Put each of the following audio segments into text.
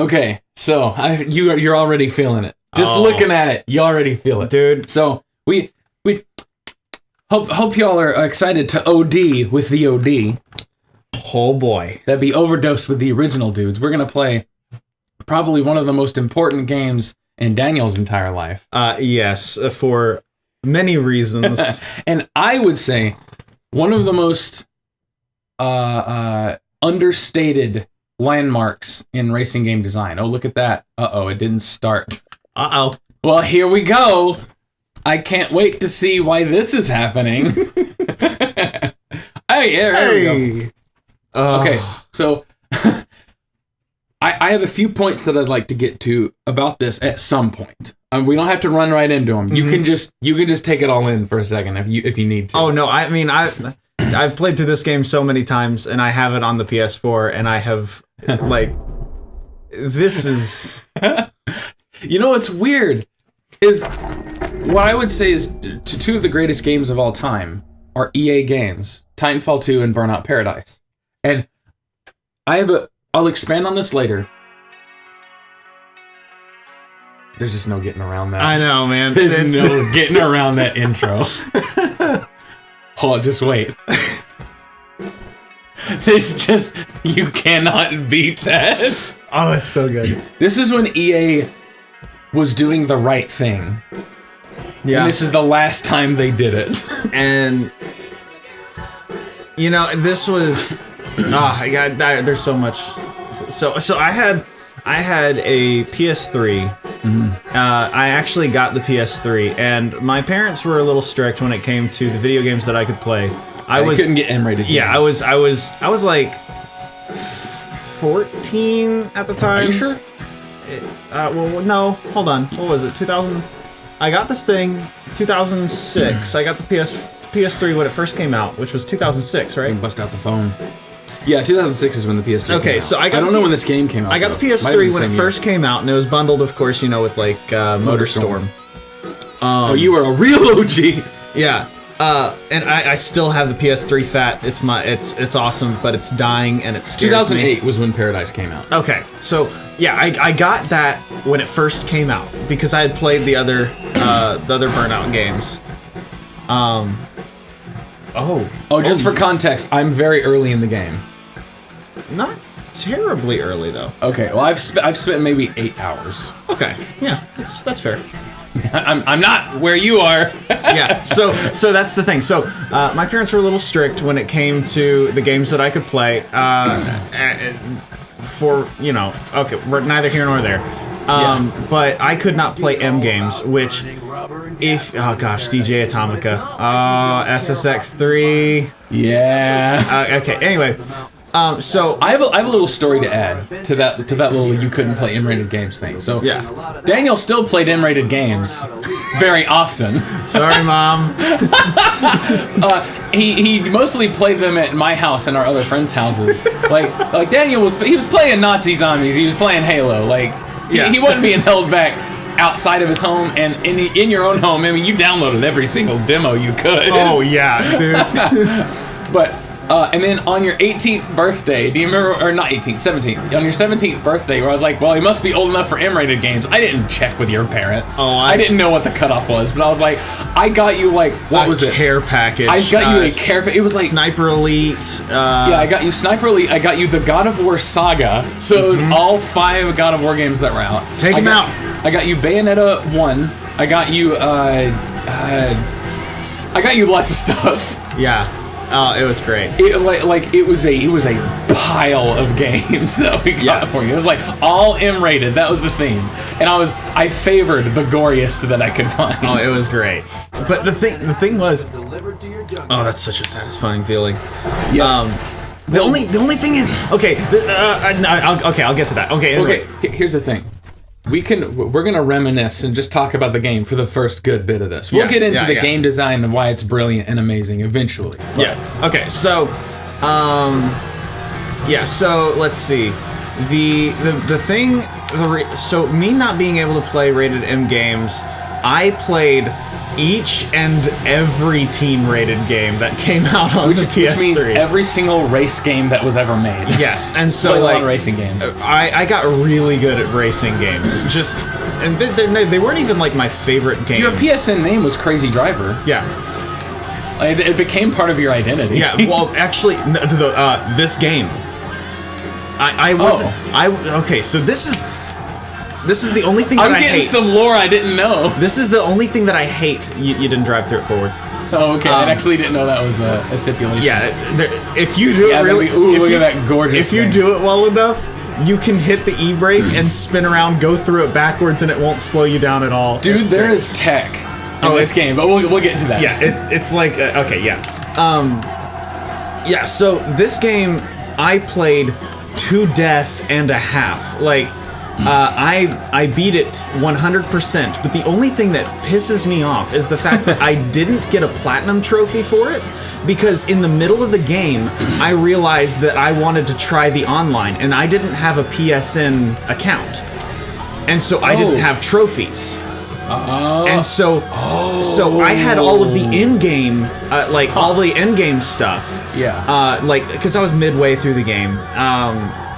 Okay, so you're already feeling it. Just looking at it, you already feel it, dude. So we hope y'all are excited to OD with the OD. Oh boy, that'd be overdosed with the original dudes. We're gonna play probably one of the most important games in Daniel's entire life. Yes, for many reasons, and I would say one of the most understated landmarks in racing game design. Oh, look at that. Uh-oh, it didn't start. Uh-oh. Well, here we go. I can't wait to see why this is happening. Hey, there we go. Okay, so I have a few points that I'd like to get to about this at some point. We don't have to run right into them. You can just take it all in for a second if you need to. Oh no, I mean I've played through this game so many times, and I have it on the PS4, and I have like this is. You know what's weird is what I would say is two of the greatest games of all time are EA games, Titanfall 2 and Burnout Paradise. And I'll expand on this later. There's just no getting around that. I know, man. There's no getting around that intro. Hold on, just wait. There's just, you cannot beat that. Oh, it's so good. This is when EA was doing the right thing. Yeah. And this is the last time they did it. And you know, this was there's so much. So I had a PS3. Mm-hmm. I actually got the PS3, and my parents were a little strict when it came to the video games that I could play. I couldn't get M-rated games. Yeah, I was like 14 at the time. Are you sure? Well, no, hold on. What was it? 2000. I got this thing 2006. I got the PS3 when it first came out, which was 2006, right? Bust out the phone. Yeah, 2006 is when the PS3 came out. Okay, so I don't know when this game came out. I got the PS3 when it first came out, and it was bundled, of course, with like MotorStorm. Oh, you were a real OG. Yeah. And I still have the PS3 fat. It's awesome, but it's dying and it scares 2008 me. was when Paradise came out. Okay, so yeah, I got that when it first came out because I had played the other Burnout games. Just for context, I'm very early in the game. Not terribly early though. Okay, well I've spent maybe 8 hours. Okay, yeah, that's fair. I'm not where you are. Yeah, so that's the thing. So my parents were a little strict when it came to the games that I could play. Okay, we're neither here nor there. But I could not play M games, which DJ Atomica, SSX3. Yeah. Okay. Anyway. So I have a little story to add to that little you couldn't play M-rated games thing. So yeah, Daniel still played M-rated games very often. Sorry, Mom. He mostly played them at my house and our other friends' houses. Like Daniel was playing Nazi zombies. He was playing Halo. He wasn't being held back outside of his home, and in your own home. I mean, you downloaded every single demo you could. Oh yeah, dude. But. And then on your 18th birthday, do you remember, or not 18th, 17th, on your 17th birthday, where I was like, well, he must be old enough for M-rated games. I didn't check with your parents. Oh, I didn't know what the cutoff was, but I was like, I got you what was it? Care package. I got you a care package. It was like Sniper Elite. I got you Sniper Elite. I got you the God of War Saga. So it was all 5 God of War games that were out. Take them out. I got you Bayonetta 1. I got you, lots of stuff. Yeah. Oh, it was great. It was a pile of games that we got for you. It was like all M-rated. That was the theme, and I favored the goriest that I could find. Oh, it was great. But the thing was, oh, that's such a satisfying feeling. Yeah. The only thing is, okay. I'll get to that. Okay. Anyway. Okay. Here's the thing. We're gonna reminisce and just talk about the game for the first good bit of this. We'll get into the game design and why it's brilliant and amazing eventually. But. Yeah. Okay. So, So let's see. So me not being able to play rated M games, I played each and every teen-rated game that came out on the PS3. Which means every single race game that was ever made. Yes, and so like racing games. I got really good at racing games. Just and they weren't even like my favorite games. Your PSN name was Crazy Driver. Yeah. It became part of your identity. Yeah. Well, actually, this game. I wasn't. Okay. So this is the only thing that I hate. I'm getting some lore I didn't know. This is the only thing that I hate. You didn't drive through it forwards. Oh, okay. I actually didn't know that was a stipulation. Yeah, if you do it really... look at that gorgeous If you do it well enough, you can hit the e-brake and spin around, go through it backwards, and it won't slow you down at all. Dude, there is tech in this game, but we'll get into that. Yeah, it's like... okay, yeah. Yeah, so this game, I played to death and a half. Like... I beat it 100%, but the only thing that pisses me off is the fact that I didn't get a platinum trophy for it, because in the middle of the game, I realized that I wanted to try the online, and I didn't have a PSN account. And so I didn't have trophies. And so I had all of the in-game, all the in-game stuff. Yeah. Because I was midway through the game.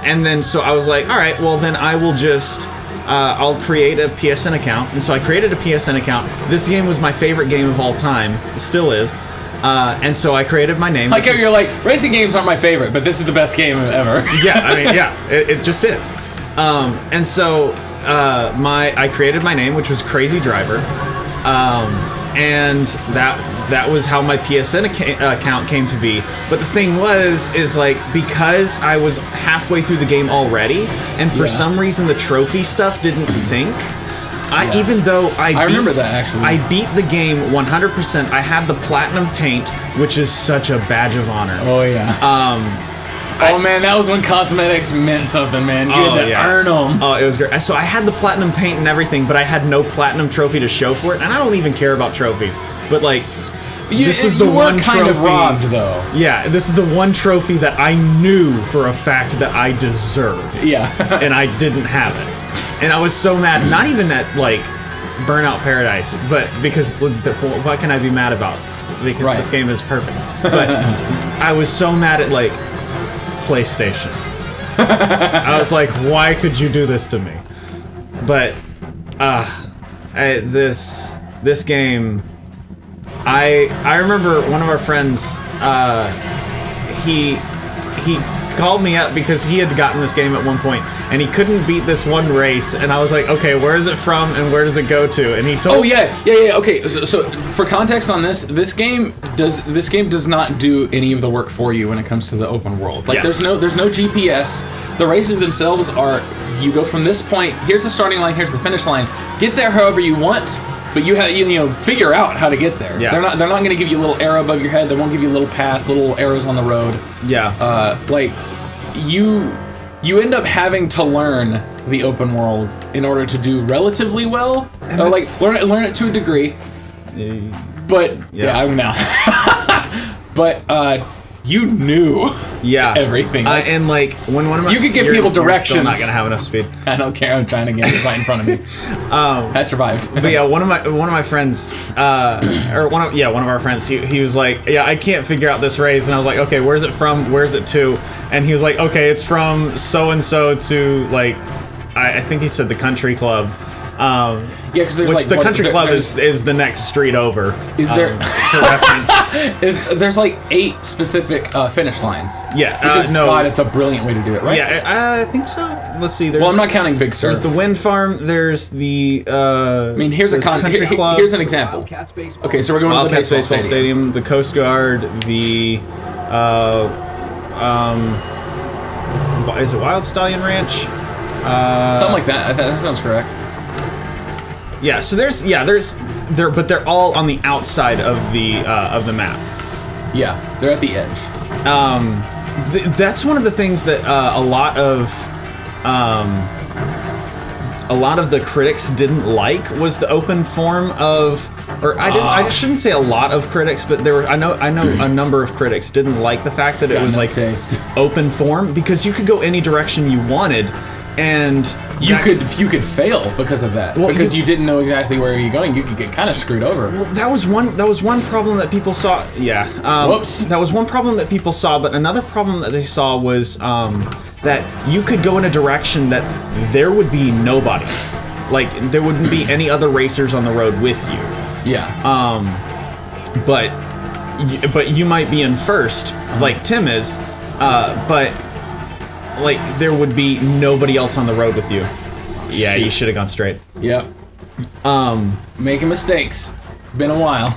And then, so I was like, all right, well, then I will just, I'll create a PSN account. And so I created a PSN account. This game was my favorite game of all time. It still is. And so I created my name. Like, you're like, racing games aren't my favorite, but this is the best game ever. Yeah, I mean, yeah, it just is. And so I created my name, which was Crazy Driver. And that was how my PSN account came to be. But the thing is like, because I was halfway through the game already, and for some reason the trophy stuff didn't sync. Even though I remember that actually. I beat the game 100%. I had the platinum paint, which is such a badge of honor. Oh yeah. Oh man, that was when cosmetics meant something, man. You had to earn them. Oh, it was great. So I had the platinum paint and everything, but I had no platinum trophy to show for it, and I don't even care about trophies. But like, this was the one trophy. Kind of robbed, though. Yeah, this is the one trophy that I knew for a fact that I deserved. Yeah. And I didn't have it, and I was so mad. Not even at like Burnout Paradise, but because what can I be mad about? Because this game is perfect. But I was so mad at like PlayStation. I was like, why could you do this to me? But this game, I remember one of our friends, he called me up because he had gotten this game at one point and he couldn't beat this one race, and I was like, okay, where is it from and where does it go to? And he told me, okay, so for context on this game does not do any of the work for you when it comes to the open world. Like, there's no GPS. The races themselves are, you go from this point, here's the starting line, here's the finish line, get there however you want, but you have figure out how to get there. Yeah. They're not going to give you a little arrow above your head. They won't give you a little path, little arrows on the road. Yeah. Like, you end up having to learn the open world in order to do relatively well. Like, learn it to a degree. But I'm now. But you knew everything. Like, and like when one of my you could give people directions. You're still not gonna have enough speed. I don't care. I'm trying to get it right in front of me. That survived. But yeah, one of my friends, or one of our friends, he was like, yeah, I can't figure out this race, and I was like, okay, where's it from? Where's it to? And he was like, okay, it's from so and so to like, I think he said the country club. Because there's which the country club is the next street over. Is there for reference? There's like 8 specific finish lines. Yeah, which is God, it's a brilliant way to do it, right? Yeah, I think so. Let's see. Well, I'm not counting Big Sur. There's the wind farm. There's the. I mean, here's here's an example. Okay, so we're going to the baseball stadium. The Coast Guard. The is it Wild Stallion Ranch? Something like that. That sounds correct. Yeah, so but they're all on the outside of the map. Yeah, they're at the edge. That's one of the things that a lot of the critics didn't like was the open form of, or I shouldn't say a lot of critics, but I know a number of critics didn't like the fact that it was like taste. Open form, because you could go any direction you wanted. And you could fail because of that. Well, because you didn't know exactly where you're going. You could get kind of screwed over. Well, that was one problem that people saw. Yeah. Whoops. That was one problem that people saw, but another problem that they saw was that you could go in a direction that there would be nobody. Like, there wouldn't be any other racers on the road with you. Yeah. But you might be in first, like Tim is, but like there would be nobody else on the road with you. Yeah, you should have gone straight. Yep. Making mistakes. Been a while.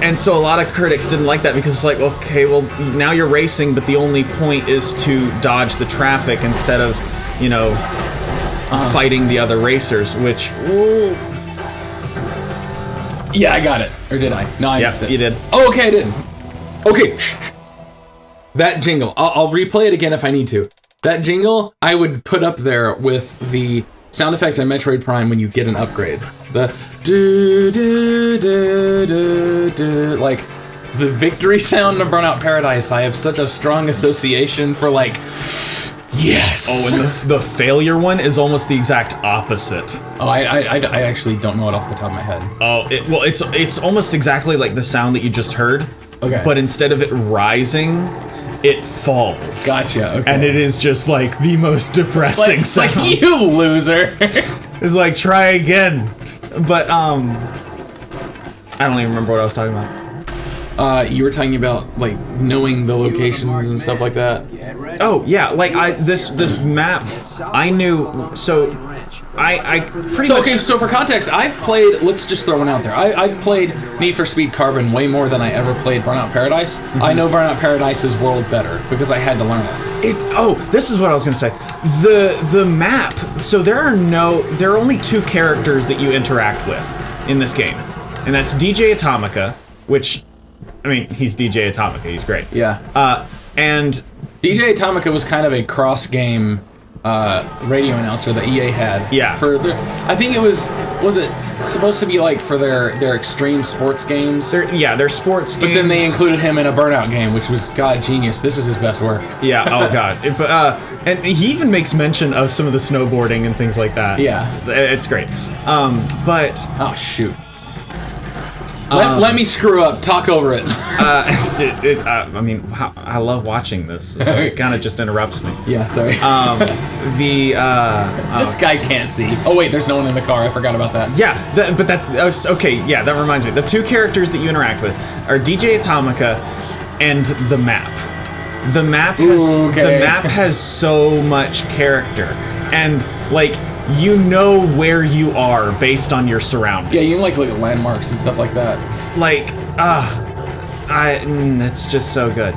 And so a lot of critics didn't like that because it's like, okay, well, now you're racing, but the only point is to dodge the traffic instead of, fighting the other racers, which... Ooh. Yeah, I got it. Or did I? No, I missed it. You did. Oh, okay, I didn't. Okay. That jingle. I'll replay it again if I need to. That jingle, I would put up there with the sound effect on Metroid Prime when you get an upgrade. The do do do do do, like the victory sound of Burnout Paradise. I have such a strong association for like, yes. Oh, and the failure one is almost the exact opposite. Oh, I actually don't know it off the top of my head. Oh, it's almost exactly like the sound that you just heard. Okay. But instead of it rising, it falls. Gotcha. Okay. And it is just like the most depressing sound. Like, you loser. It's like, try again. But I don't even remember what I was talking about. You were talking about like knowing the locations and stuff like that. Oh yeah, like this map I knew. So I pretty much. Okay, so for context, I've played. Let's just throw one out there. I've played Need for Speed Carbon way more than I ever played Burnout Paradise. Mm-hmm. I know Burnout Paradise's world better because I had to learn it. This is what I was gonna say. The map. So there are only two characters that you interact with in this game, and that's DJ Atomica, which, I mean, he's DJ Atomica. He's great. Yeah. And DJ Atomica was kind of a cross-game radio announcer that EA had. Yeah. I think it was it supposed to be like for their extreme sports games? Their sports games. But then they included him in a Burnout game, which was, God, genius. This is his best work. Yeah, oh God. And he even makes mention of some of the snowboarding and things like that. Yeah. It's great. But... Oh, shoot. Let me screw up. Talk over it. I mean, I love watching this, so it kind of just interrupts me. Yeah, sorry. This guy can't see. Oh wait, there's no one in the car. I forgot about that. Yeah, but that's okay. Yeah, that reminds me. The two characters that you interact with are DJ Atomica and the map. The map has so much character, and like, you know where you are based on your surroundings. Yeah, you can like look at landmarks and stuff like that. Like, it's just so good.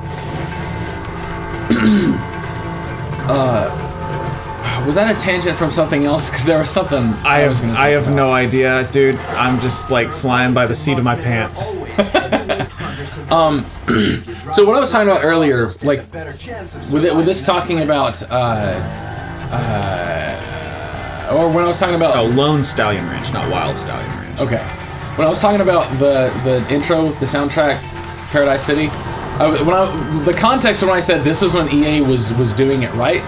Was that a tangent from something else? Because there was something I have no idea, dude. I'm just like flying by the seat of my pants. So what I was talking about earlier, like with this talking about or when I was talking about... Oh, Lone Stallion Ranch, not Wild Stallion Ranch. Okay. When I was talking about the intro, the soundtrack, Paradise City, the context of when I said this was when EA was doing it right,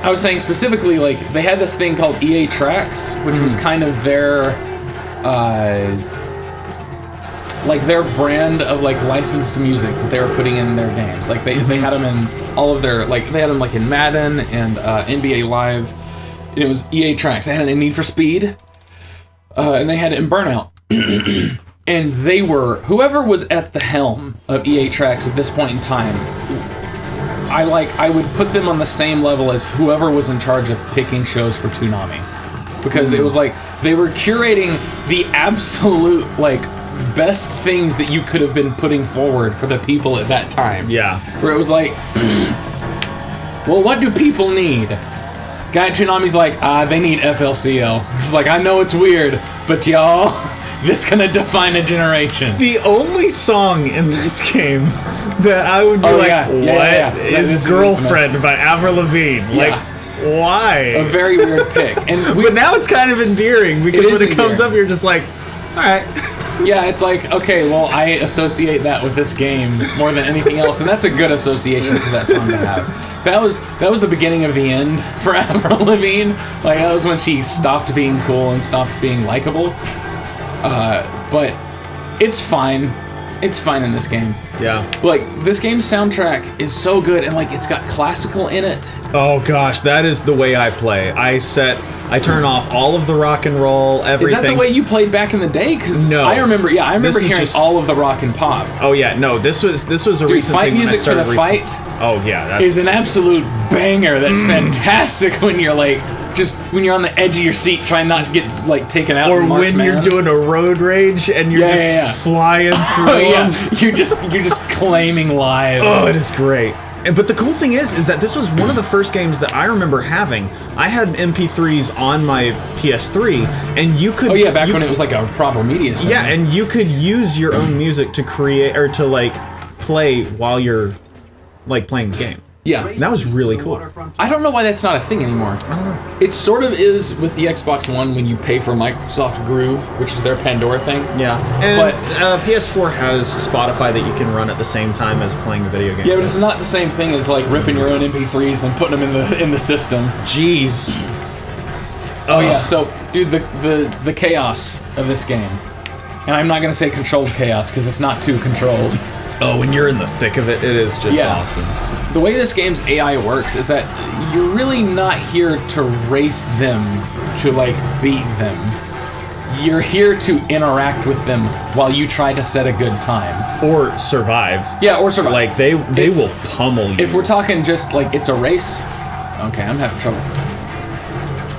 I was saying specifically, like, they had this thing called EA Tracks, which was kind of their brand of, like, licensed music that they were putting in their games. Like, they had them in all of their... Like, they had them, like, in Madden and NBA Live. And it was EA Tracks. They had it in Need for Speed, and they had it in Burnout. And they were, whoever was at the helm of EA Tracks at this point in time, I would put them on the same level as whoever was in charge of picking shows for Toonami, because it was like they were curating the absolute like best things that you could have been putting forward for the people at that time. Yeah, where it was like, well, what do people need? Guy at Toonami's like, they need FLCL. He's like, I know it's weird, but y'all, this gonna define a generation. The only song in this game that I would be what is Girlfriend by Avril Lavigne. Like, why? A very weird pick. But now it's kind of endearing, because when it comes up, you're just like, alright. Yeah, it's like, okay, well, I associate that with this game more than anything else, and that's a good association for that song to have. That was the beginning of the end for Avril Lavigne. Like, that was when she stopped being cool and stopped being likable. But it's fine. It's fine in this game. Yeah. Like, this game's soundtrack is so good, and like, it's got classical in it. Oh gosh, that is the way I play. I turn off all of the rock and roll, everything. Is that the way you played back in the day? Because no, I remember hearing all of the rock and pop. Oh yeah, no, this was a recent fight thing when I music for the started fight. Oh yeah, is an absolute banger. That's fantastic when you're like when you're on the edge of your seat trying not to get like taken out. Or when you're doing a road rage and you're flying through. Oh yeah, you're just claiming lives. Oh, it is great. But the cool thing is that this was one of the first games that I remember having. I had MP3s on my PS3, and you could. Oh yeah, back when it was like a proper media center. Yeah, and you could use your own music to create or to like play while you're like playing the game. Yeah, that was really cool. I don't know why that's not a thing anymore. I don't know. It sort of is with the Xbox One when you pay for Microsoft Groove, which is their Pandora thing. Yeah, and PS4 has Spotify that you can run at the same time as playing the video game. Yeah, but it's not the same thing as like ripping your own MP3s and putting them in the system. Jeez. Oh yeah, so dude, the chaos of this game, and I'm not gonna say controlled chaos because it's not too controlled. Oh, when you're in the thick of it, it is just awesome. The way this game's AI works is that you're really not here to race them, to like beat them. You're here to interact with them while you try to set a good time. Or survive. Yeah, or survive. Like, they will pummel you. If we're talking just like it's a race, okay, I'm having trouble.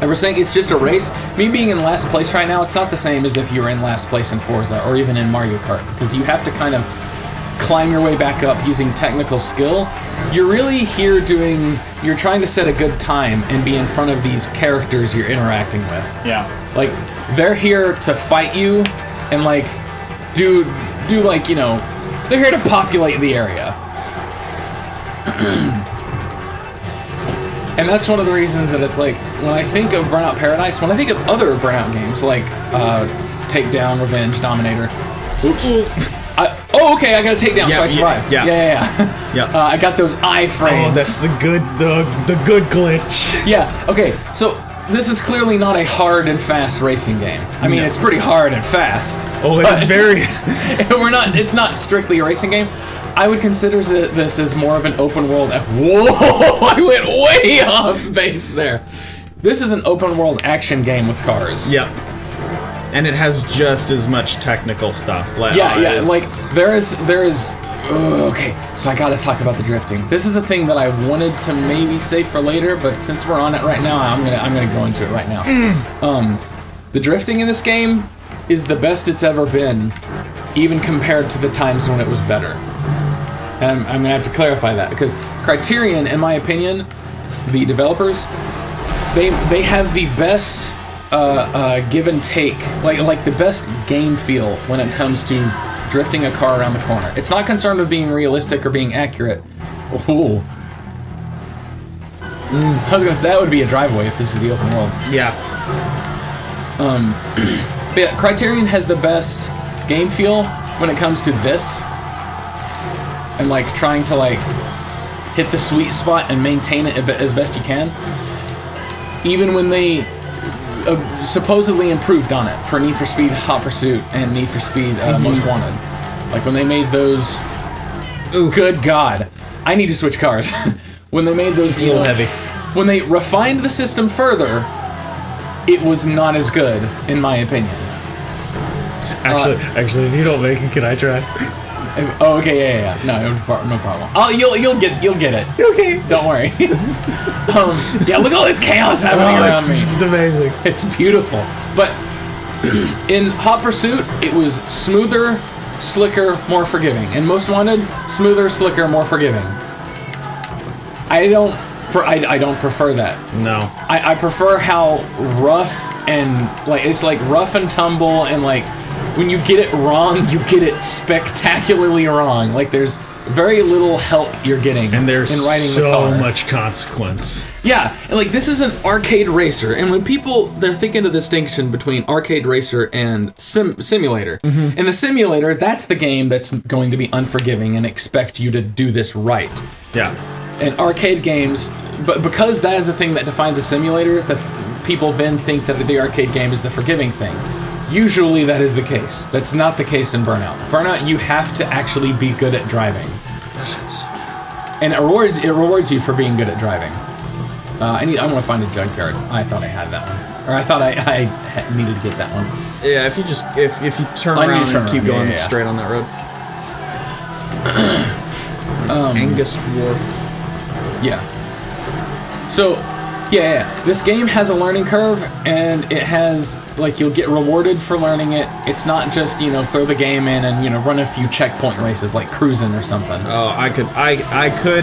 If we're saying it's just a race, me being in last place right now, it's not the same as if you were in last place in Forza or even in Mario Kart, because you have to kind of climb your way back up using technical skill. You're really here you're trying to set a good time and be in front of these characters you're interacting with. Yeah. Like, they're here to fight you and like do like, you know, they're here to populate the area. And that's one of the reasons that it's like, when I think of Burnout Paradise, when I think of other Burnout games like Takedown, Revenge, Dominator, oops. Okay, I got to take down so I survive. Yeah. I got those iframes. Oh, that's the good glitch. Yeah, okay, so this is clearly not a hard and fast racing game. I mean, it's pretty hard and fast. Oh, it's very... It's not strictly a racing game. I would consider this as more of an open world... Whoa, I went way off base there. This is an open world action game with cars. Yep. And it has just as much technical stuff. Like there is. Okay, so I gotta talk about the drifting. This is a thing that I wanted to maybe save for later, but since we're on it right now, I'm gonna go into it right now. The drifting in this game is the best it's ever been, even compared to the times when it was better. And I'm gonna have to clarify that because Criterion, in my opinion, the developers, they have the best. Give and take, like the best game feel when it comes to drifting a car around the corner. It's not concerned with being realistic or being accurate. Ooh. I was gonna say, that would be a driveway if this is the open world. Yeah. But yeah, Criterion has the best game feel when it comes to this, and like trying to like hit the sweet spot and maintain it as best you can. Even when they supposedly improved on it for Need for Speed Hot Pursuit and Need for Speed Most Wanted. Like when they made those... Oof. Good God. I need to switch cars. When they made those... It's a little heavy. When they refined the system further, it was not as good, in my opinion. Actually, if you don't make it, can I try? Oh, okay, yeah. No problem. Oh, you'll get it. Okay. Don't worry. Yeah, look at all this chaos happening around me. It's just amazing. It's beautiful. But in Hot Pursuit, it was smoother, slicker, more forgiving. In Most Wanted, smoother, slicker, more forgiving. I don't prefer that. No. I prefer how rough and like it's like rough and tumble and like when you get it wrong, you get it spectacularly wrong. Like there's very little help you're getting and there's in riding so the car. much consequence. Yeah, and like this is an arcade racer, and when they're thinking the distinction between arcade racer and simulator. In the simulator, that's the game that's going to be unforgiving and expect you to do this right. Yeah. And arcade games, but because that is the thing that defines a simulator, people then think that the arcade game is the forgiving thing. Usually that is the case. That's not the case in Burnout. Burnout, you have to actually be good at driving. And it rewards you for being good at driving. I want to find a junkyard. I thought I had that one. Or I thought I needed to get that one. Yeah, if you just if you turn around and keep going straight on that road. Angus Wharf. Yeah. So, yeah. This game has a learning curve, and it has, like, you'll get rewarded for learning it. It's not just, throw the game in and, run a few checkpoint races like cruising or something. Oh, I could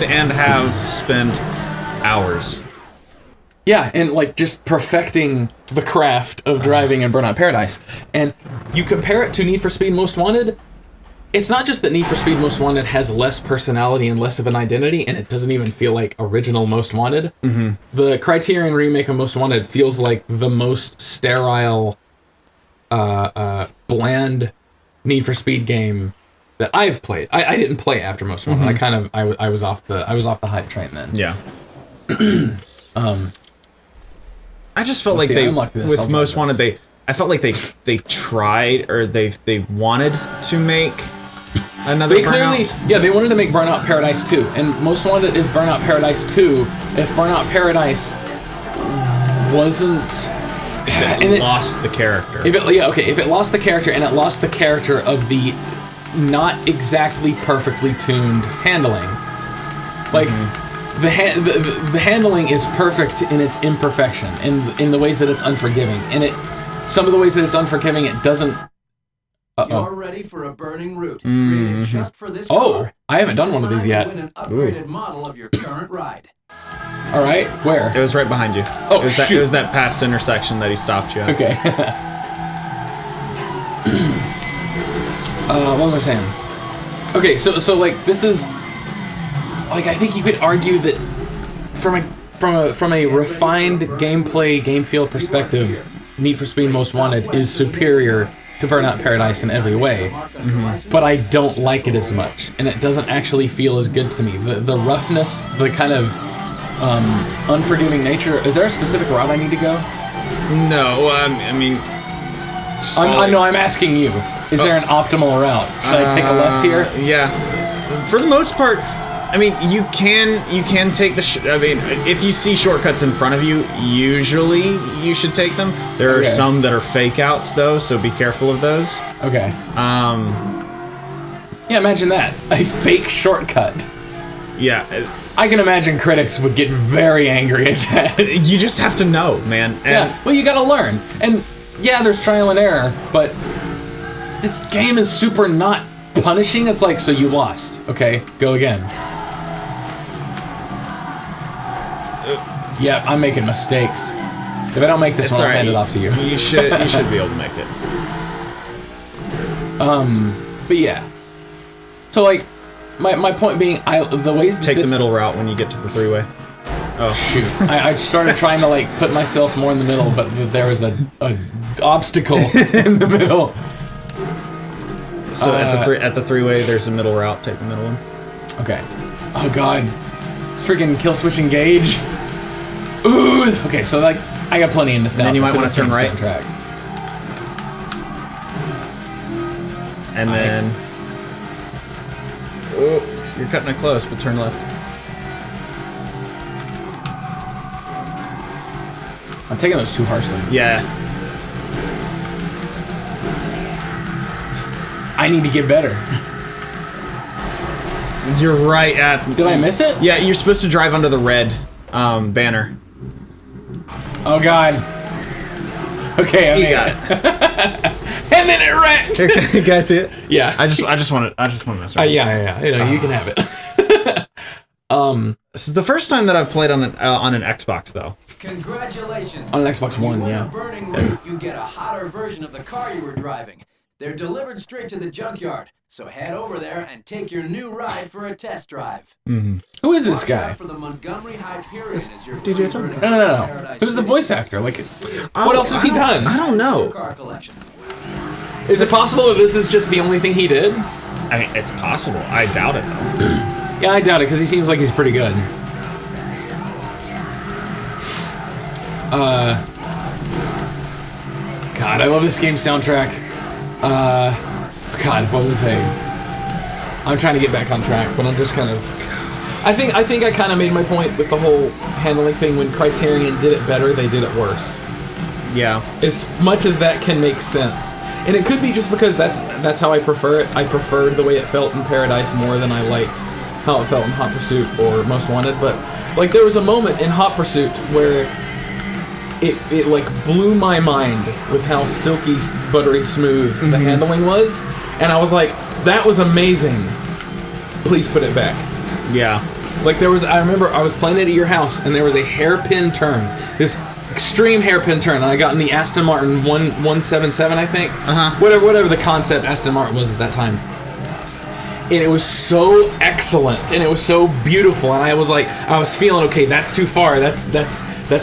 and have spent hours. Yeah, and, like, just perfecting the craft of driving in Burnout Paradise. And you compare it to Need for Speed Most Wanted, it's not just that Need for Speed Most Wanted has less personality and less of an identity, and it doesn't even feel like original Most Wanted. Mm-hmm. The Criterion remake of Most Wanted feels like the most sterile, bland Need for Speed game that I've played. I didn't play after Most Wanted. Mm-hmm. I was off the hype train then. Yeah. I just felt like with Most Wanted I felt like they tried, or they wanted to make another Burnout. They wanted to make Burnout Paradise 2, and Most Wanted is Burnout Paradise 2. If Burnout Paradise wasn't... If it lost the character. If it lost the character, and it lost the character of the not exactly perfectly tuned handling. Like... Mm-hmm. The handling is perfect in its imperfection, in the ways that it's unforgiving, and some of the ways that it's unforgiving, it doesn't. You're ready for a burning route created just for this car. Oh, I haven't done one of these yet. Win an upgraded model of your current ride. All right, where? It was right behind you. Oh, it was that past intersection that he stopped you at. Okay. What was I saying? Okay, so like this is. Like, I think you could argue that from a refined gameplay, game feel perspective, Need for Speed Most Wanted is superior to Burnout Paradise in every way. Mm-hmm. But I don't like it as much, and it doesn't actually feel as good to me. The roughness, the kind of unforgiving nature. Is there a specific route I need to go? No, I mean... I'm asking you. Is there an optimal route? Should I take a left here? Yeah. For the most part... I mean, you can take the... I mean, if you see shortcuts in front of you, usually you should take them. There are some that are fake outs, though, so be careful of those. Okay. Yeah, imagine that. A fake shortcut. Yeah. I can imagine critics would get very angry at that. You just have to know, man. Yeah, well, you gotta learn. And, yeah, there's trial and error, but this game is super not punishing. It's like, so you lost. Okay, go again. Yeah, I'm making mistakes. If I don't make this one, I'll hand it off to you. You should be able to make it. But yeah. So like, my point being, the ways that take the middle route when you get to the three-way. Oh shoot! I started trying to like put myself more in the middle, but there was a obstacle in the middle. So at the three-way, there's a middle route. Take the middle one. Okay. Oh god, freaking kill switch engage. Ooh. Okay, so like I got plenty of nostalgia. And then you might want to turn right. Track. And then, oh, you're cutting it close, but turn left. I'm taking those too harshly. Yeah. I need to get better. You're right at... Did I miss it? Yeah, you're supposed to drive under the red banner. Oh god. Okay, I made it. And then it wrecked. Here, can you guys see it? Yeah. I just want to mess around. Yeah. You can have it. This is the first time that I've played on an Xbox, though. Congratulations. On an Xbox One, burning route, you get a hotter version of the car you were driving. They're delivered straight to the junkyard, so head over there and take your new ride for a test drive. Who is this Watch guy? out for the Montgomery Hyperion as your DJ Tom. No. Who's the voice actor? Like, what else has he done? I don't know. Car collection. Is it possible that this is just the only thing he did? I mean, it's possible. I doubt it, though. Yeah, I doubt it, because he seems like he's pretty good. God, I love this game's soundtrack. God, what was I saying? I'm trying to get back on track, but I'm just kind of... I think I kind of made my point with the whole handling thing. When Criterion did it better, they did it worse. Yeah. As much as that can make sense. And it could be just because that's how I prefer it. I preferred the way it felt in Paradise more than I liked how it felt in Hot Pursuit or Most Wanted. But, like, there was a moment in Hot Pursuit where it like blew my mind with how silky, buttery smooth the handling was, and I was like, that was amazing. Please put it back. Yeah. Like I remember I was playing it at your house, and there was a hairpin turn, this extreme hairpin turn, and I got in the Aston Martin 177, I think. Whatever the concept Aston Martin was at that time. And it was so excellent, and it was so beautiful, and I was feeling, okay, that's too far, that's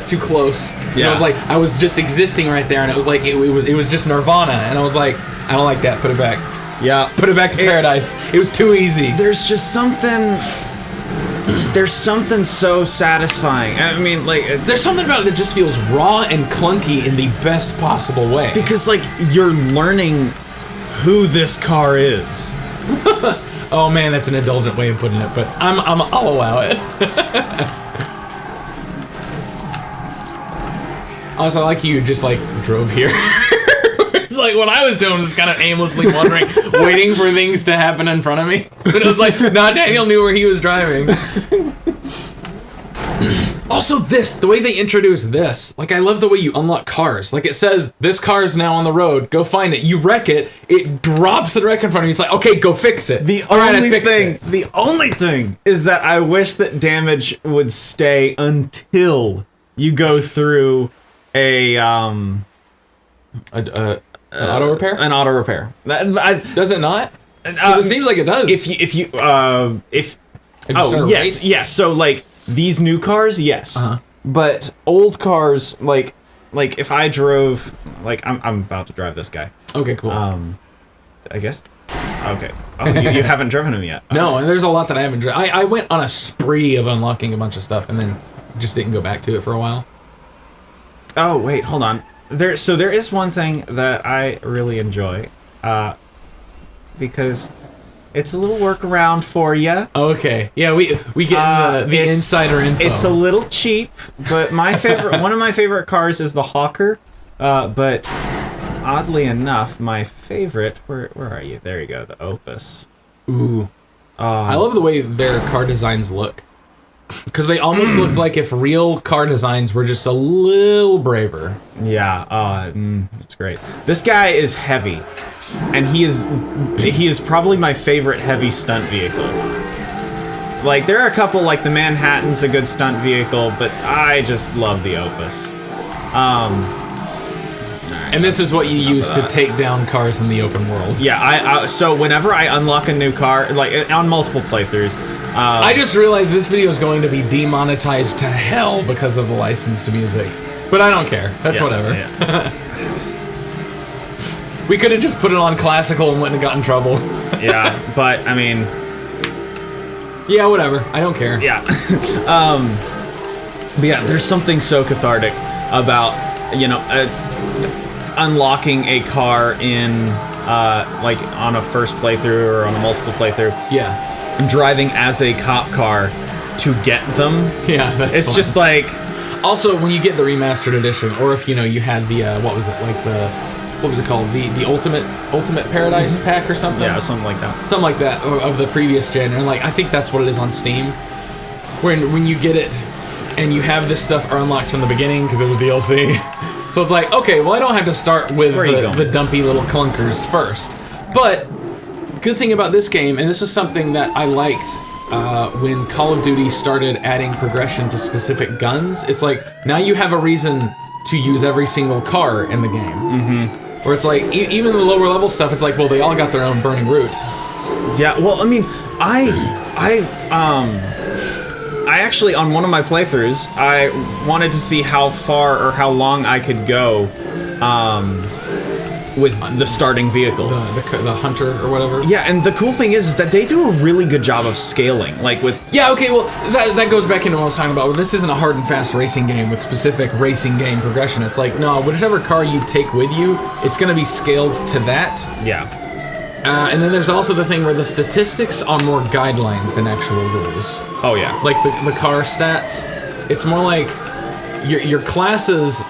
too close. Yeah. And I was just existing right there, and it was like, it was just Nirvana, and I was like, I don't like that, put it back. Yeah. Put it back to Paradise. It was too easy. There's just something so satisfying. I mean, like... There's something about it that just feels raw and clunky in the best possible way. Because, like, you're learning who this car is. Oh man, that's an indulgent way of putting it, but I'll allow it. Also, I like you just like drove here. It's like what I was doing was kind of aimlessly wandering, waiting for things to happen in front of me. But it was like, nah, Daniel knew where he was driving. Also, the way they introduce this, like, I love the way you unlock cars. Like, it says, this car's now on the road, go find it. You wreck it, it drops the wreck in front of you. It's like, okay, go fix it. The only thing is that I wish that damage would stay until you go through an auto repair? An auto repair. Does it not? Because it seems like it does. Yes. So, like, these new cars, yes. But old cars, like if I drove, like, I'm about to drive this guy. Okay, cool. I guess. Okay. Oh, you haven't driven him yet. No, and there's a lot that I haven't driven. I went on a spree of unlocking a bunch of stuff and then just didn't go back to it for a while. Oh, wait, hold on. There is one thing that I really enjoy, because it's a little workaround for you. Okay, yeah, we get the insider info. It's a little cheap, but my favorite, one of my favorite cars is the Hawker. But oddly enough, my favorite, where are you? There you go, the Opus. Ooh, I love the way their car designs look, because they almost look like if real car designs were just a little braver. Yeah, that's great. This guy is heavy. And he is probably my favorite heavy stunt vehicle. Like, there are a couple, like the Manhattan's a good stunt vehicle, but I just love the Opus. And this is what you use to take down cars in the open world. Yeah, so whenever I unlock a new car, like on multiple playthroughs, I just realized this video is going to be demonetized to hell because of the licensed music. But I don't care. That's whatever. Yeah. We could have just put it on classical and wouldn't have got in trouble. Yeah, but I mean, yeah, whatever. I don't care. Yeah. But yeah, there's something so cathartic about, you know, unlocking a car in like on a first playthrough or on a multiple playthrough. Yeah. And driving as a cop car to get them. Yeah, that's fun. Just like. Also, when you get the remastered edition, or if you know you had the what was it, like the. What was it called? The Ultimate Paradise pack or something? Yeah, something like that. Something like that of the previous gen. And like, I think that's what it is on Steam. When you get it and you have this stuff unlocked from the beginning because it was DLC. So it's like, okay, well I don't have to start with the dumpy little clunkers first. But good thing about this game, and this was something that I liked when Call of Duty started adding progression to specific guns. It's like, now you have a reason to use every single car in the game. Where it's like, even the lower level stuff, it's like, well, they all got their own burning root. Yeah, well, I mean, I actually, on one of my playthroughs, I wanted to see how far or how long I could go with the starting vehicle. The hunter or whatever? Yeah, and the cool thing is that they do a really good job of scaling, like with... Yeah, okay, well, that goes back into what I was talking about. This isn't a hard and fast racing game with specific racing game progression. It's like, no, whichever car you take with you, it's going to be scaled to that. Yeah. And then there's also the thing where the statistics are more guidelines than actual rules. Oh, yeah. Like the car stats, it's more like your classes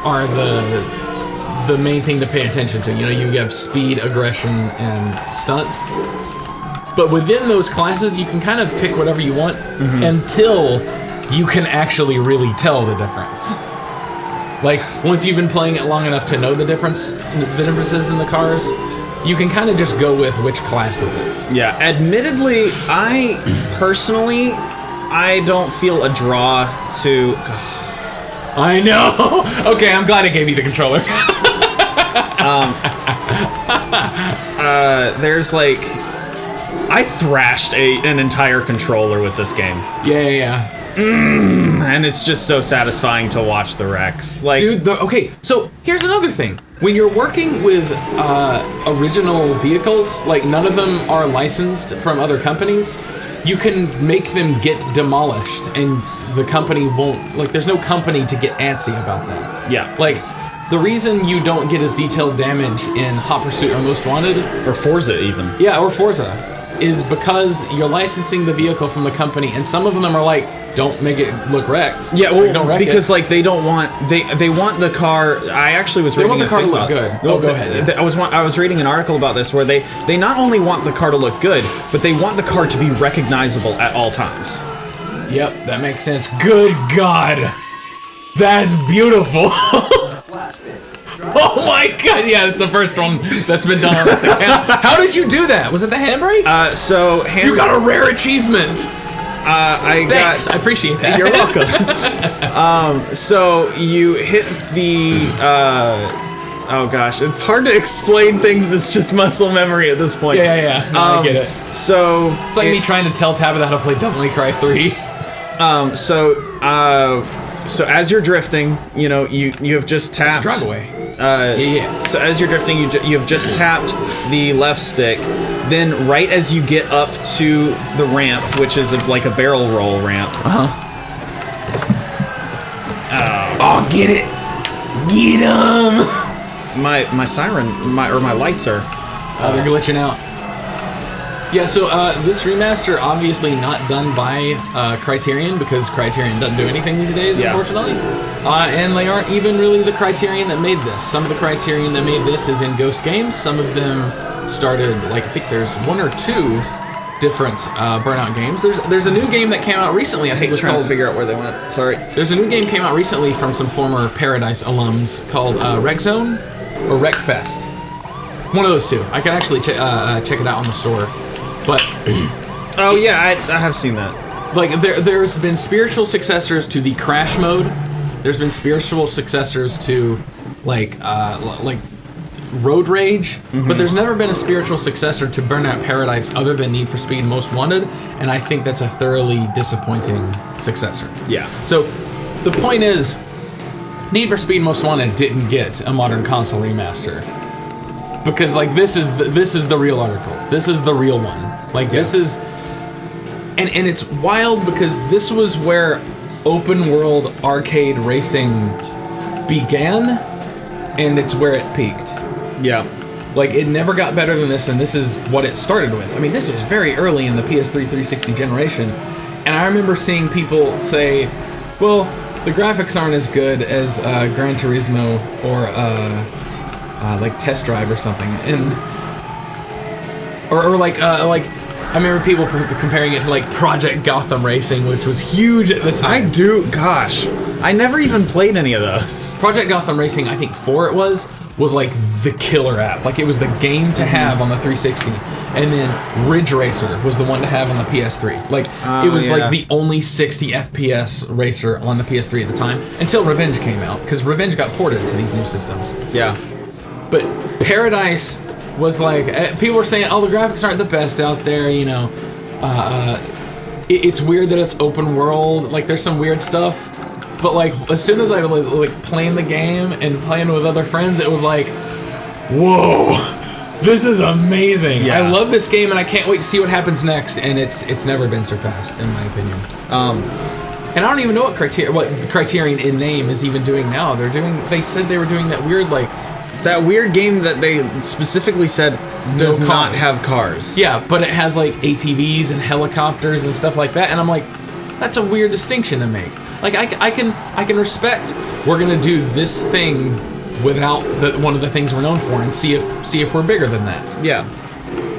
are the main thing to pay attention to. You know, you have speed, aggression, and stunt. But within those classes, you can kind of pick whatever you want until you can actually really tell the difference. Like, once you've been playing it long enough to know the differences in the cars, you can kind of just go with which class is it. Yeah, admittedly, I don't feel a draw to... I know! Okay, I'm glad I gave you the controller. There's like... I thrashed an entire controller with this game. Yeah. And it's just so satisfying to watch the wrecks. Like, dude, okay, so here's another thing. When you're working with original vehicles, like none of them are licensed from other companies, you can make them get demolished and the company won't, like there's no company to get antsy about that. Yeah. Like, the reason you don't get as detailed damage in Hot Pursuit or Most Wanted... Or Forza, even. Yeah, or Forza. Is because you're licensing the vehicle from the company, and some of them are like, don't make it look wrecked. Yeah, well, like, don't wreck because it. like they don't want they want the car. I actually was reading want the car to look good. Oh, go ahead. Yeah. I was reading an article about this where they not only want the car to look good, but they want the car to be recognizable at all times. Yep, that makes sense. Good God, that's beautiful. Oh my God! Yeah, it's the first one that's been done on this account. How did you do that? Was it the handbrake? You got a rare achievement. Thanks. I appreciate that. You're welcome. So you hit the. Oh gosh, it's hard to explain things. It's just muscle memory at this point. Yeah. No, I get it. So it's like me trying to tell Tabitha how to play Devil May Cry 3. So as you're drifting, you know, you have just tapped. Drive away. Yeah. So as you're drifting, you have just tapped the left stick. Then right as you get up to the ramp, which is like a barrel roll ramp. Oh, get it! Get him! My siren, my lights are. They're glitching out. Yeah, so this remaster obviously not done by Criterion because Criterion doesn't do anything these days, unfortunately. And they aren't even really the Criterion that made this. Some of the Criterion that made this is in Ghost Games. Some of them started, like, I think there's one or two different Burnout games. There's a new game that came out recently. I think it was trying called... to figure out where they went. Sorry. There's a new game came out recently from some former Paradise alums called Wreck Zone or Wreck Fest. One of those two. I can actually check it out on the store. But oh yeah, I have seen that. Like there's been spiritual successors to the Crash mode. There's been spiritual successors to like Road Rage, but there's never been a spiritual successor to Burnout Paradise other than Need for Speed Most Wanted, and I think that's a thoroughly disappointing successor. Yeah. So the point is, Need for Speed Most Wanted didn't get a modern console remaster. Because like this is the real article. This is the real one. Like this is, and it's wild because this was where open world arcade racing began, and it's where it peaked. Yeah. Like it never got better than this, and this is what it started with. I mean, this was very early in the PS3 360 generation, and I remember seeing people say, "Well, the graphics aren't as good as Gran Turismo or." Like Test Drive or something, and or like I remember people comparing it to like Project Gotham Racing, which was huge at the time. Gosh, I never even played any of those. Project Gotham Racing, I think 4 it was like the killer app. Like it was the game to have on the 360, and then Ridge Racer was the one to have on the PS3. Like it was like the only 60 FPS racer on the PS3 at the time until Revenge came out, because Revenge got ported to these new systems. Yeah. But Paradise was like, people were saying, oh, the graphics aren't the best out there, you know. It's weird that it's open world, like there's some weird stuff. But like, as soon as I was like playing the game and playing with other friends, it was like, whoa, this is amazing. Yeah. I love this game and I can't wait to see what happens next, and it's never been surpassed, in my opinion. And I don't even know what Criterion in name is even doing now. They said they were doing that weird that weird game that they specifically said does not have cars. Yeah, but it has like ATVs and helicopters and stuff like that, and I'm like, that's a weird distinction to make. Like I can respect we're gonna do this thing without one of the things we're known for and see if we're bigger than that. Yeah.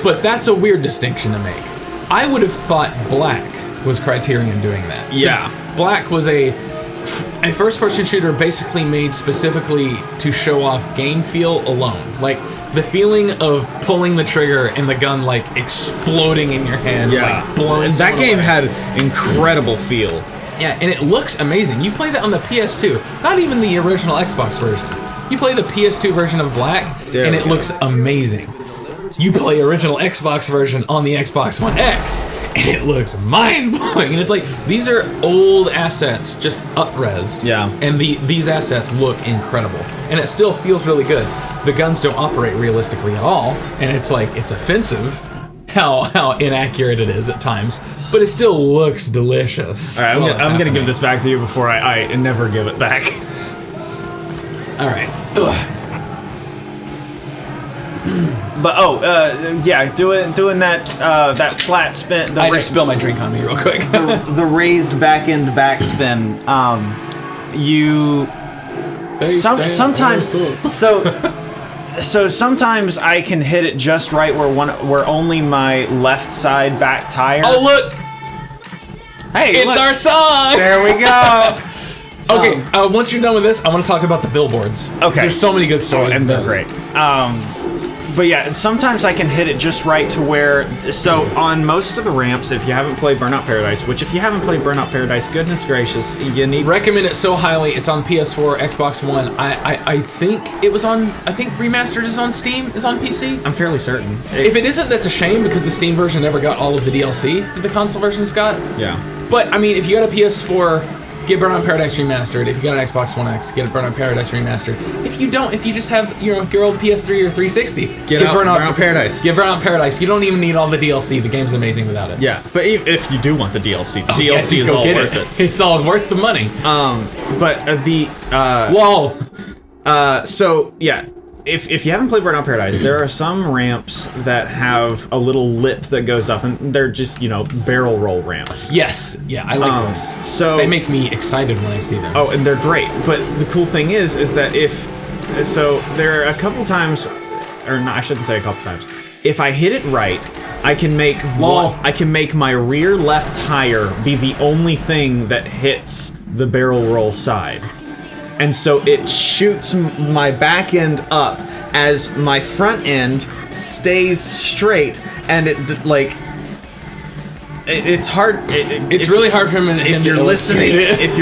But that's a weird distinction to make. I would have thought Black was Criterion doing that. Yeah. Black was a first-person shooter basically made specifically to show off game feel alone. Like, the feeling of pulling the trigger and the gun, like, exploding in your hand. Yeah. Like, blowing that game away. had incredible feel. Yeah, and it looks amazing. You play that on the PS2. Not even the original Xbox version. You play the PS2 version of Black, and it looks amazing. You play original Xbox version on the Xbox One X, and it looks mind-blowing. And it's like, these are old assets, just up-resed. Yeah. And these assets look incredible. And it still feels really good. The guns don't operate realistically at all, and it's like, it's offensive how inaccurate it is at times, but it still looks delicious. All right, I'm gonna give this back to you before I never give it back. All right. Ugh. But doing that flat spin. I just spilled my drink on me real quick. the raised back end backspin. Sometimes sometimes I can hit it just right where only my left side back tire. Oh look! Hey, it's look. our song. There we go. Okay, once you're done with this, I want to talk about the billboards. Okay. There's so many good stories. And they're great. But yeah, sometimes I can hit it just right to where... So, on most of the ramps, if you haven't played Burnout Paradise, which if you haven't played Burnout Paradise, goodness gracious, you need... Recommend it so highly. It's on PS4, Xbox One. I think it was on... I think Remastered is on Steam, is on PC. I'm fairly certain. If it isn't, that's a shame, because the Steam version never got all of the DLC that the console version's got. Yeah. But, I mean, if you got a PS4... Get Burnout Paradise Remastered. If you got an Xbox One X, get Burnout Paradise Remastered. If you don't, if you just have your old PS3 or 360, get Burnout Paradise. Get Burnout Paradise. You don't even need all the DLC. The game's amazing without it. Yeah, but if you do want the DLC, the DLC is all worth it. It's all worth the money. So yeah, if you haven't played Burnout Paradise, there are some ramps that have a little lip that goes up, and they're just, barrel roll ramps. Yes, yeah, I like those. So they make me excited when I see them. Oh, and they're great. But the cool thing is that there are a couple times, or not, I shouldn't say a couple times. If I hit it right, I can make my rear left tire be the only thing that hits the barrel roll side. And so it shoots my back end up as my front end stays straight, and it's hard. It's really hard for him. If you're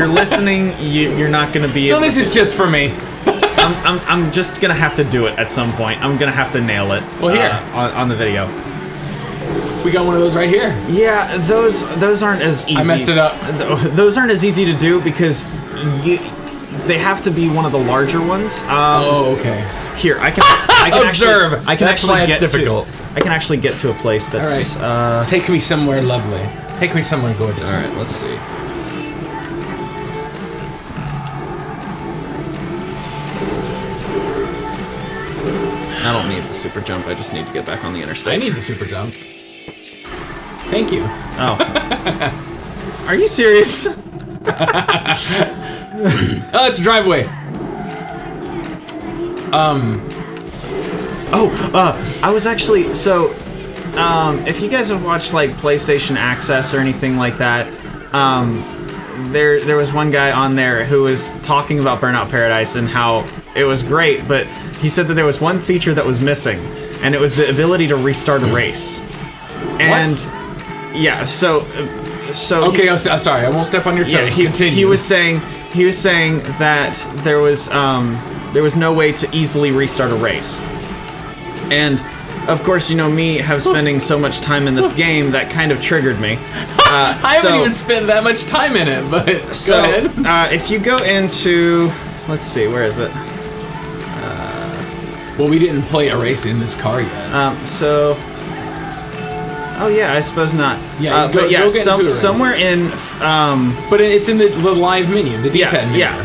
listening, you're not going to be. So this is just for me. I'm just gonna have to do it at some point. I'm gonna have to nail it. Well, here on the video. We got one of those right here. Yeah, those aren't as easy. I messed it up. Those aren't as easy to do because they have to be one of the larger ones. Okay. Here, I can observe. I can That's actually why it's get difficult. I can actually get to a place that's. All right. Take me somewhere lovely. Take me somewhere gorgeous. All right. Let's see. I don't need the super jump. I just need to get back on the interstate. I need the super jump. Thank you. Oh. Are you serious? Oh, it's a driveway. I was actually if you guys have watched like PlayStation Access or anything like that, there was one guy on there who was talking about Burnout Paradise and how it was great, but he said that there was one feature that was missing, and it was the ability to restart a race. And yeah, so okay, sorry, I won't step on your toes. Yeah, Continue. He was saying that there was There was no way to easily restart a race. And of course, you know me spending so much time in this game that kind of triggered me. I haven't even spent that much time in it, but go ahead. If you go into, let's see, where is it? Well, we didn't play a race in this car yet. Oh yeah, I suppose not. Yeah, but yeah, somewhere in. But it's in the live menu, the D-pad menu. Yeah.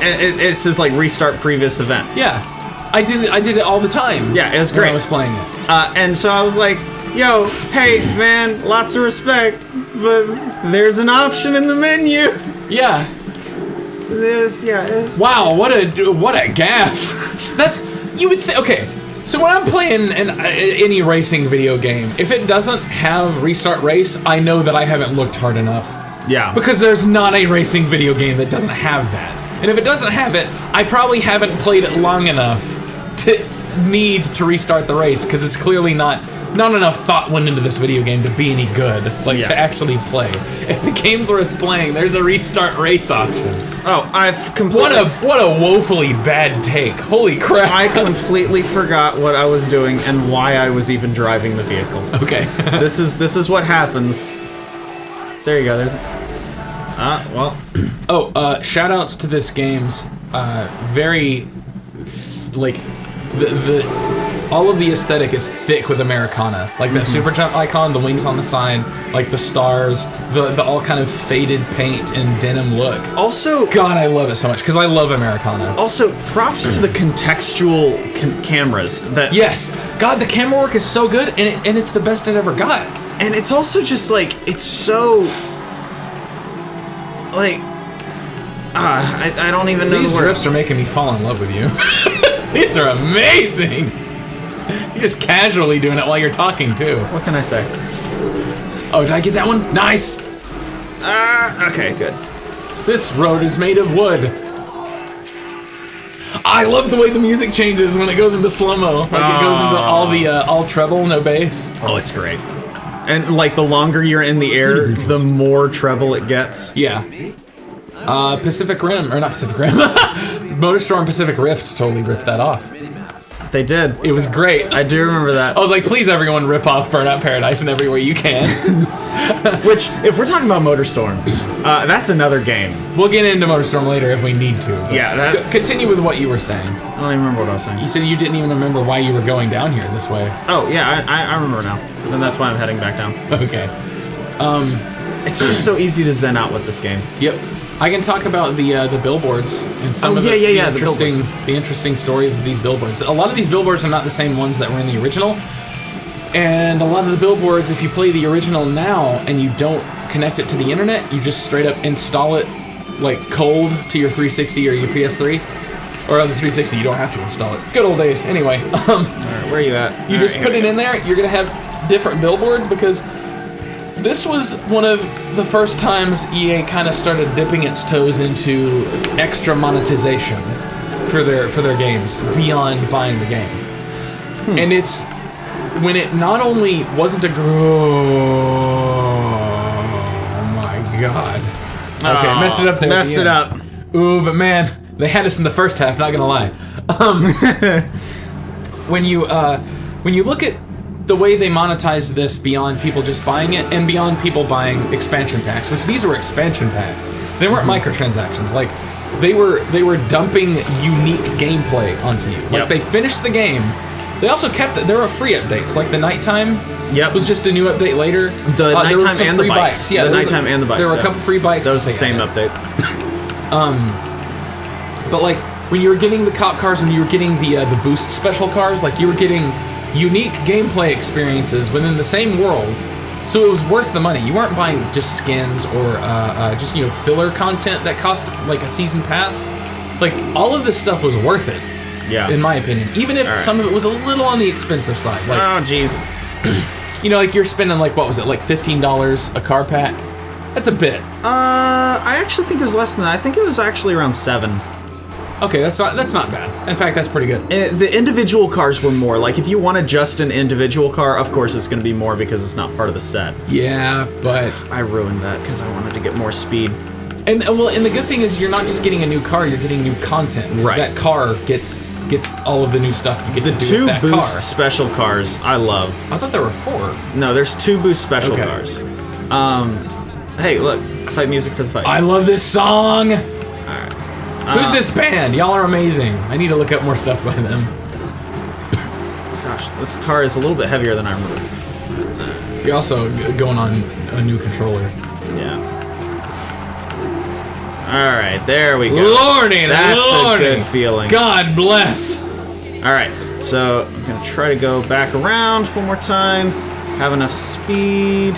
And it says like restart previous event. Yeah, I did it all the time. Yeah, it was great. When I was playing it. And so I was like, yo, hey man, lots of respect, but there's an option in the menu. Yeah. Wow, what a gaffe. That's, you would think, okay, so when I'm playing any racing video game, if it doesn't have restart race, I know that I haven't looked hard enough. Yeah. Because there's not a racing video game that doesn't have that. And if it doesn't have it, I probably haven't played it long enough to need to restart the race, because it's clearly not enough thought went into this video game to be any good, to actually play. If the game's worth playing, there's a restart race option. Oh, I've completely... What a woefully bad take. Holy crap. I completely forgot what I was doing and why I was even driving the vehicle. Okay. This is what happens. There you go, there's... well... Oh, shout-outs to this game's, very, like, all of the aesthetic is thick with Americana. Like that super jump icon, the wings on the side, like the stars, the all kind of faded paint and denim look. Also, God, I love it so much because I love Americana. Also, props to the contextual cameras. That yes, God, the camera work is so good, and it's the best it ever got. And it's also just like it's so like I don't even know. These drifts are making me fall in love with you. These are amazing. You're just casually doing it while you're talking too. What can I say? Oh, did I get that one? Nice. Okay, good. This road is made of wood. I love the way the music changes when it goes into slow-mo. Like it goes into all treble, no bass. Oh, it's great. And like the longer you're in the air, the more treble it gets. Yeah. Pacific Rim, or not Pacific Rim. MotorStorm Pacific Rift totally ripped that off. They did. It was great. I do remember that. I was like, please everyone rip off Burnout Paradise in every way you can. Which, if we're talking about MotorStorm, that's another game. We'll get into MotorStorm later if we need to. Yeah, continue with what you were saying. I don't even remember what I was saying. You said you didn't even remember why you were going down here this way. Oh, yeah, I remember now. And that's why I'm heading back down. Okay. It's just so easy to zen out with this game. Yep. I can talk about the billboards and some of the interesting stories of these billboards. A lot of these billboards are not the same ones that were in the original. And a lot of the billboards, if you play the original now and you don't connect it to the internet, you just straight up install it like cold to your 360 or your PS3. Or on the 360, you don't have to install it. Good old days. Anyway. Alright, where are you at? You just put it in there, you're going to have different billboards because this was one of the first times EA kind of started dipping its toes into extra monetization for their games beyond buying the game. And it's when it not only wasn't a oh my god. Okay, messed it up there. Messed it up. Ooh, but man, they had us in the first half, not gonna lie. When you look at the way they monetized this beyond people just buying it and beyond people buying expansion packs, which these were expansion packs. They weren't microtransactions. Like they were dumping unique gameplay onto you. Like they finished the game. They also kept it. There were free updates. Like the nighttime was just a new update later. The nighttime and the bikes. Yeah, the nighttime and the bikes. There were a couple free bikes. That was the same update. But like when you were getting the cop cars and you were getting the boost special cars, like you were getting unique gameplay experiences within the same world, so it was worth the money. You weren't buying just skins or just filler content that cost like a season pass. Like all of this stuff was worth it, in my opinion. Even if some of it was a little on the expensive side. Like, oh jeez, like you're spending like what was it, like $15 a car pack? That's a bit. I actually think it was less than that. I think it was actually around $7. Okay, that's not bad. In fact, that's pretty good. The individual cars were more. Like, if you wanted just an individual car, of course it's going to be more because it's not part of the set. Yeah, but I ruined that because I wanted to get more speed. And the good thing is you're not just getting a new car, you're getting new content. Right. That car gets all of the new stuff you get to do with that car. The 2 Boost special cars I love. I thought there were 4. No, there's 2 Boost special cars. Hey, look, fight music for the fight. I love this song. Alright. Who's this band? Y'all are amazing. I need to look up more stuff by them. Gosh, this car is a little bit heavier than I remember. You're also going on a new controller. Yeah. Alright, there we go. Lordy, that's a good feeling. God bless. Alright, so I'm going to try to go back around one more time. Have enough speed.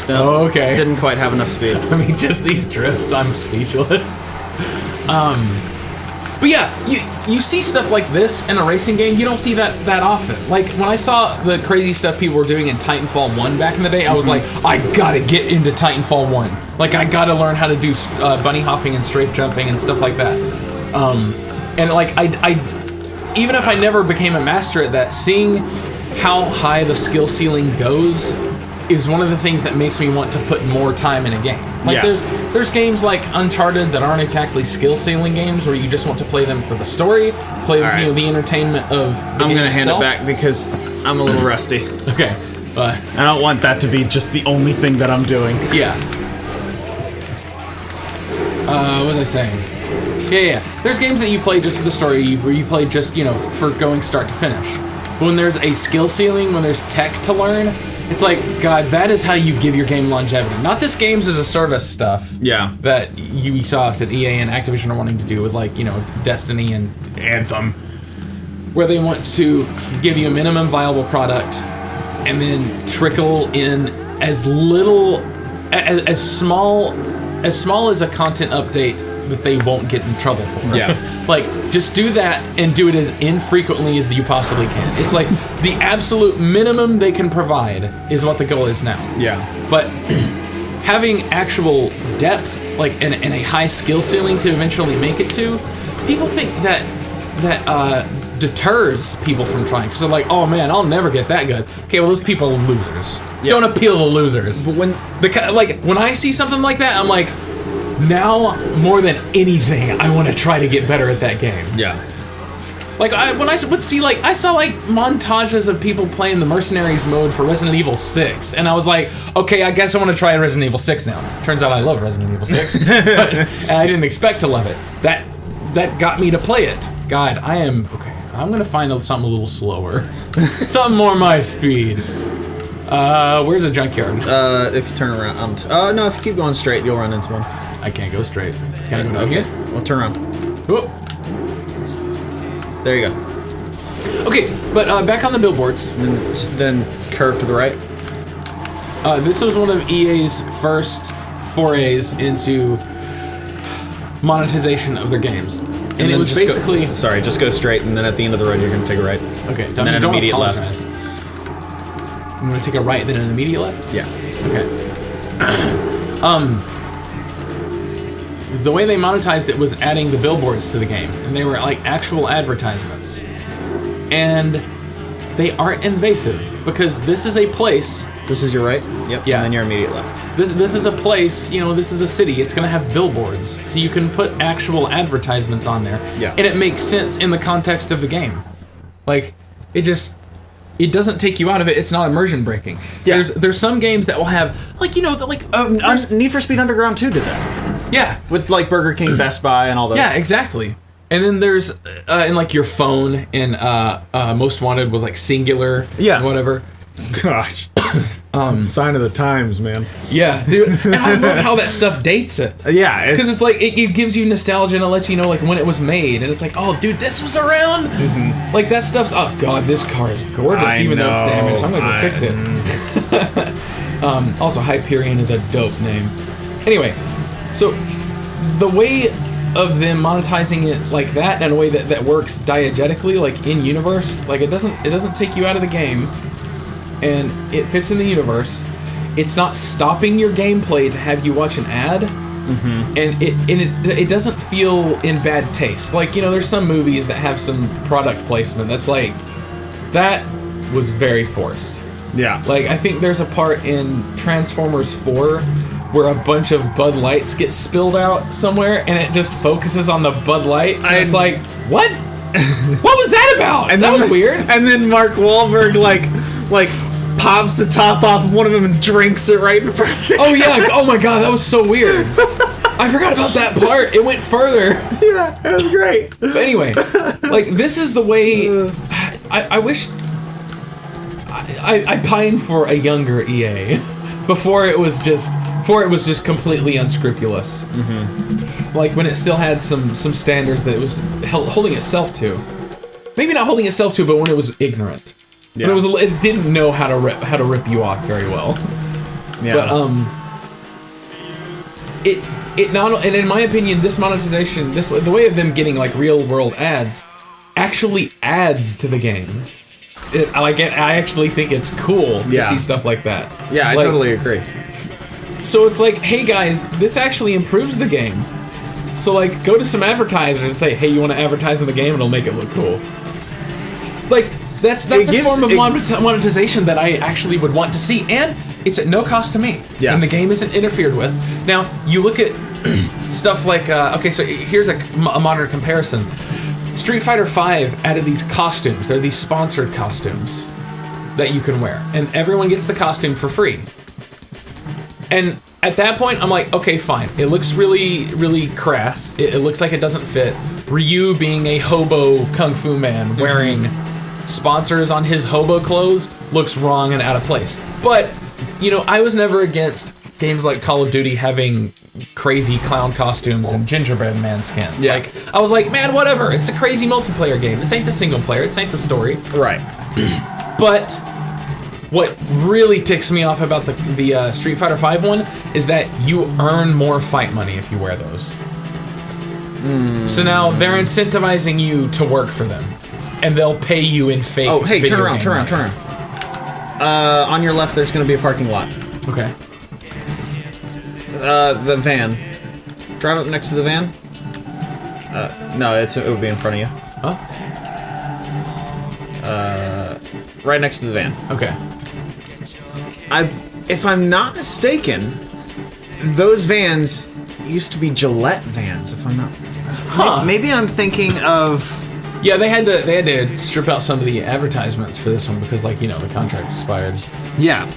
No, okay. Didn't quite have enough speed. I mean, just these drifts, I'm speechless. But yeah, you see stuff like this in a racing game, you don't see that often. Like, when I saw the crazy stuff people were doing in Titanfall 1 back in the day, I was like, I gotta get into Titanfall 1. Like, I gotta learn how to do bunny hopping and strafe jumping and stuff like that. And like, I even if I never became a master at that, seeing how high the skill ceiling goes is one of the things that makes me want to put more time in a game. Like there's games like Uncharted that aren't exactly skill ceiling games where you just want to play them for the story, play them, the entertainment of the game I'm gonna hand it itself. back because I'm a little rusty. Okay. I don't want that to be just the only thing that I'm doing. Yeah. What was I saying? Yeah. There's games that you play just for the story, where you play just, for going start to finish. But when there's a skill ceiling, when there's tech to learn, it's like, God, that is how you give your game longevity. Not this games as a service stuff. Yeah. That Ubisoft and EA and Activision are wanting to do with, like, Destiny and Anthem, where they want to give you a minimum viable product and then trickle in as little, as small as a content update that they won't get in trouble for. Yeah. Like, just do that and do it as infrequently as you possibly can. It's like the absolute minimum they can provide is what the goal is now. Yeah. But having actual depth, like, and a high skill ceiling to eventually make it to, people think that deters people from trying, because they're like, oh man, I'll never get that good. Okay, well, those people are losers. Yeah. Don't appeal to losers. But when I see something like that, I'm like, now more than anything, I want to try to get better at that game. Yeah. Like, when I would see, like, I saw, like, montages of people playing the Mercenaries mode for Resident Evil 6, and I was like, okay, I guess I want to try Resident Evil 6 now. Turns out I love Resident Evil 6, but I didn't expect to love it. That got me to play it. God, I'm going to find something a little slower. Something more my speed. Where's the junkyard? If you turn around. No, if you keep going straight, you'll run into one. I can't go straight. Can I go down here? here? Well, turn around. Whoop. There you go. Okay, but back on the billboards. Then curve to the right. This was one of EA's first forays into monetization of their games. And it was basically... just go straight, and then at the end of the road, you're going to take a right. Okay, and then an immediate left. I'm going to take a right, then an immediate left? Yeah. Okay. The way they monetized it was adding the billboards to the game, and they were like actual advertisements. And they aren't invasive, because this is a place... This is your right? Yep. Yeah. And then your immediate left. This is a place, this is a city, it's going to have billboards, so you can put actual advertisements on there. Yeah. And it makes sense in the context of the game. Like, it doesn't take you out of it. It's not immersion breaking. Yeah. There's some games that will have, like, Need for Speed Underground 2 did that. Yeah. With, like, Burger King, Best Buy, and all those. Yeah, exactly. And then there's, in, like, your phone, and Most Wanted was, like, singular. Yeah. And whatever. Gosh. Sign of the times, man. Yeah, dude. And I love how that stuff dates it. Yeah. Because it's like, it gives you nostalgia and it lets you know, like, when it was made. And it's like, oh, dude, this was around? Mm-hmm. Like, that stuff's, oh, God, this car is gorgeous, even though it's damaged. I'm going to go fix it. Also, Hyperion is a dope name. Anyway, so the way of them monetizing it like that, in a way that works diegetically, like, in-universe, like, it doesn't take you out of the game. And it fits in the universe. It's not stopping your gameplay to have you watch an ad, and it doesn't feel in bad taste. Like, there's some movies that have some product placement that's like, that was very forced. Yeah. Like, I think there's a part in Transformers 4 where a bunch of Bud Lights get spilled out somewhere, and it just focuses on the Bud Lights, and it's like, what? What was that about? And that was weird. And then Mark Wahlberg, like pops the top off of one of them and drinks it right in front of the Oh, yeah. Oh, my God. That was so weird. I forgot about that part. It went further. Yeah, that was great. But anyway, like, this is the way... I wish... I pine for a younger EA before it was just completely unscrupulous. Mm-hmm. Like, when it still had some standards that it was holding itself to. Maybe not holding itself to, but when it was ignorant. Yeah. When it didn't know how to rip you off very well. Yeah. But it not, and in my opinion, this monetization, the way of them getting like real world ads, actually adds to the game. I actually think it's cool to see stuff like that. Yeah, I totally agree. So it's like, hey guys, this actually improves the game. So like, go to some advertisers and say, hey, you want to advertise in the game, and it'll make it look cool. Like, that's a form of monetization that I actually would want to see, and it's at no cost to me. Yeah. And the game isn't interfered with. Now, you look at stuff like, okay, so here's a modern comparison. Street Fighter V added these costumes. They're these sponsored costumes that you can wear, and everyone gets the costume for free. And at that point, I'm like, okay, fine. It looks really, really crass. It looks like it doesn't fit. Ryu being a hobo kung fu man wearing sponsors on his hobo clothes looks wrong and out of place. But, you know, I was never against games like Call of Duty having crazy clown costumes and gingerbread man skins. Yeah. Like, I was like, man, whatever. It's a crazy multiplayer game. This ain't the single player. This ain't the story. Right. But what really ticks me off about the Street Fighter V one is that you earn more fight money if you wear those. So now they're incentivizing you to work for them, and they'll pay you in fake. Oh, hey, turn around. On your left, there's going to be a parking lot. Okay. The van. Drive up next to the van. No, it would be in front of you. Huh? Right next to the van. Okay. If I'm not mistaken, those vans used to be Gillette vans. If I'm not, maybe I'm thinking of. Yeah, they had to strip out some of the advertisements for this one because, like, you know, the contract expired. Yeah.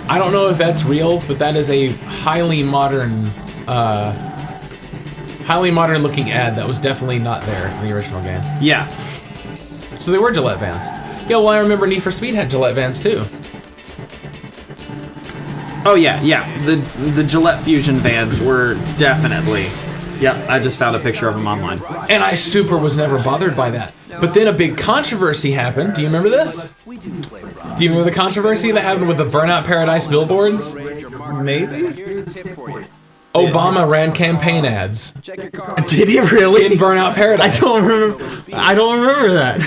I don't know if that's real, but that is a highly modern looking ad that was definitely not there in the original game. Yeah. So they were Gillette vans. Yeah, well, I remember Need for Speed had Gillette vans too. Oh yeah. The Gillette Fusion vans were definitely. Yep, I just found a picture of them online. And I was never bothered by that. But then a big controversy happened. Do you remember this? Do you remember the controversy that happened with the Burnout Paradise billboards? Maybe. Obama ran campaign ads. Did he really? In Burnout Paradise. I don't remember that.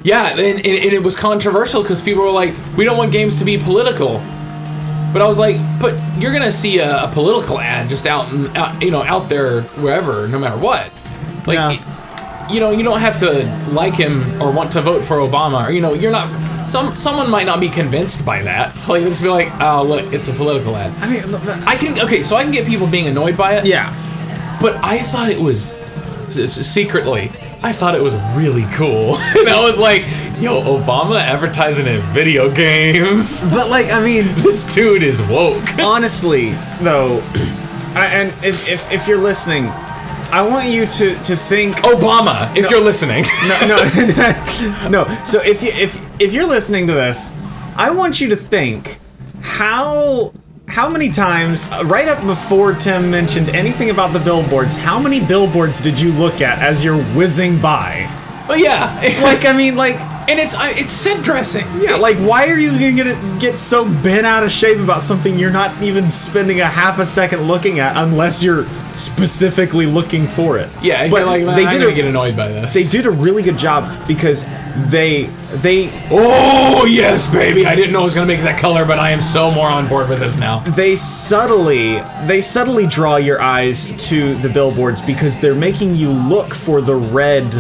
Yeah, and it was controversial because people were like, we don't want games to be political. But I was like, but you're gonna see a political ad just out there wherever, no matter what. Like, yeah. You don't have to like him or want to vote for Obama, or you're not. Someone might not be convinced by that. Like, just be like, oh look, it's a political ad. I mean, I can get people being annoyed by it. Yeah. But I thought it was secretly. I thought it was really cool. And I was like, yo, Obama advertising in video games. But, like, I mean, this dude is woke. Honestly, though, and if you're listening, I want you to think Obama, if you're listening. No. So if you're listening to this, I want you to think how many times, right up before Tim mentioned anything about the billboards, how many billboards did you look at as you're whizzing by? Well, yeah. And it's set dressing. Yeah, like, why are you gonna get so bent out of shape about something you're not even spending a half a second looking at unless you're specifically looking for it? Yeah, but I'm gonna get annoyed by this. They did a really good job because they oh yes, baby! I didn't know it was gonna make that color, but I am so more on board with this now. They subtly draw your eyes to the billboards because they're making you look for the red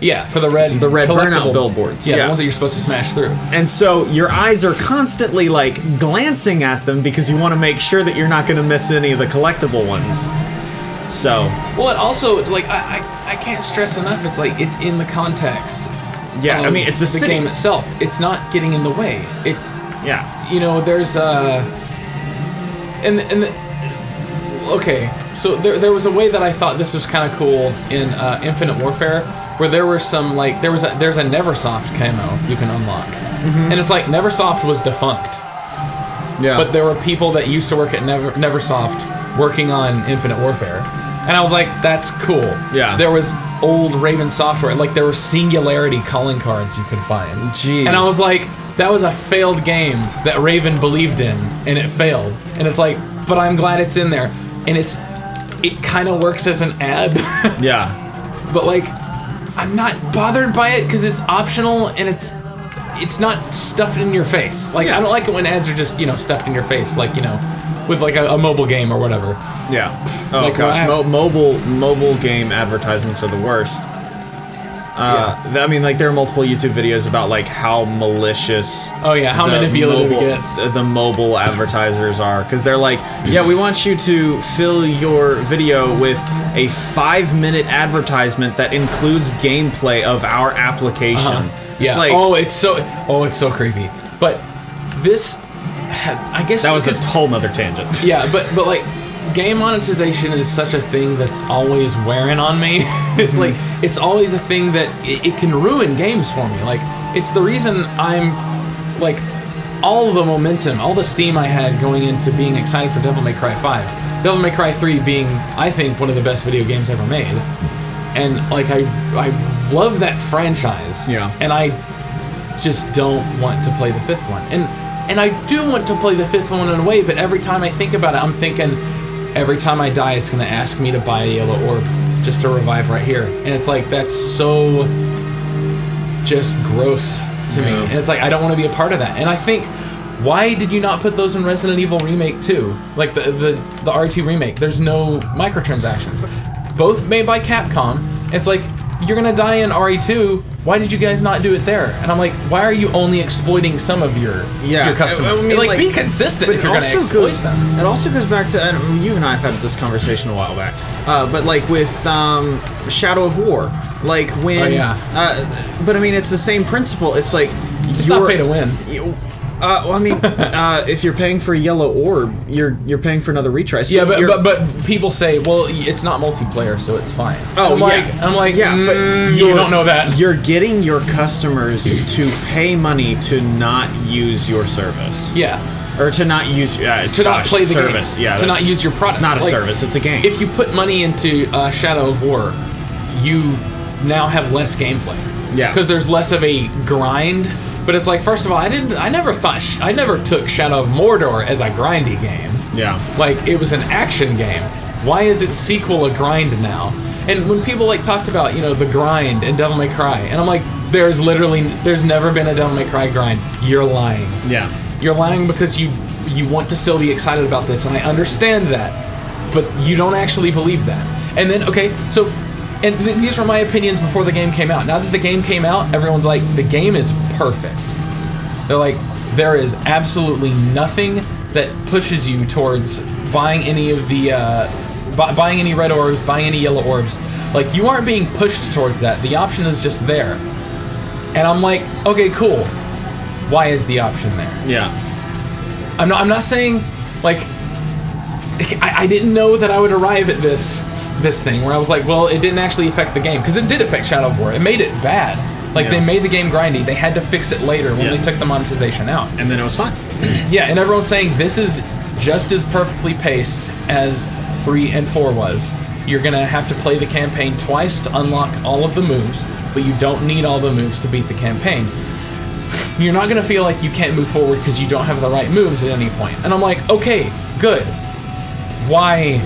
Yeah, for the red burnout billboards. Yeah, the ones that you're supposed to smash through. And so your eyes are constantly like glancing at them because you want to make sure that you're not going to miss any of the collectible ones. So. Well, it also like I can't stress enough. It's like it's in the context. Yeah, I mean it's the game itself. It's not getting in the way. Yeah. You know, there's okay. So there was a way that I thought this was kind of cool in Infinite Warfare, where there were some like there's a Neversoft camo you can unlock, and it's like Neversoft was defunct. Yeah. But there were people that used to work at Neversoft working on Infinite Warfare, and I was like, that's cool. Yeah. There was old Raven software, like there were Singularity calling cards you could find. Jeez. And I was like, that was a failed game that Raven believed in, and it failed. And it's like, but I'm glad it's in there, and it kind of works as an ad. Yeah. But like, I'm not bothered by it because it's optional and it's not stuffed in your face. Like, I don't like it when ads are just, stuffed in your face, like, with like a mobile game or whatever. Yeah. Oh like, gosh, mobile game advertisements are the worst. I mean, like there are multiple YouTube videos about like how malicious. Oh yeah, how manipulative it gets. The mobile advertisers are, because they're like, yeah, we want you to fill your video with a 5-minute advertisement that includes gameplay of our application. Yeah. It's so creepy. But this, I guess that was a whole nother tangent. Yeah, but like. Game monetization is such a thing that's always wearing on me. It's like, it's always a thing that it can ruin games for me. Like, it's the reason I'm, like, all the momentum, all the steam I had going into being excited for Devil May Cry 5. Devil May Cry 3 being, I think, one of the best video games ever made. And, like, I love that franchise. Yeah. And I just don't want to play the 5th one. And I do want to play the 5th one in a way, but every time I think about it, I'm thinking, every time I die, it's going to ask me to buy a yellow orb just to revive right here. And it's like, that's so just gross to me. And it's like, I don't want to be a part of that. And I think, why did you not put those in Resident Evil Remake 2? Like the R2 Remake. There's no microtransactions. Both made by Capcom. It's like, you're going to die in RE2. Why did you guys not do it there? And I'm like, why are you only exploiting some of your customers? I mean, like, be consistent if you're going to exploit them. It also goes back to, and you and I have had this conversation a while back, but like with Shadow of War, like when, but I mean, it's the same principle. It's like, it's not pay to win. Well, I mean, if you're paying for a yellow orb, you're paying for another retry. So but people say, well, it's not multiplayer, so it's fine. Oh, I'm like, but you don't know that. You're getting your customers to pay money to not use your service. Yeah. Or to not use not play the service. Game. Yeah. To not use your product. It's not a service. It's a game. If you put money into Shadow of War, you now have less gameplay. Yeah. Because there's less of a grind. But it's like, first of all, I never took Shadow of Mordor as a grindy game. Yeah. Like, it was an action game. Why is its sequel a grind now? And when people like talked about, the grind in Devil May Cry, and I'm like, there's never been a Devil May Cry grind. You're lying. Yeah. You're lying because you want to still be excited about this, and I understand that, but you don't actually believe that. And then, okay, so. And these were my opinions before the game came out. Now that the game came out, everyone's like, the game is perfect. They're like, there is absolutely nothing that pushes you towards buying any of the, buying any red orbs, buying any yellow orbs. Like, you aren't being pushed towards that. The option is just there. And I'm like, okay, cool. Why is the option there? Yeah. I'm not saying, like, I didn't know that I would arrive at this thing where I was like, well, it didn't actually affect the game, because it did affect Shadow of War. It made it bad. Like, they made the game grindy. They had to fix it later when they took the monetization out. And then it was fine. Yeah, and everyone's saying this is just as perfectly paced as 3 and 4 was. You're gonna have to play the campaign twice to unlock all of the moves, but you don't need all the moves to beat the campaign. You're not gonna feel like you can't move forward because you don't have the right moves at any point. And I'm like, okay, good. Why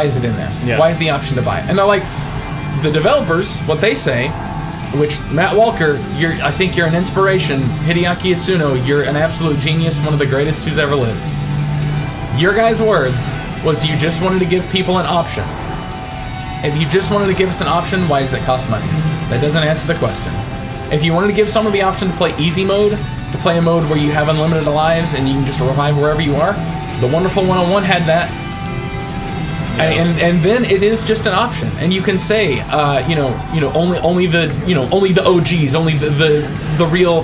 is it in there? Yeah. Why is the option to buy it? And they're like, the developers, what they say, which Matt Walker, I think you're an inspiration. Hideaki Itsuno, you're an absolute genius, one of the greatest who's ever lived. Your guys' words was you just wanted to give people an option. If you just wanted to give us an option, why does it cost money? That doesn't answer the question. If you wanted to give someone the option to play easy mode, to play a mode where you have unlimited lives and you can just revive wherever you are, the Wonderful 101 had that. And then it is just an option, and you can say, only the OGs, only the real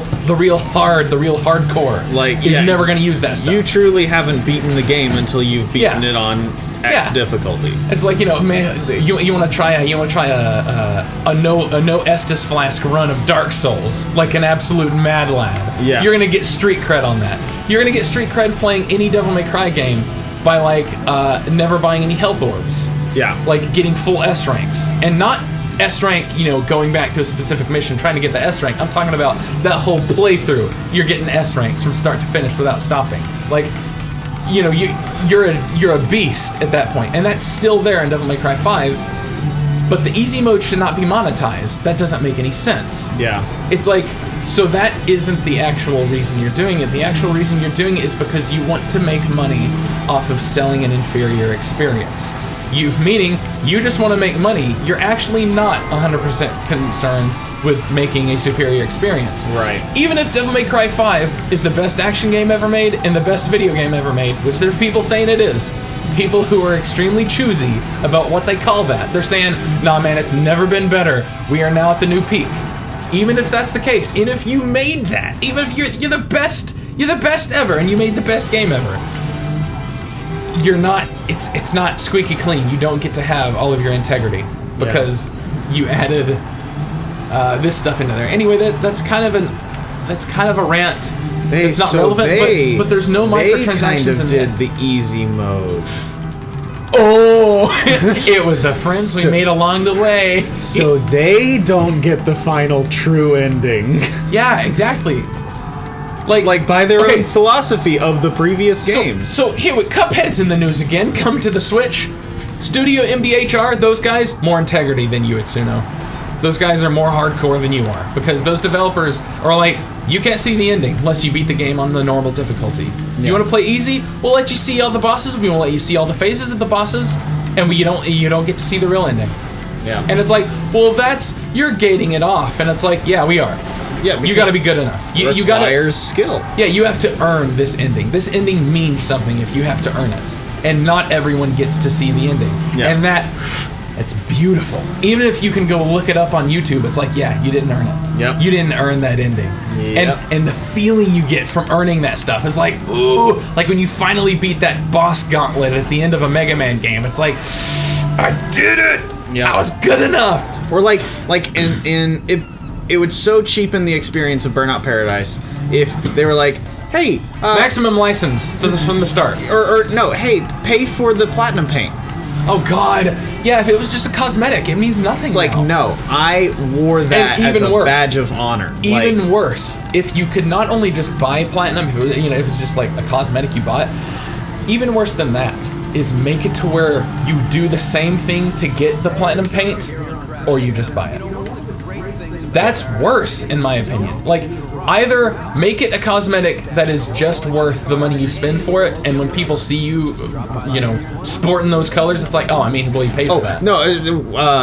hardcore, is never going to use that stuff. You truly haven't beaten the game until you've beaten it on X difficulty. It's like, man, you want to try a no Estus Flask run of Dark Souls, like an absolute mad lad. Yeah. You're gonna get street cred on that. You're gonna get street cred playing any Devil May Cry game by never buying any health orbs. Yeah. Like getting full S ranks. And not S rank, going back to a specific mission, trying to get the S rank. I'm talking about that whole playthrough. You're getting S ranks from start to finish without stopping. Like, you're a beast at that point. And that's still there in Devil May Cry 5. But the easy mode should not be monetized. That doesn't make any sense. Yeah. It's like, so that isn't the actual reason you're doing it. The actual reason you're doing it is because you want to make money off of selling an inferior experience. Meaning, you just want to make money. You're actually not 100% concerned with making a superior experience. Right. Even if Devil May Cry 5 is the best action game ever made and the best video game ever made, which there's people saying it is, people who are extremely choosy about what they call that. They're saying, nah man, it's never been better. We are now at the new peak. Even if that's the case, even if you made that, even if you're the best ever and you made the best game ever, you're not, it's not squeaky clean. You don't get to have all of your integrity because you added this stuff into there. Anyway, that's kind of a rant. It's not relevant, but there's no microtransactions in did the easy mode. Oh, it was the friends we made along the way. So they don't get the final true ending. Yeah, exactly. Like by their own philosophy of the previous games. So here with Cuphead's in the news again, coming to the Switch. Studio MDHR, those guys, more integrity than you, Itsuno. Those guys are more hardcore than you are, because those developers are like, you can't see the ending unless you beat the game on the normal difficulty. You want to play easy? We'll let you see all the bosses. We won't let you see all the phases of the bosses, and you don't get to see the real ending. Yeah. And it's like, well, you're gating it off, and it's like, yeah, we are. Yeah, you got to be good enough. You got requires skill. Yeah, you have to earn this ending. This ending means something if you have to earn it, and not everyone gets to see the ending. Yeah. And it's beautiful. Even if you can go look it up on YouTube, it's like, yeah, you didn't earn it. Yep. You didn't earn that ending. Yep. And the feeling you get from earning that stuff is like, ooh, like when you finally beat that boss gauntlet at the end of a Mega Man game. It's like, I did it. Yeah. I was good enough. Or it would so cheapen the experience of Burnout Paradise if they were like, hey, maximum license from the start. Or no, hey, pay for the platinum paint. Oh God, yeah. If it was just a cosmetic, it means nothing. It's like, no, I wore that as a badge of honor. Even worse, if you could not only just buy platinum, if it's just like a cosmetic you bought. Even worse than that is make it to where you do the same thing to get the platinum paint, or you just buy it. That's worse, in my opinion. Like, either make it a cosmetic that is just worth the money you spend for it, and when people see you, sporting those colors, it's like, oh, I mean, well, you paid for that. No,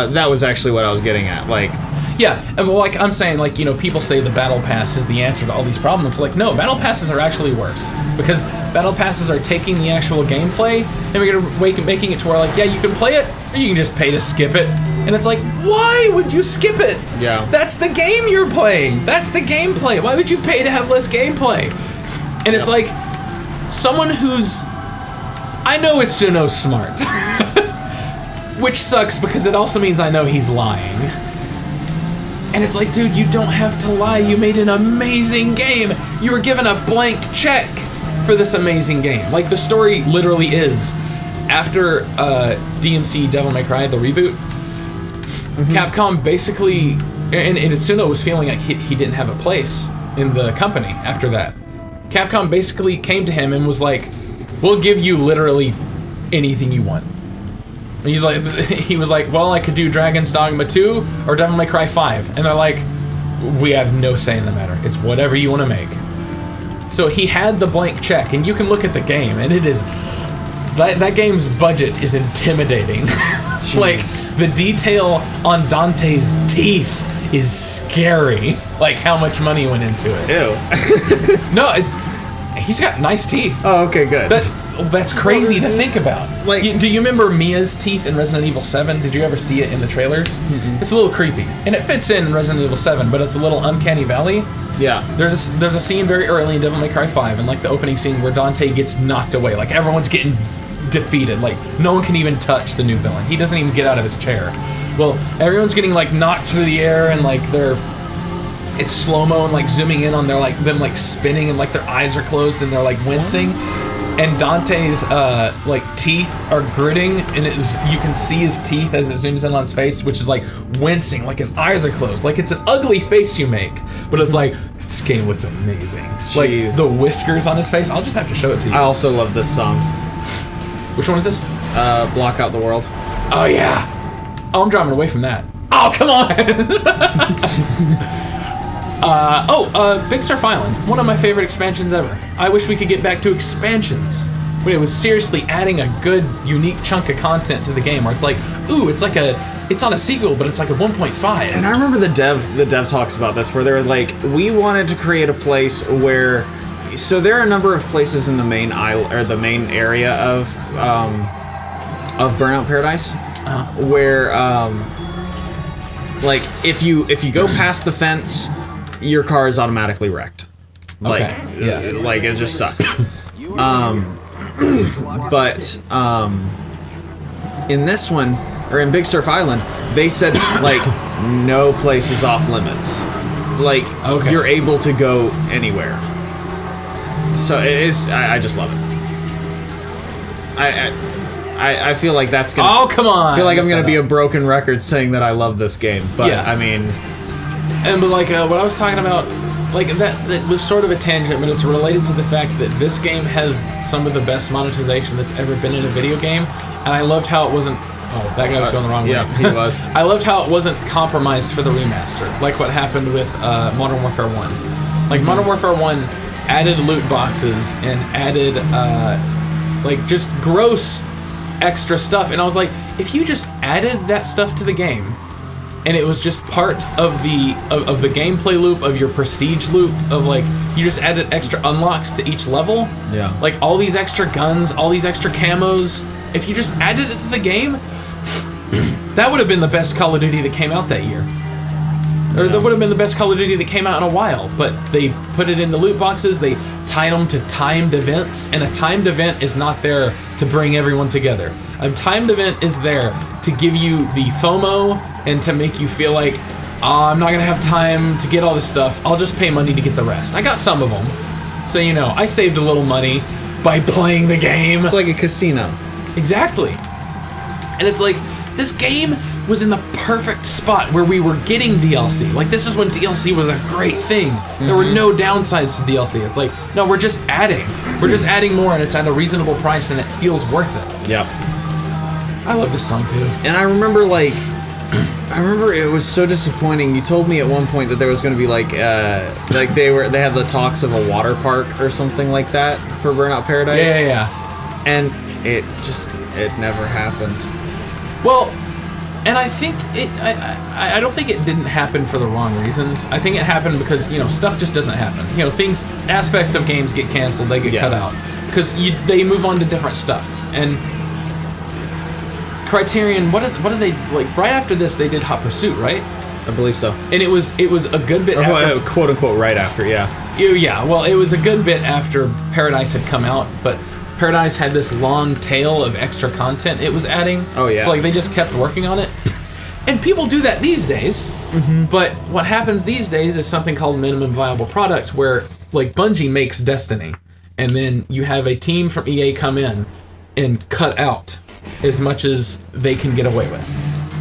that was actually what I was getting at. Like, yeah, and like I'm saying, like, people say the battle pass is the answer to all these problems. Like, no, battle passes are actually worse, because battle passes are taking the actual gameplay and making it to where, like, yeah, you can play it, or you can just pay to skip it. And it's like, why would you skip it? Yeah. That's the game you're playing. That's the gameplay. Why would you pay to have less gameplay? And it's like, someone who's... I know Itsuno's smart. Which sucks, because it also means I know he's lying. And it's like, dude, you don't have to lie. You made an amazing game. You were given a blank check for this amazing game. Like, the story literally is, after DMC Devil May Cry, the reboot, Capcom basically, and Itsuno was feeling like he didn't have a place in the company after that. Capcom basically came to him and was like, we'll give you literally anything you want. And he was like, well, I could do Dragon's Dogma 2 or Devil May Cry 5. And they're like, we have no say in the matter. It's whatever you want to make. So he had the blank check, and you can look at the game, and it is... That game's budget is intimidating. Like, the detail on Dante's teeth is scary. Like how much money went into it. Ew. No, he's got nice teeth. Oh, okay, good. That's crazy to think about. Like, do you remember Mia's teeth in Resident Evil 7? Did you ever see it in the trailers? Mm-mm. It's a little creepy, and it fits in Resident Evil 7, but it's a little uncanny valley. Yeah. There's a scene very early in Devil May Cry 5, and like the opening scene where Dante gets knocked away. Like everyone's getting defeated. Like no one can even touch the new villain. He doesn't even get out of his chair. Well, everyone's getting like knocked through the air, and like it's slow-mo and like zooming in on them like spinning, and like their eyes are closed and they're like wincing. And Dante's like teeth are gritting, and you can see his teeth as it zooms in on his face, which is like wincing, like his eyes are closed. Like it's an ugly face you make, but it's like, this game looks amazing. Jeez. Like the whiskers on his face. I'll just have to show it to you. I also love this song. Which one is this? Block Out the World. Oh yeah. Oh, I'm driving away from that. Oh, come on. Big Surf Island, one of my favorite expansions ever. I wish we could get back to expansions when it was seriously adding a good, unique chunk of content to the game, where it's like, ooh, it's on a sequel, but it's like a 1.5. And I remember the dev talks about this, where they're like, we wanted to create a place where, so there are a number of places in the main island, or the main area of Burnout Paradise, where like if you go past the fence, your car is automatically wrecked. Like, okay. Yeah. Like it just sucks. But in this one, or in Big Surf Island, they said like no place is off limits. Like you're able to go anywhere. So it is. I just love it. I feel like that's gonna. Oh, come on! I feel like I'm gonna be a broken record saying that I love this game, but yeah. I mean. But like what I was talking about, like that was sort of a tangent, but it's related to the fact that this game has some of the best monetization that's ever been in a video game, and I loved how it wasn't. Oh, that guy was going the wrong way. Yeah, he was. I loved how it wasn't compromised for the remaster, like what happened with Modern Warfare 1. Like Modern Warfare 1 added loot boxes and added like just gross extra stuff, and I was like, if you just added that stuff to the game, and it was just part of the gameplay loop, of your prestige loop, of like you just added extra unlocks to each level. Yeah. Like all these extra guns, all these extra camos. If you just added it to the game, that would have been the best Call of Duty that came out that year. Or that would have been the best Call of Duty that came out in a while. But they put it in the loot boxes. They tied them to timed events, and a timed event is not there to bring everyone together. A timed event is there to give you the FOMO and to make you feel like, oh, I'm not gonna have time to get all this stuff. I'll just pay money to get the rest. I got some of them, so you know I saved a little money by playing the game. It's like a casino. Exactly. And it's like this game was in the perfect spot where we were getting DLC. Like this is when DLC was a great thing. Mm-hmm. There were no downsides to DLC. It's like, no, we're just adding. We're just adding more, and it's at a reasonable price, and it feels worth it. Yep. I love this song too. And I remember it was so disappointing. You told me at one point that there was going to be like they had the talks of a water park or something like that for Burnout Paradise. Yeah. And it never happened. Well, and I think I don't think it didn't happen for the wrong reasons. I think it happened because, you know, stuff just doesn't happen. You know, aspects of games get canceled, they get cut out because they move on to different stuff. And Criterion, what did they like? Right after this, they did Hot Pursuit, right? I believe so. And it was a good bit after, quote unquote, right after, yeah. Yeah, well, it was a good bit after Paradise had come out, but Paradise had this long tail of extra content it was adding. Oh yeah. So like they just kept working on it, and people do that these days. Mm-hmm. But what happens these days is something called minimum viable product, where like Bungie makes Destiny, and then you have a team from EA come in and cut out as much as they can get away with,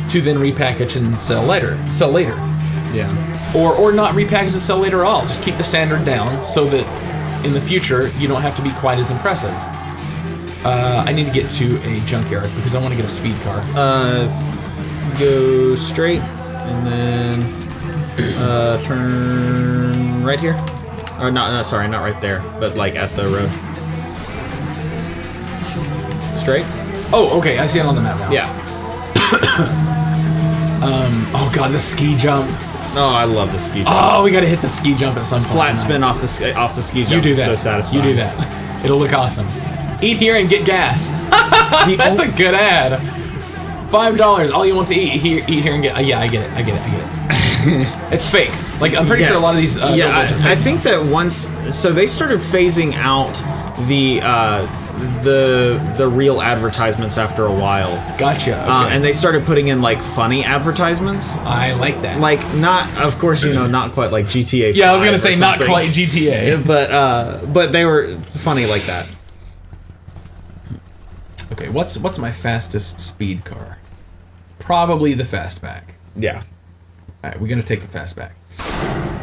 to then repackage and sell later. Yeah. Or not repackage and sell later at all. Just keep the standard down so that in the future you don't have to be quite as impressive. I need to get to a junkyard because I want to get a speed car. Go straight and then turn right here. Or sorry, not right there, but like at the road. Straight. Oh, okay, I see it on the map now. Yeah. Oh god, the ski jump. Oh, I love the ski jump. Oh, we gotta hit the ski jump at some point. Flat spin off the ski jump. You do that. So satisfying. You do that. It'll look awesome. Eat here and get gas. That's a good ad. $5. All you want to eat here and get. Yeah, I get it. It's fake. Like I'm pretty sure a lot of these. I think that once, so they started phasing out the real advertisements after a while. Gotcha. Okay. And they started putting in like funny advertisements. I like that. Like not, of course, not quite like GTA. Yeah, I was gonna say not quite GTA. but they were funny like that. Okay, what's my fastest speed car? Probably the fastback. Yeah. All right, we're gonna take the fastback.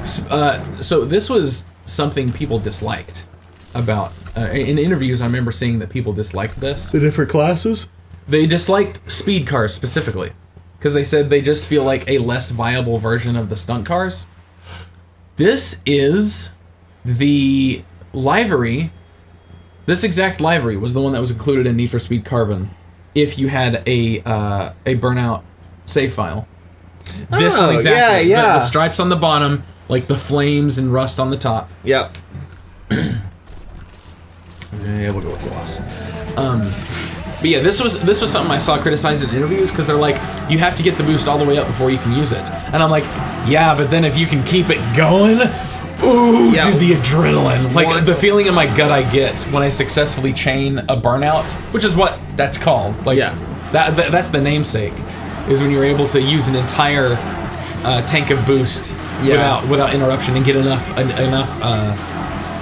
So this was something people disliked about. In interviews, I remember seeing that people disliked this. The different classes? They disliked speed cars specifically, because they said they just feel like a less viable version of the stunt cars. This is the livery. This exact livery was the one that was included in Need for Speed Carbon. If you had a Burnout save file. This one exactly. Yeah. The stripes on the bottom, like the flames and rust on the top. Yep. Yeah, we'll go with gloss. But yeah, this was something I saw criticized in interviews because they're like, you have to get the boost all the way up before you can use it. And I'm like, yeah, but then if you can keep it going, ooh, yeah. Dude, the adrenaline. Like the feeling in my gut I get when I successfully chain a burnout, which is what that's called. Like that's the namesake, is when you're able to use an entire tank of boost without interruption and get enough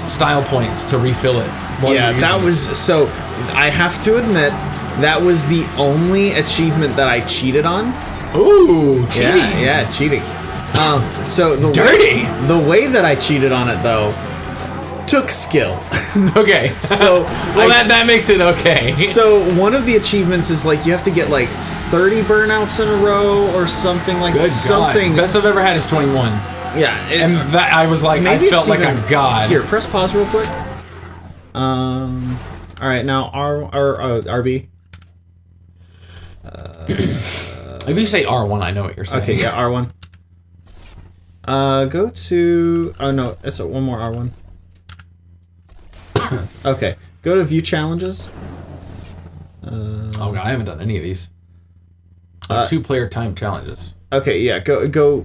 style points to refill it. Yeah, that was, so I have to admit, that was the only achievement that I cheated on. Ooh, cheating. Yeah, cheating. So the way that I cheated on it though took skill. Okay. So that makes it okay. So one of the achievements is like you have to get like 30 burnouts in a row or something like that. Something. Best I've ever had is 21. Yeah, and that I was like, I felt like a god. Here, press pause real quick. All right, now RB. If you say R1, I know what you're saying. Okay, yeah, R1. Go to. Oh no, it's one more R1. Okay, go to view challenges. Oh god, I haven't done any of these. 2-player time challenges. Okay, yeah, go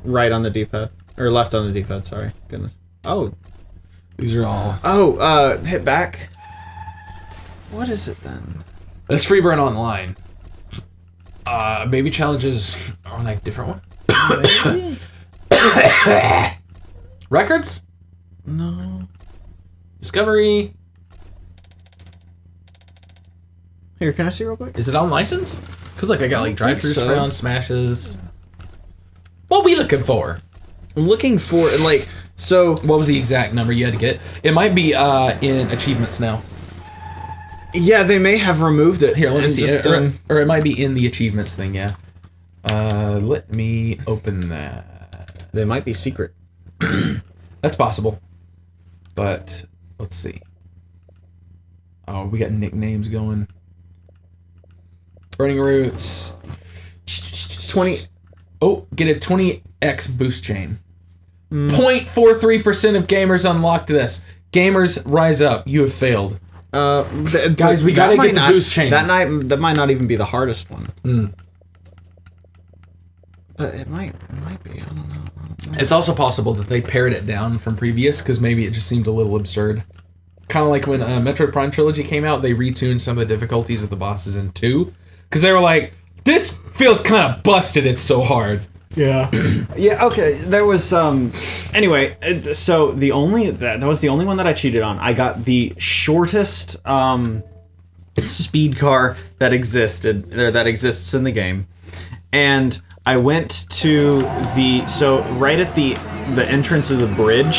right on the D-pad or left on the D-pad. Sorry, goodness. Oh, these are all. Oh, hit back. What is it then? That's Freeburn Online. Maybe challenges are on a different one. Records? No. Discovery. Here, can I see real quick? Is it on license? Because like I got like drive-throughs found, smashes. What are we looking for? I'm looking for like so. What was the exact number you had to get? It might be in achievements now. Yeah, they may have removed it. Here, let me see. Or it might be in the achievements thing. Yeah. Let me open that. They might be secret. That's possible. But let's see. Oh, we got nicknames going. Burning Roots. 20. Oh, get a 20x boost chain. 0.43% of gamers unlocked this. Gamers, rise up. You have failed. Guys, we gotta get the boost chains. That might not even be the hardest one. But it might be. I don't know. It's also possible that they pared it down from previous because maybe it just seemed a little absurd. Kind of like when Metroid Prime Trilogy came out, they retuned some of the difficulties of the bosses in 2 because they were like, "This feels kind of busted. It's so hard." Yeah. Yeah. Okay. There was Anyway, so that was the only one that I cheated on. I got the shortest speed car that exists in the game, and I went to right at the entrance of the bridge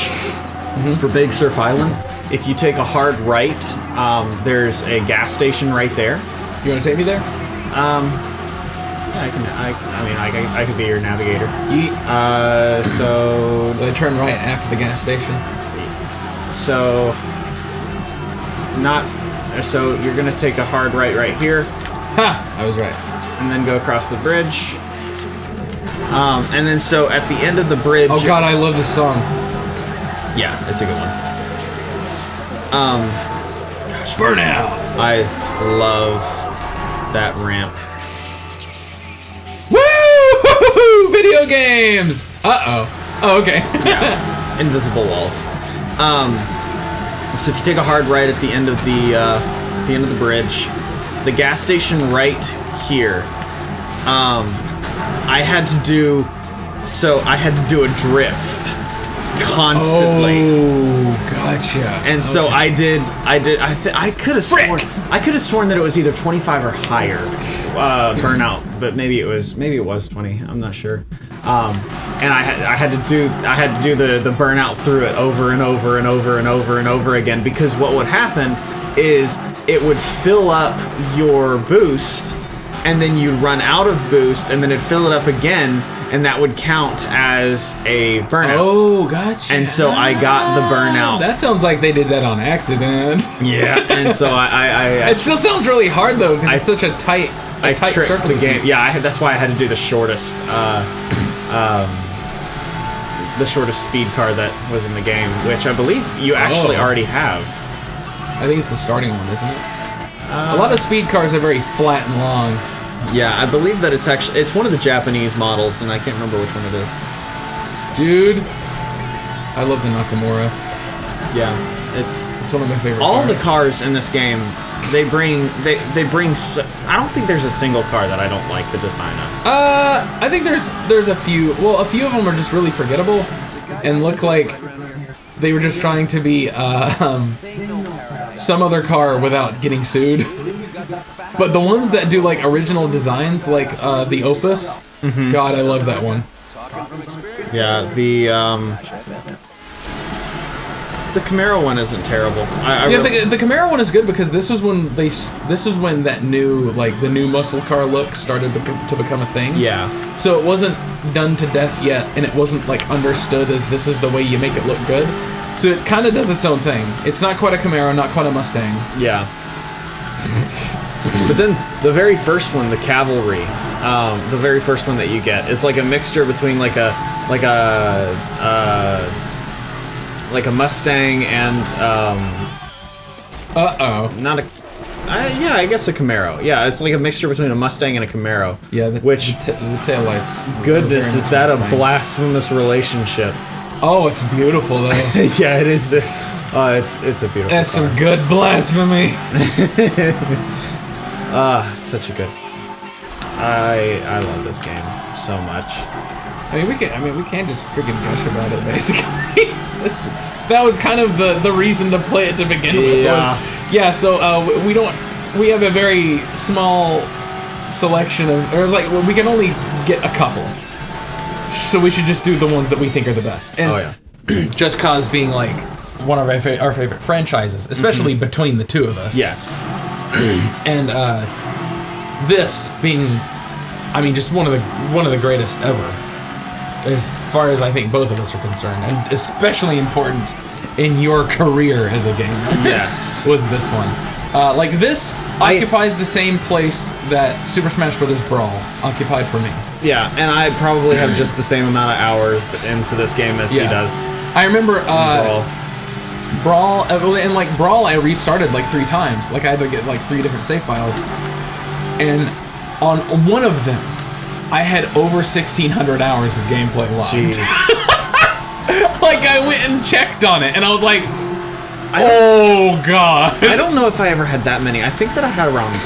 for Big Surf Island. If you take a hard right, there's a gas station right there. You want to take me there? Yeah, I can be your navigator. So I turn right after the gas station. So you're gonna take a hard right here. Ha! I was right. And then go across the bridge. And then so at the end of the bridge. Oh God, I love this song. Yeah, it's a good one. Burnout. I love that ramp. Woo! Video games. Oh, okay. Yeah, invisible walls. So if you take a hard right at the end of the bridge, the gas station right here. I had to do a drift constantly. Oh, gotcha. And so I could have sworn that it was either 25 or higher burnout, but maybe it was 20. I'm not sure. And I had to do the burnout through it over and over and over and over and over again, because what would happen is it would fill up your boost, and then you'd run out of boost, and then it'd fill it up again, and that would count as a burnout. Oh, gotcha. And so I got the burnout. That sounds like they did that on accident. Yeah. And so I it still sounds really hard though, because it's such a tight tricked circle the game. Yeah, that's why I had to do the shortest speed car that was in the game, which I believe you actually already have. I think it's the starting one, isn't it? A lot of speed cars are very flat and long. Yeah, I believe that it's one of the Japanese models, and I can't remember which one it is. Dude, I love the Nakamura. Yeah, it's one of my favorite all cars. the cars in this game. They bring. I don't think there's a single car that I don't like the design of. I think there's a few. Well, a few of them are just really forgettable, and look like they were just trying to be some other car without getting sued. But the ones that do like original designs, like the Opus, God, I love that one. Yeah, the Camaro one isn't terrible. The Camaro one is good because this was when that new the new muscle car look started to become a thing. Yeah. So it wasn't done to death yet, and it wasn't like understood as this is the way you make it look good. So it kind of does its own thing. It's not quite a Camaro, not quite a Mustang. Yeah. But then the very first one, the Cavalry, the very first one that you get is like a mixture between like a Mustang and not a I guess a Camaro. Yeah, it's like a mixture between a Mustang and a Camaro. Yeah, the taillights. Goodness, is that a blasphemous relationship? Oh, it's beautiful though. Yeah, it is. It's a beautiful. That's some good blasphemy. Such a good. I love this game so much. We can't just freaking gush about it. Basically, that was kind of the reason to play it to begin with. Yeah. So we have a very small selection of. Or it's like we can only get a couple. So we should just do the ones that we think are the best. And Just Cause being like one of our favorite franchises, especially between the two of us. Yes. And this being, just one of the greatest ever, as far as I think both of us are concerned, and especially important in your career as a gamer. Yes. Was this one. This occupies the same place that Super Smash Bros. Brawl occupied for me. Yeah, and I probably have just the same amount of hours into this game as he does. I remember Brawl, and Brawl I restarted 3 times. I had to get 3 different save files. And on one of them, I had over 1,600 hours of gameplay logged. Jeez. I went and checked on it, and I was like, oh god. I don't know if I ever had that many. I think that I had around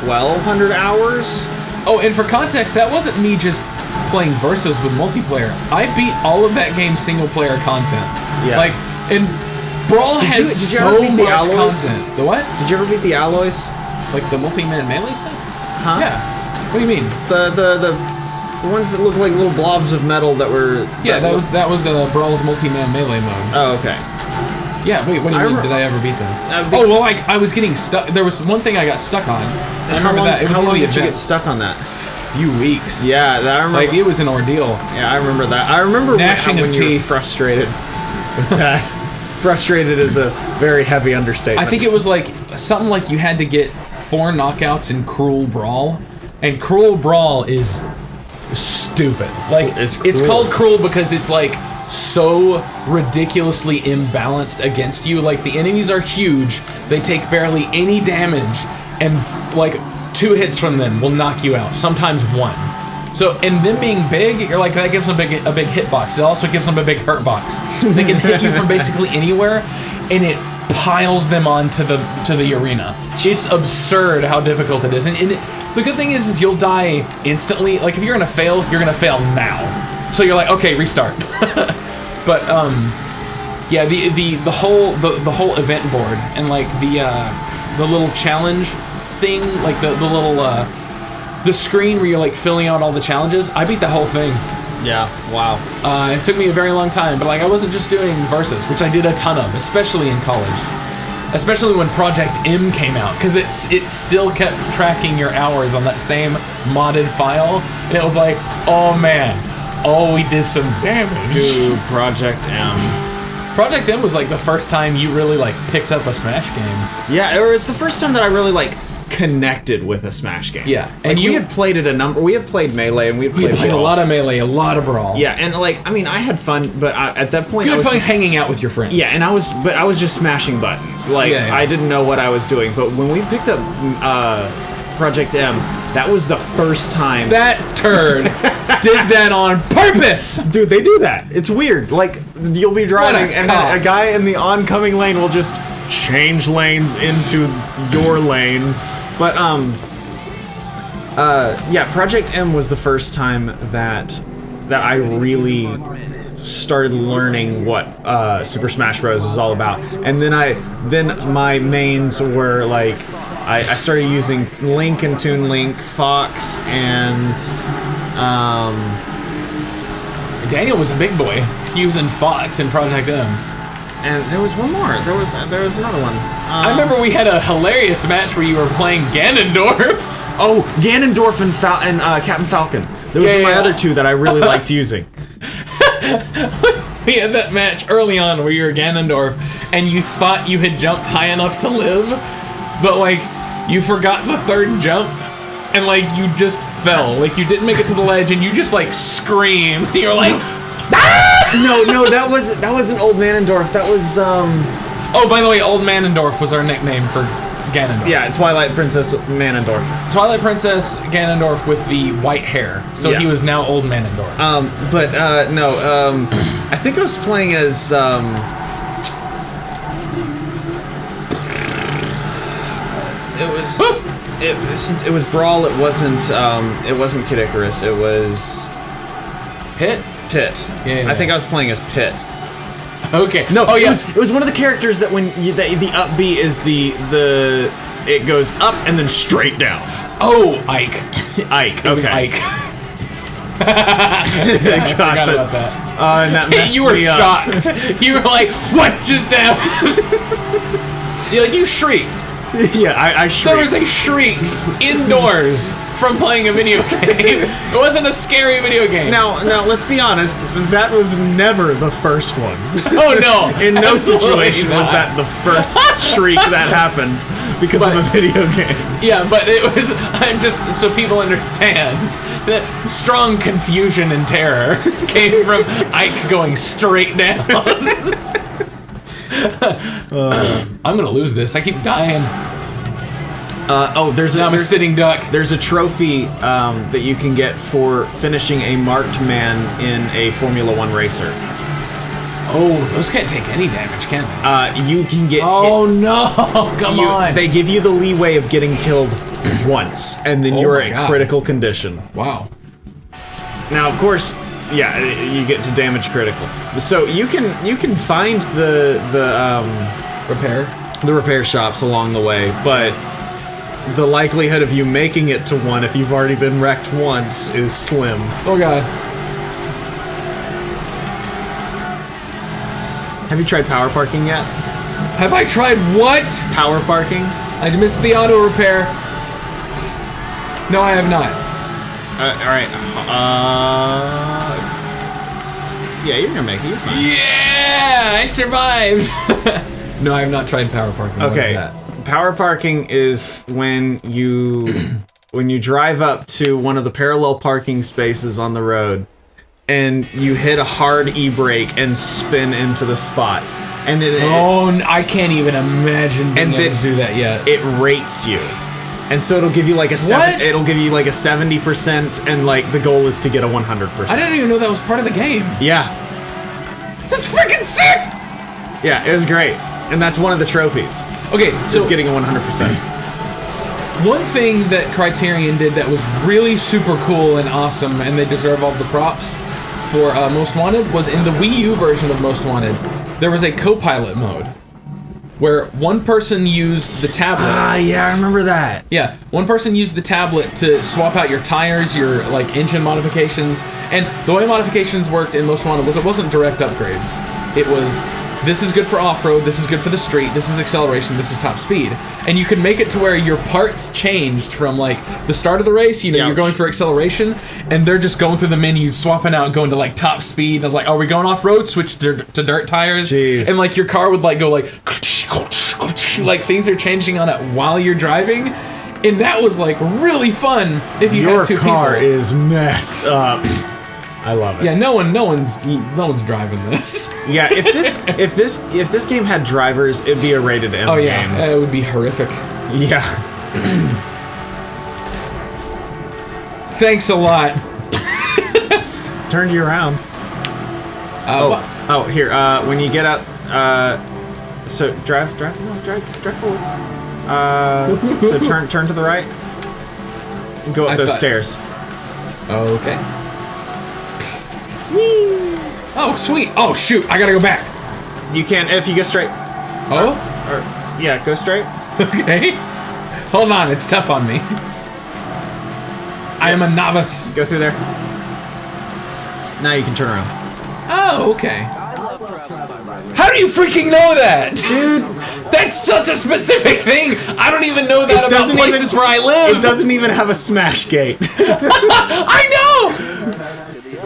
1,200 hours. Oh, and for context, that wasn't me just playing versus with multiplayer. I beat all of that game's single-player content. Yeah. And Brawl has so much content. The what? Did you ever beat the alloys? The multi-man melee stuff? Huh? Yeah. What do you mean? The ones that look like little blobs of metal that were... Yeah, that was Brawl's multi-man melee mode. Oh, okay. Yeah, wait, what do you mean? Did I ever beat them? I was getting stuck. There was one thing I got stuck on. I remember that. It was how long did you get stuck on that? Few weeks. Yeah, I remember. It was an ordeal. Yeah, I remember that. I remember gnashing of teeth. You were frustrated with that. Frustrated is a very heavy understatement. I think it was something like you had to get 4 knockouts in Cruel Brawl, and Cruel Brawl is stupid. Like, It's it's cruel. called cruel because it's like so ridiculously imbalanced against you. Like, the enemies are huge, they take barely any damage, and like 2 hits from them will knock you out, sometimes 1. So, and them being big, you're like, that gives them a big hitbox. It also gives them a big hurt box. They can hit you from basically anywhere, and it piles them onto the arena. It's absurd how difficult it is. And the good thing is you'll die instantly. Like, if you're gonna fail now. So you're like, okay, restart. But yeah, the whole event board and like the little challenge thing, like the little the screen where you're like filling out all the challenges. I beat the whole thing. Yeah. Wow. It took me a very long time, but like I wasn't just doing versus, which I did a ton of, especially in college. Especially when Project M came out, because it still kept tracking your hours on that same modded file, and it was like, oh man, oh, we did some damage. Dude, Project M. Project M was like the first time you really like picked up a Smash game. Yeah, it was the first time that I really like connected with a Smash game. Yeah, and we had played it we had played Melee and we had played a lot of Melee, a lot of Brawl. Yeah, and like, I mean, I had fun, but at that point You I had was fun just, hanging out with your friends. yeah, and I was just smashing buttons. Like, Yeah. I didn't know what I was doing, but when we picked up Project M, that was the first time. That turd did that on purpose. Dude, they do that. It's weird. Like, you'll be driving and then a guy in the oncoming lane will just change lanes into your lane. But yeah, Project M was the first time that I really started learning what Super Smash Bros. Is all about. And then my mains were like, I started using Link and Toon Link, Fox, and Daniel was a big boy using Fox in Project M. and there was one more. There was another one. I remember we had a hilarious match where you were playing Ganondorf. Oh, Ganondorf and Captain Falcon. Those were my other two that I really liked using. We had that match early on where you were Ganondorf and you thought you had jumped high enough to live, but like you forgot the 3rd jump and like you just fell. Like you didn't make it to the ledge and you just like screamed. You're like, No, that wasn't Old Ganondorf. That was Oh, by the way, Old Ganondorf was our nickname for Ganondorf. yeah, Twilight Princess Ganondorf. Twilight Princess Ganondorf with the white hair. So Yeah. he was now Old Ganondorf. I think I was playing as since it was Brawl, it wasn't Kid Icarus, it was Pit? Pit. Yeah. I think I was playing as Pit. Okay. No, oh, yeah. it was one of the characters that when the up B is the it goes up and then straight down. Oh, Ike. Ike. It was Okay. Ike. I Forgot about that. And that messed You were me up. shocked. You were like, what just happened? You shrieked. Yeah, I shrieked. There was a shriek indoors from playing a video game. It wasn't a scary video game. Now, let's be honest. That was never the first one. Oh no! In no Absolutely situation was not. that the first shriek that happened because of a video game. Yeah, but it was. I'm just so people understand that strong confusion and terror came from Ike going straight down. I'm gonna lose this. I keep dying. There's I'm a sitting duck. There's a trophy that you can get for finishing a marked man in a Formula One racer. Oh, those can't take any damage, can they? You can get. Oh no! Come on. They give you the leeway of getting killed once, and then Oh you're my at God. critical condition. Wow. Now, of course, yeah, you get to damage critical. So you can find the repair shops along the way, but the likelihood of you making it to one if you've already been wrecked once is slim. Oh god. Have you tried power parking yet? Have I tried what? Power parking? I missed the auto repair. No, I have not. Alright. Yeah, you're gonna make it. You're fine. Yeah, I survived. No, I have not tried power parking. What is Okay. that? Power parking is when you when you drive up to one of the parallel parking spaces on the road, and you hit a hard e-brake and spin into the spot. And then I can't even imagine being able to do that yet. It rates you. And so it'll give you like it'll give you like a 70%, and like the goal is to get a 100%. I didn't even know that was part of the game. Yeah. That's freaking sick! Yeah, it was great. And that's one of the trophies. Okay, so just getting a 100%. One thing that Criterion did that was really super cool and awesome, and they deserve all the props for Most Wanted, was in the Wii U version of Most Wanted, there was a co-pilot mode where one person used the tablet. Ah, yeah, I remember that. Yeah, one person used the tablet to swap out your tires, your like engine modifications, and the way modifications worked in Most Wanted was it wasn't direct upgrades. It was, this is good for off-road, this is good for the street, this is acceleration, this is top speed. And you could make it to where your parts changed from like the start of the race, you know, you're going for acceleration, and they're just going through the menus, swapping out, going to like top speed, and like, are we going off-road? Switch to dirt tires. Jeez. And like your car would like go like things are changing on it while you're driving. And that was like really fun if you had two people. Your car is messed up. I love it. Yeah, no one's driving this. Yeah, if this game had drivers, it'd be a rated M game. Oh yeah, it would be horrific. Yeah. Thanks a lot. Turned you around. Here. When you get up, so drive forward. So turn to the right. And go up those stairs. Okay. Whee! Oh, sweet. Oh, shoot. I gotta go back. You can, if you go straight. Oh? Yeah, go straight. Okay. Hold on. It's tough on me. I am a novice. Go through there. Now you can turn around. Oh, okay. How do you freaking know that? Dude, that's such a specific thing. I don't even know that about places where I live. It doesn't even have a smash gate. I know!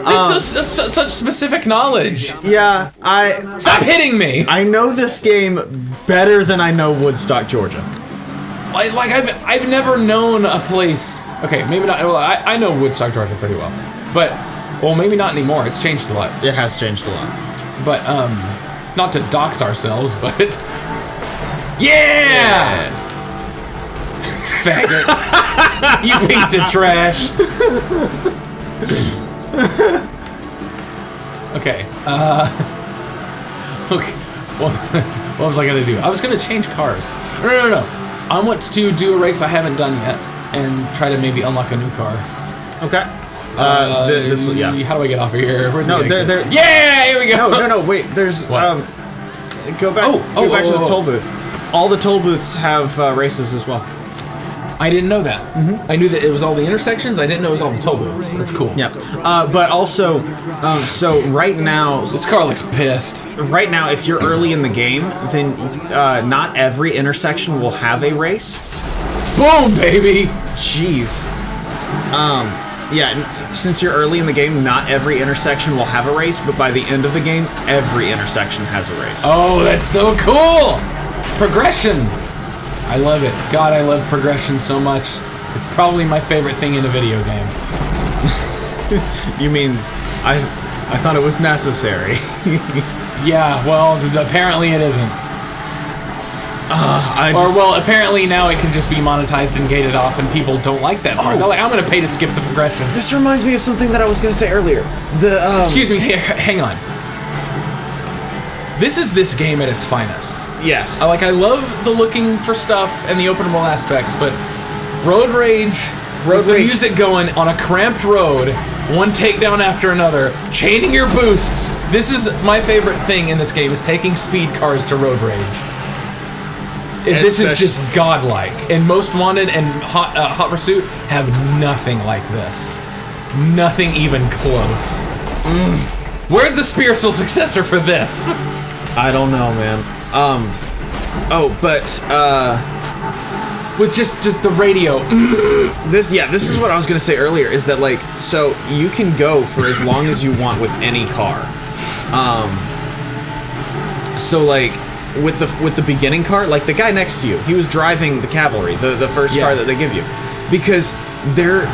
It's such specific knowledge. Yeah, Stop hitting me! I know this game better than I know Woodstock, Georgia. Like I've never known a place. Okay, maybe not. Well, I know Woodstock, Georgia pretty well, but maybe not anymore. It's changed a lot. It has changed a lot. But not to dox ourselves, but yeah! Faggot! You piece of trash! Okay. Okay. What was I gonna do? I was gonna change cars. No. I want to do a race I haven't done yet and try to maybe unlock a new car. Okay. Yeah. How do I get off of here? Where's the exit? Yeah, here we go. No. Wait. There's what? Go back. Go back to the toll booth. All the toll booths have races as well. I didn't know that. Mm-hmm. I knew that it was all the intersections. I didn't know it was all the toll booths. That's cool. Yeah. But also, so right now, this car looks pissed. Right now, if you're early in the game, then not every intersection will have a race. Boom, baby. Jeez. Yeah. Since you're early in the game, not every intersection will have a race, but by the end of the game, every intersection has a race. Oh, that's so cool! Progression. I love it. God, I love progression so much. It's probably my favorite thing in a video game. You mean, I thought it was necessary. Yeah, well, apparently it isn't. Apparently now it can just be monetized and gated off, and people don't like that part. They're like, I'm gonna pay to skip the progression. This reminds me of something that I was gonna say earlier. Excuse me, hang on. This is this game at its finest. Yes. I love the looking for stuff and the open world aspects, but Road Rage, with the music going on a cramped road, one takedown after another, chaining your boosts. This is my favorite thing in this game, is taking speed cars to Road Rage. This is just godlike. And Most Wanted and Hot Pursuit have nothing like this. Nothing even close. Where's the spiritual successor for this? I don't know, man. With just the radio. This is what I was gonna say earlier, is that like, so you can go for as long as you want with any car. So like with the beginning car, like the guy next to you, he was driving the Cavalry, the first car that they give you, because They're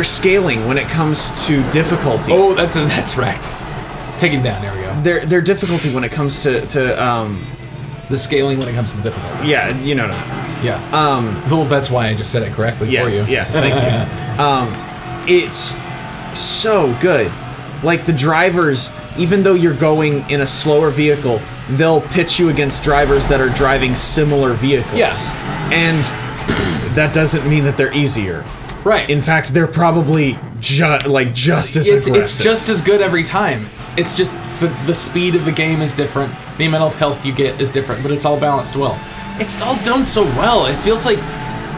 scaling when it comes to difficulty. Oh, that's wrecked. Take him down. There we go. Their difficulty when it comes to the scaling when it comes to difficulty. Yeah, you know. Yeah. Well, that's why I just said it correctly for you. Yes, thank you. It's so good. Like the drivers, even though you're going in a slower vehicle, they'll pitch you against drivers that are driving similar vehicles. Yes. And that doesn't mean that they're easier. Right. In fact, they're probably just as aggressive. It's just as good every time. It's just the speed of the game is different. The amount of health you get is different, but it's all balanced well. It's all done so well. It feels like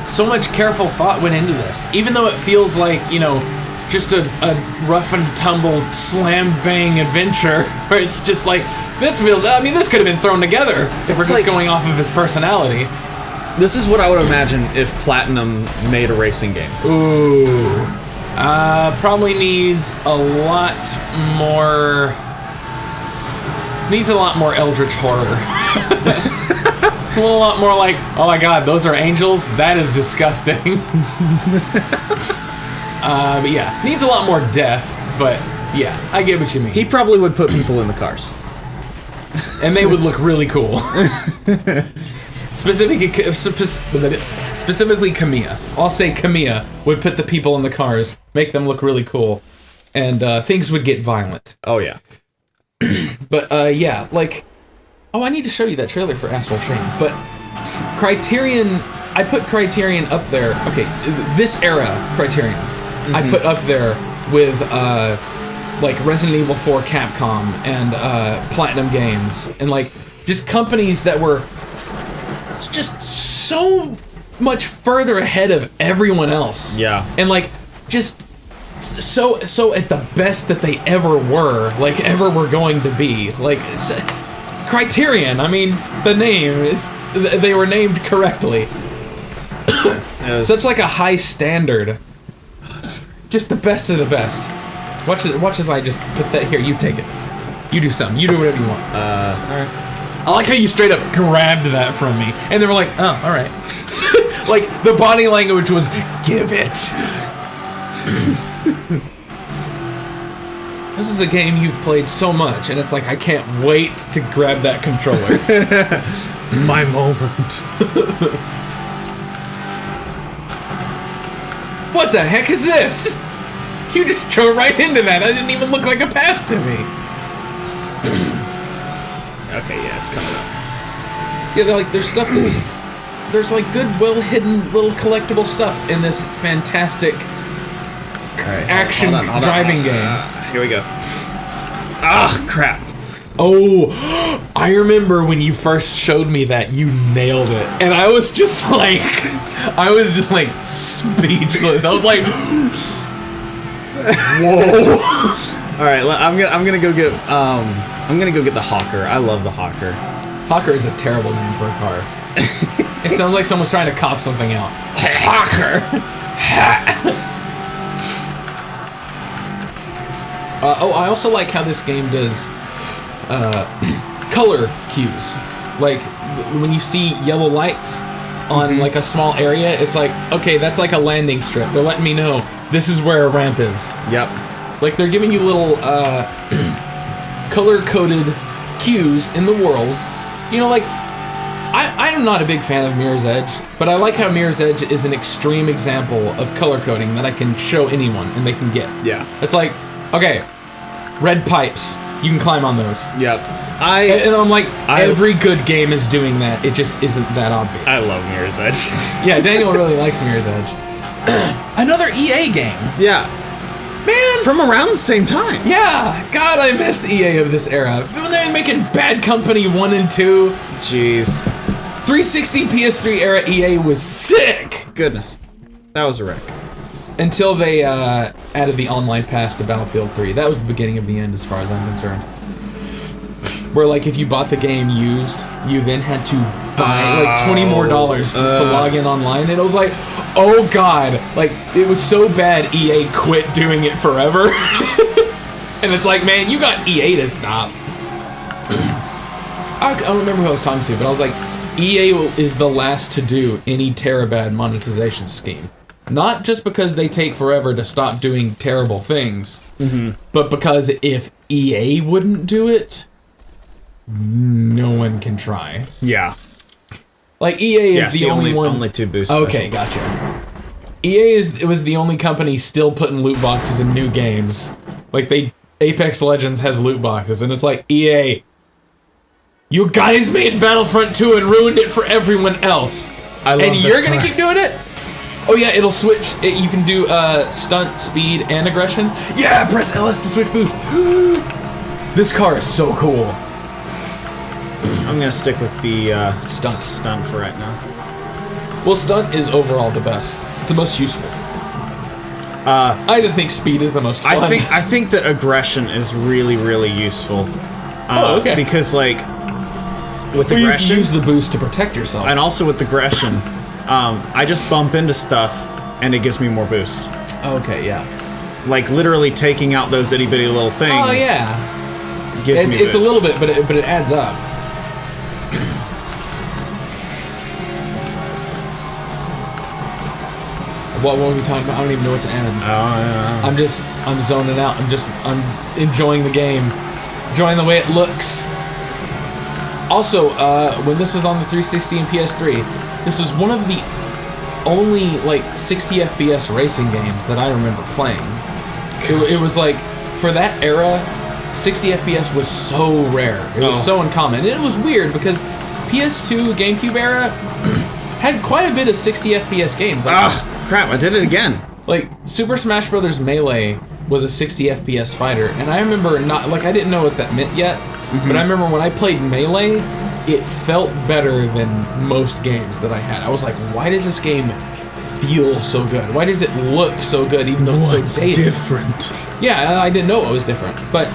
so much careful thought went into this. Even though it feels like, just a rough and tumble slam bang adventure where it's just like, this could have been thrown together if we're just going off of its personality. This is what I would imagine if Platinum made a racing game. Ooh. Probably needs a lot more eldritch horror. A lot more like, oh my god, those are angels? That is disgusting. But yeah, needs a lot more death, but yeah, I get what you mean. He probably would put people in the cars. And they would look really cool. Specifically Kamiya. I'll say Kamiya would put the people in the cars, make them look really cool, and things would get violent. Oh yeah. But yeah, like, I need to show you that trailer for Astral Chain. But Criterion, I put Criterion up there. Okay, this era Criterion, I put up there with like Resident Evil 4 Capcom and Platinum Games, and like just companies that were just so much further ahead of everyone else. Yeah. And like just so at the best that they ever were, like ever were going to be. Like Criterion, I mean, the name is, they were named correctly. Such like a high standard. Just the best of the best. Watch as I just put that here. You take it. You do something. You do whatever you want. Alright. I like how you straight up grabbed that from me. And they were like, oh, alright. Like, the body language was, give it. This is a game you've played so much, and it's like, I can't wait to grab that controller. My moment. What the heck is this? You just drove right into that. That didn't even look like a path to me. Okay, yeah, it's coming up. Yeah, there's stuff that's... There's like good, well-hidden little collectible stuff in this fantastic action driving game. Here we go. Ah, crap. Oh, I remember when you first showed me that, you nailed it. And I was just like speechless. I was like, whoa. All right, I'm gonna go get the Hawker. I love the Hawker. Hawker is a terrible name for a car. It sounds like someone's trying to cop something out. Hawker. I also like how this game does color cues. Like when you see yellow lights on like a small area, it's like, okay, that's like a landing strip. They're letting me know this is where a ramp is. Yep. Like they're giving you little color-coded cues in the world. You know, like I'm not a big fan of Mirror's Edge, but I like how Mirror's Edge is an extreme example of color coding that I can show anyone and they can get. Yeah. It's like, okay, red pipes, you can climb on those. Yep. And I'm like, every good game is doing that. It just isn't that obvious. I love Mirror's Edge. Yeah, Daniel really likes Mirror's Edge. Another EA game. Yeah. Man! From around the same time. Yeah! God, I miss EA of this era. When they were making Bad Company 1 and 2. Jeez. 360 PS3 era EA was sick! Goodness. That was a wreck. Until they added the online pass to Battlefield 3. That was the beginning of the end as far as I'm concerned. Where, like, if you bought the game used, you then had to buy, like, $20 more just to log in online. And it was like, oh god. Like, it was so bad EA quit doing it forever. And it's like, man, you got EA to stop. I don't remember who I was talking to, but I was like, EA is the last to do any Terabad monetization scheme. Not just because they take forever to stop doing terrible things, but because if EA wouldn't do it, no one can try. Yeah. Like, EA is the only one... Only 2 boosts. Okay, gotcha. EA was the only company still putting loot boxes in new games. Like, Apex Legends has loot boxes, and it's like, EA, you guys made Battlefront 2 and ruined it for everyone else. I love and this you're gonna car. keep doing it? Oh yeah, it'll switch. You can do stunt, speed, and aggression. Yeah, press LS to switch boost. This car is so cool. I'm gonna stick with the Stunt. stunt for right now. Well, stunt is overall the best. It's the most useful. I just think speed is the most fun. I think that aggression is really, really useful. Okay. Because like with Or you aggression, can use the boost to protect yourself. and also with aggression, I just bump into stuff and it gives me more boost. Okay, yeah. Like literally taking out those itty bitty little things. Oh yeah. Gives me It's boost. a little bit, but it adds up. What were we talking about? I don't even know what to add. Oh, yeah. I'm zoning out. I'm enjoying the game. Enjoying the way it looks. Also, when this was on the 360 and PS3, this was one of the only, like, 60 FPS racing games that I remember playing. It was like, for that era, 60 FPS was so rare. It was so uncommon. And it was weird because PS2, GameCube era had quite a bit of 60 FPS games. Like, Crap, I did it again. like, Super Smash Bros. Melee was a 60 FPS fighter, and I remember I didn't know what that meant yet, but I remember when I played Melee, it felt better than most games that I had. I was like, why does this game feel so good? Why does it look so good, even though it's so dated? different? Yeah, I didn't know it was different, but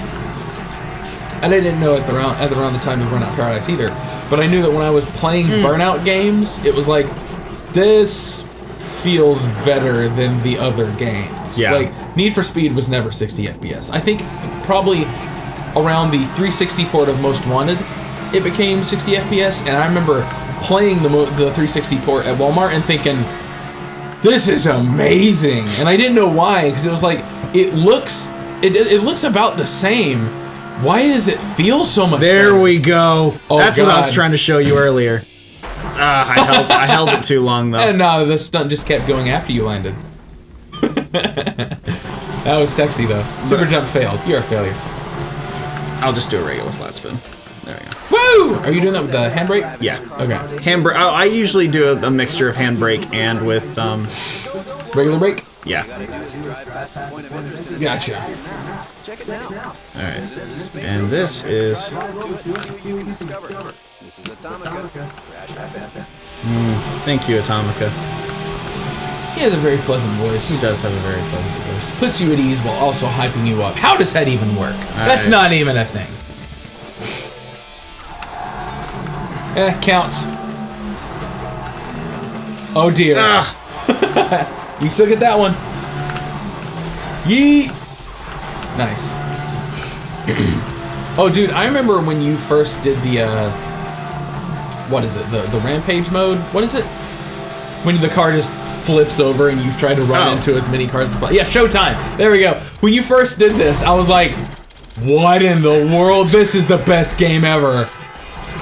I didn't know at around the time of Burnout Paradise either. But I knew that when I was playing Burnout games, it was like, this feels better than the other games. Yeah. Like, Need for Speed was never 60 FPS. I think probably around the 360 port of Most Wanted, it became 60 FPS, and I remember playing the 360 port at Walmart and thinking, this is amazing. And I didn't know why, because it was like, it looks about the same. Why does it feel so much There better? we go. Oh, That's what I was God. trying to show you earlier. I held it too long though. And no, the stunt just kept going after you landed. That was sexy though. Super jump failed. You're a failure. I'll just do a regular flat spin. There we go. Woo! Are you doing that with the handbrake? Yeah. Okay. Handbrake. I usually do a mixture of handbrake and with Regular brake? yeah. Gotcha. All right. And this is This is Atomica. Crash FM. thank you, Atomica. He has a very pleasant voice. He does have a very pleasant voice. Puts you at ease while also hyping you up. How does that even work? That's right. not even a thing. Counts. Oh dear. You still get that one. Yeet. Nice. Oh, dude, I remember when you first did the, what is it? The rampage mode? What is it? When the car just flips over and you try to run into as many cars as possible. Yeah, Showtime. There we go. When you first did this, I was like, what in the world? This is the best game ever.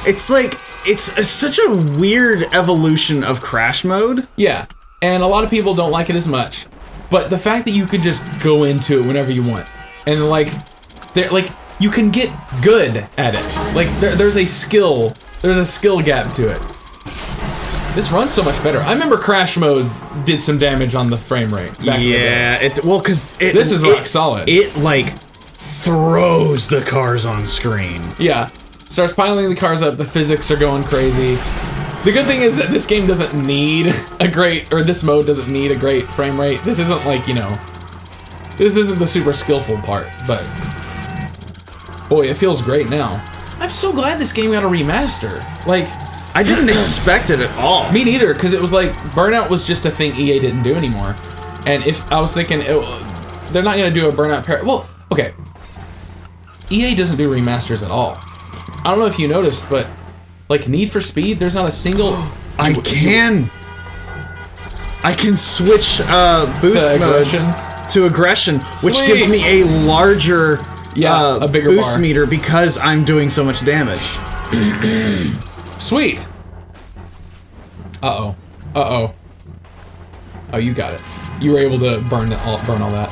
It's like it's such a weird evolution of crash mode. Yeah, and a lot of people don't like it as much. But the fact that you could just go into it whenever you want, and like you can get good at it. Like there's a skill gap to it. This runs so much better. I remember Crash Mode did some damage on the frame rate. Back in the day. This is rock solid. It like throws the cars on screen. Yeah, starts piling the cars up. The physics are going crazy. The good thing is that this game doesn't need this mode doesn't need a great frame rate. This isn't like, this isn't the super skillful part, but boy, it feels great now. I'm so glad this game got a remaster. Like, I didn't expect it at all. me neither, because it was like, Burnout was just a thing EA didn't do anymore. And if I was thinking, they're not going to do a Burnout well, okay. EA doesn't do remasters at all. I don't know if you noticed, but Like Need for Speed, there's not a single. I can switch boost modes to aggression, which Sweet. gives me a larger a bigger boost bar. meter because I'm doing so much damage. Sweet. Uh oh. Oh, you got it. You were able to burn all that.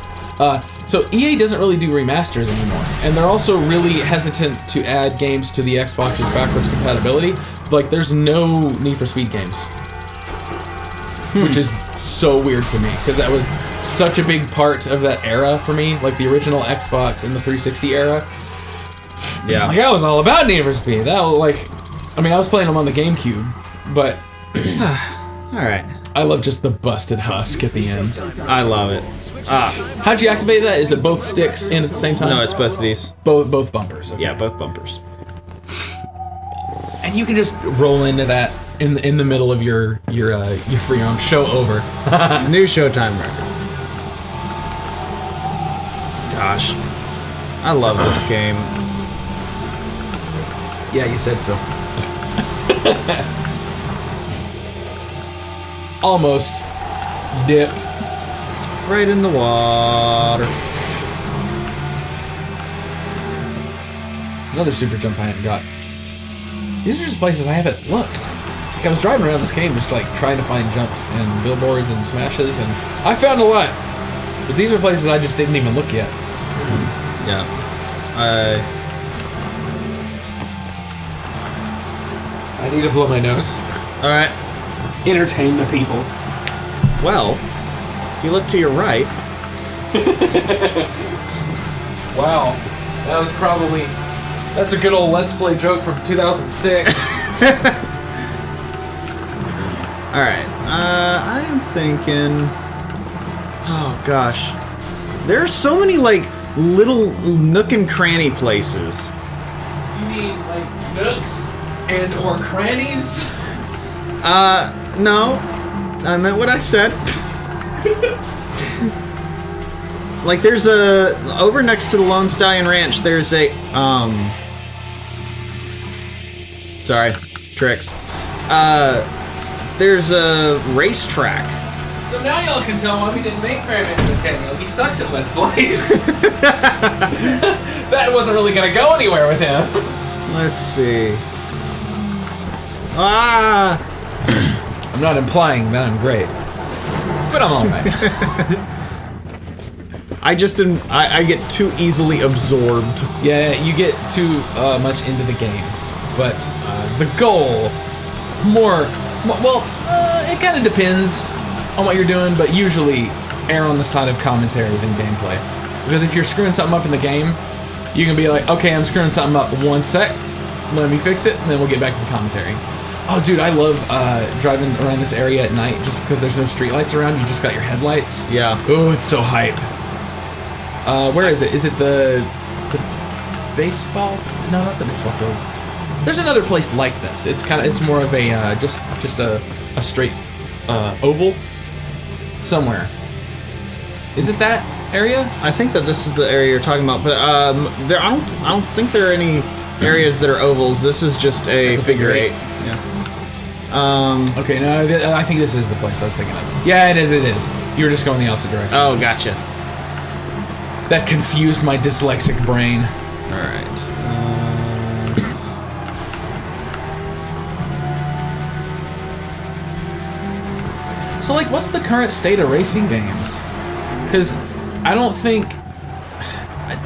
So EA doesn't really do remasters anymore, and they're also really hesitant to add games to the Xbox's backwards compatibility. Like, there's no Need for Speed games, which is so weird to me because that was such a big part of that era for me, like the original Xbox and the 360 era. Yeah. Like, I was all about Need for Speed. That was like, I mean, I was playing them on the GameCube, but All right. I love just the busted husk at the end. I love it. How'd you activate that? Is it both sticks in at the same time? No, it's both of these. Both bumpers. Okay. Yeah, both bumpers. And you can just roll into that in the middle of your free roam. Show over. New Showtime record. Gosh, I love this game. Yeah, you said so. Almost. Dip. Right in the water. Another super jump I hadn't got. These are just places I haven't looked. Like, I was driving around this game just like trying to find jumps and billboards and smashes, and I found a lot. But these are places I just didn't even look yet. Yeah. I need to blow my nose. All right. Entertain the people. Well, if you look to your right. Wow. That was probably... That's a good old Let's Play joke from 2006. Alright, I am thinking... Oh, gosh. There are so many, like, little nook and cranny places. You mean, like, nooks and or crannies? No. I meant what I said. Like, there's a... Over next to the Lone Stallion Ranch, there's a, Sorry. Tricks. There's a racetrack. So now y'all can tell why we didn't make Craven Daniel. He sucks at Let's Plays. That wasn't really gonna go anywhere with him. Let's see. Ah! I'm not implying that I'm great, but I'm alright. I get too easily absorbed. Yeah, you get too much into the game, but the goal, it kind of depends on what you're doing, but usually err on the side of commentary than gameplay. Because if you're screwing something up in the game, you can be like, okay, I'm screwing something up, 1 sec, let me fix it, and then we'll get back to the commentary. Oh, dude, I love driving around this area at night just because there's no streetlights around. You just got your headlights. Yeah. Oh, it's so hype. Where is it? Is it the baseball? No, not the baseball field. There's another place like this. It's more of a just a straight oval somewhere. Is it that area? I think that this is the area you're talking about, but I don't think there are any areas that are ovals. This is just a figure eight. Yeah. Okay, no, I think this is the place I was thinking of. Yeah, it is. You were just going the opposite direction. Oh, gotcha. That confused my dyslexic brain. All right. So, like, what's the current state of racing games? Because I don't think...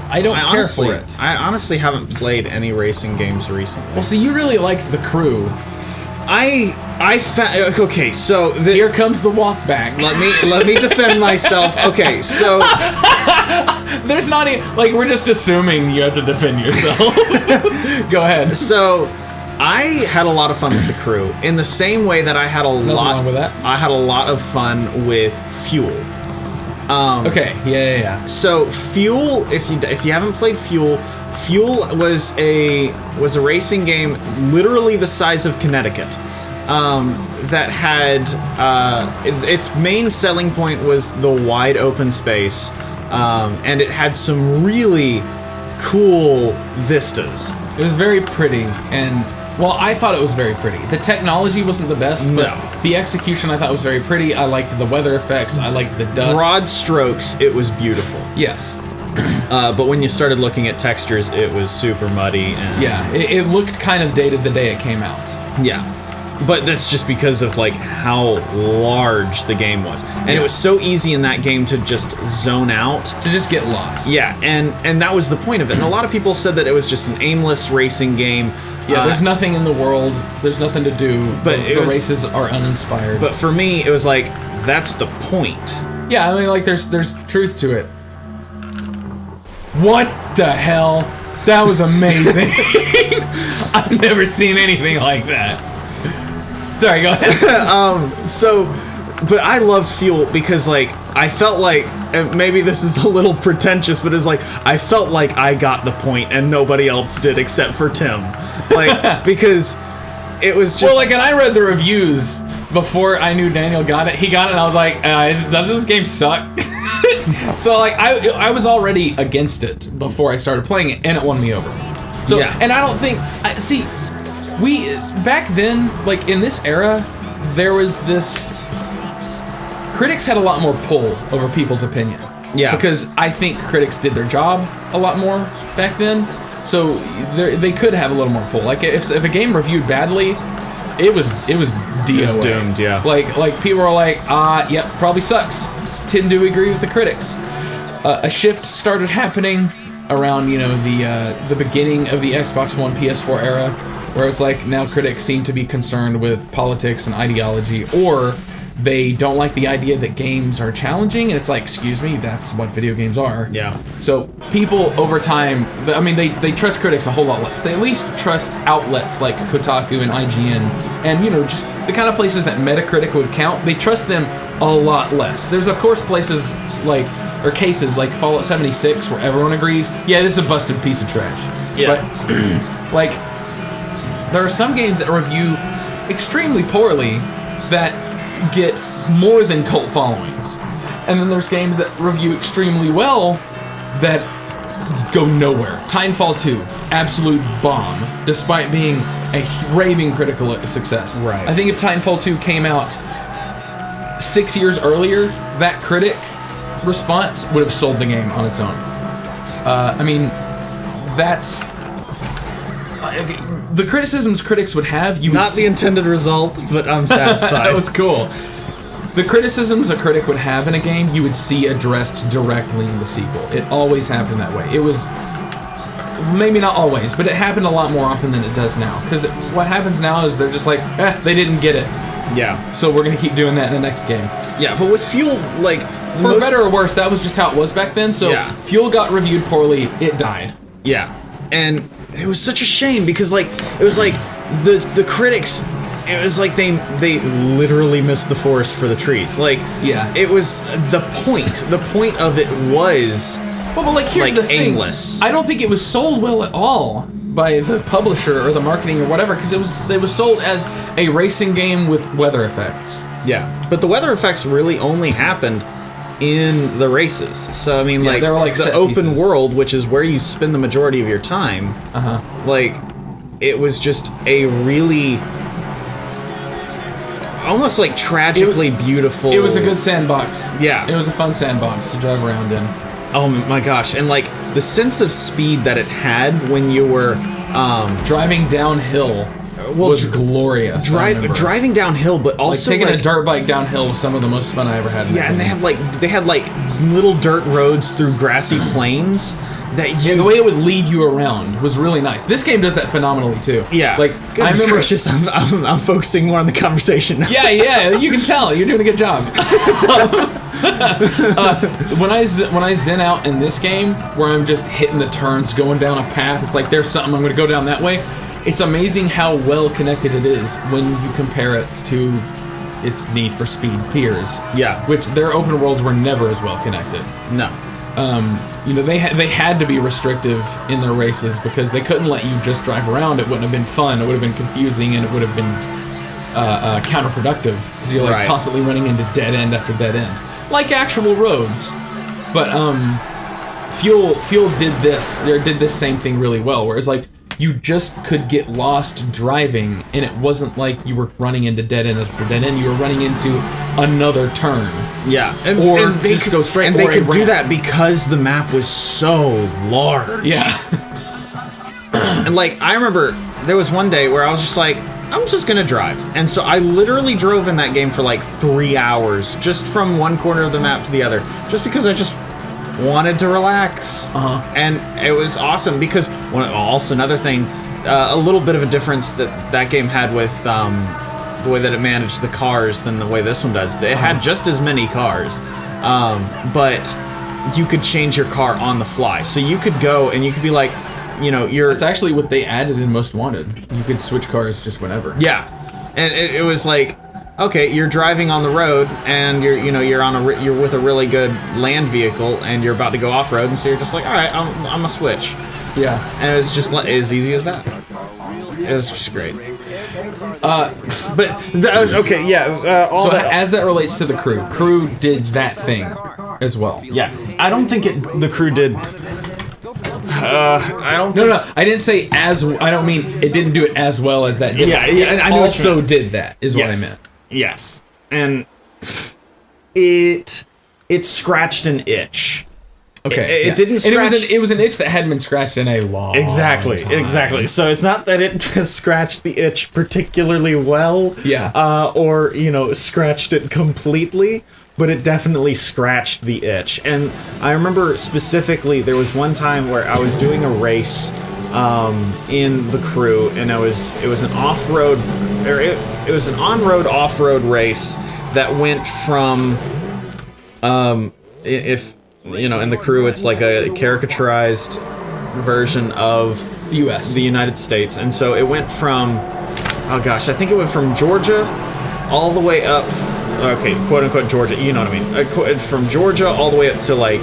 I don't care for it. I honestly haven't played any racing games recently. Well, see, you really liked The Crew. I found... Okay, so... Here comes the walk back. Let me defend myself. Okay, so... There's not even... Like, we're just assuming you have to defend yourself. Go ahead. So... I had a lot of fun with The Crew, in the same way that I had Nothing wrong with that. I had a lot of fun with Fuel. Okay, yeah. So Fuel, if you haven't played Fuel, Fuel was a racing game literally the size of Connecticut. That had its main selling point was the wide open space, and it had some really cool vistas. It was very pretty, and Well, I thought it was very pretty. The technology wasn't the best, but the execution I thought was very pretty. I liked the weather effects. I liked the dust. Broad strokes, it was beautiful. Yes. But when you started looking at textures, it was super muddy. And yeah, it looked kind of dated the day it came out. Yeah. But that's just because of like how large the game was. And it was so easy in that game to just zone out. To just get lost. Yeah, and that was the point of it. And a lot of people said that it was just an aimless racing game. Yeah, there's nothing in the world. There's nothing to do. But the races are uninspired. But for me, it was like, that's the point. Yeah, I mean, like, there's truth to it. What the hell? That was amazing. I've never seen anything like that. Sorry, go ahead. But I loved Fuel because, like, I felt like, and maybe this is a little pretentious, but it's like, I felt like I got the point and nobody else did except for Tim. Like, because it was just... Well, like, and I read the reviews before I knew Daniel got it. He got it, and I was like, does this game suck? So, like, I was already against it before I started playing it, and it won me over. So, yeah. And I don't think... See, back then, like, in this era, there was this... Critics had a lot more pull over people's opinion. Yeah. Because I think critics did their job a lot more back then. So they could have a little more pull. Like if a game reviewed badly, it was DOA. It was doomed, yeah. Like people were like, yep, probably sucks. Tend to agree with the critics. A shift started happening around, you know, the beginning of the Xbox One PS4 era, where it's like now critics seem to be concerned with politics and ideology, or they don't like the idea that games are challenging, and it's like, excuse me, that's what video games are. Yeah. So people over time, I mean, they trust critics a whole lot less. They at least trust outlets like Kotaku and IGN, and, you know, just the kind of places that Metacritic would count. They trust them a lot less. There's, of course, places like, or cases like Fallout 76 where everyone agrees, yeah, this is a busted piece of trash. Yeah. But, like, there are some games that review extremely poorly that get more than cult followings, and then there's games that review extremely well that go nowhere. Titanfall 2, absolute bomb, despite being a raving critical success. Right. I think if Titanfall 2 came out 6 years earlier, that critic response would have sold the game on its own. I mean, that's the criticisms critics would have. Not the intended result, but I'm satisfied. That was cool. The criticisms a critic would have in a game, you would see addressed directly in the sequel. It always happened that way. It was, maybe not always, but it happened a lot more often than it does now. Because what happens now is they're just like, they didn't get it. Yeah. So we're going to keep doing that in the next game. Yeah, but with Fuel, like... For better or worse, that was just how it was back then. So Fuel got reviewed poorly, it died. Yeah. And it was such a shame because, like, it was like the critics, it was like they literally missed the forest for the trees. Like, yeah, it was the point. The point of it was, well, but like, here's like, the thing. aimless. I don't think it was sold well at all by the publisher or the marketing or whatever, because it was sold as a racing game with weather effects. Yeah, but the weather effects really only happened in the races. So I mean, yeah, like, they were like the open world, which is where you spend the majority of your time. Like, it was just a really almost like tragically beautiful. It was a good sandbox. Yeah, it was a fun sandbox to drive around in. Oh my gosh, and like the sense of speed that it had when you were driving downhill. Was glorious. Driving downhill, but also like taking a dirt bike downhill was some of the most fun I ever had. Yeah, and they had little dirt roads through grassy plains that the way it would lead you around was really nice. This game does that phenomenally too. Yeah, like I remember. Gracious, I'm focusing more on the conversation now. Yeah, you can tell you're doing a good job. When I zen out in this game, where I'm just hitting the turns, going down a path, it's like there's something I'm going to go down that way. It's amazing how well connected it is when you compare it to its Need for Speed peers. Yeah. Which their open worlds were never as well connected. No. You know, they had to be restrictive in their races because they couldn't let you just drive around. It wouldn't have been fun. It would have been confusing, and it would have been counterproductive because you're like constantly running into dead end after dead end, like actual roads. But Fuel did this same thing really well, where it's like, you just could get lost driving, and it wasn't like you were running into dead end after dead end. You were running into another turn. Yeah, Or just go straight. And they could do that because the map was so large. Yeah. And like, I remember there was one day where I was just like, I'm just gonna drive. And so I literally drove in that game for like 3 hours, just from one corner of the map to the other, just because I just wanted to relax. And it was awesome because also another thing, a little bit of a difference that game had with the way that it managed the cars than the way this one does. It had just as many cars, but you could change your car on the fly. So you could go and you could be like, That's actually what they added in Most Wanted. You could switch cars just whenever. Yeah, and it was like, okay, you're driving on the road and you're with a really good land vehicle and you're about to go off road, and so you're just like, all right, I'm gonna switch. Yeah, and it was just as easy as that. It was just great. But that was okay. Yeah. As that relates to the crew did that thing as well. Yeah, I don't think the crew did. I don't. No, I didn't say as. I don't mean it didn't do it as well as that. Yeah. I also did that. Is what I meant. Yes, and it scratched an itch. Okay, it didn't scratch. And it was an itch that hadn't been scratched in a long time. Exactly. So it's not that it just scratched the itch particularly well. Yeah. Or scratched it completely, but it definitely scratched the itch. And I remember specifically there was one time where I was doing a race in the crew, and it was an off-road, or it was an on-road off-road race that went from in the crew it's like a caricaturized version of the United States, and so it went from I think it went from Georgia all the way up, okay, quote unquote Georgia, you know what I mean, from Georgia all the way up to like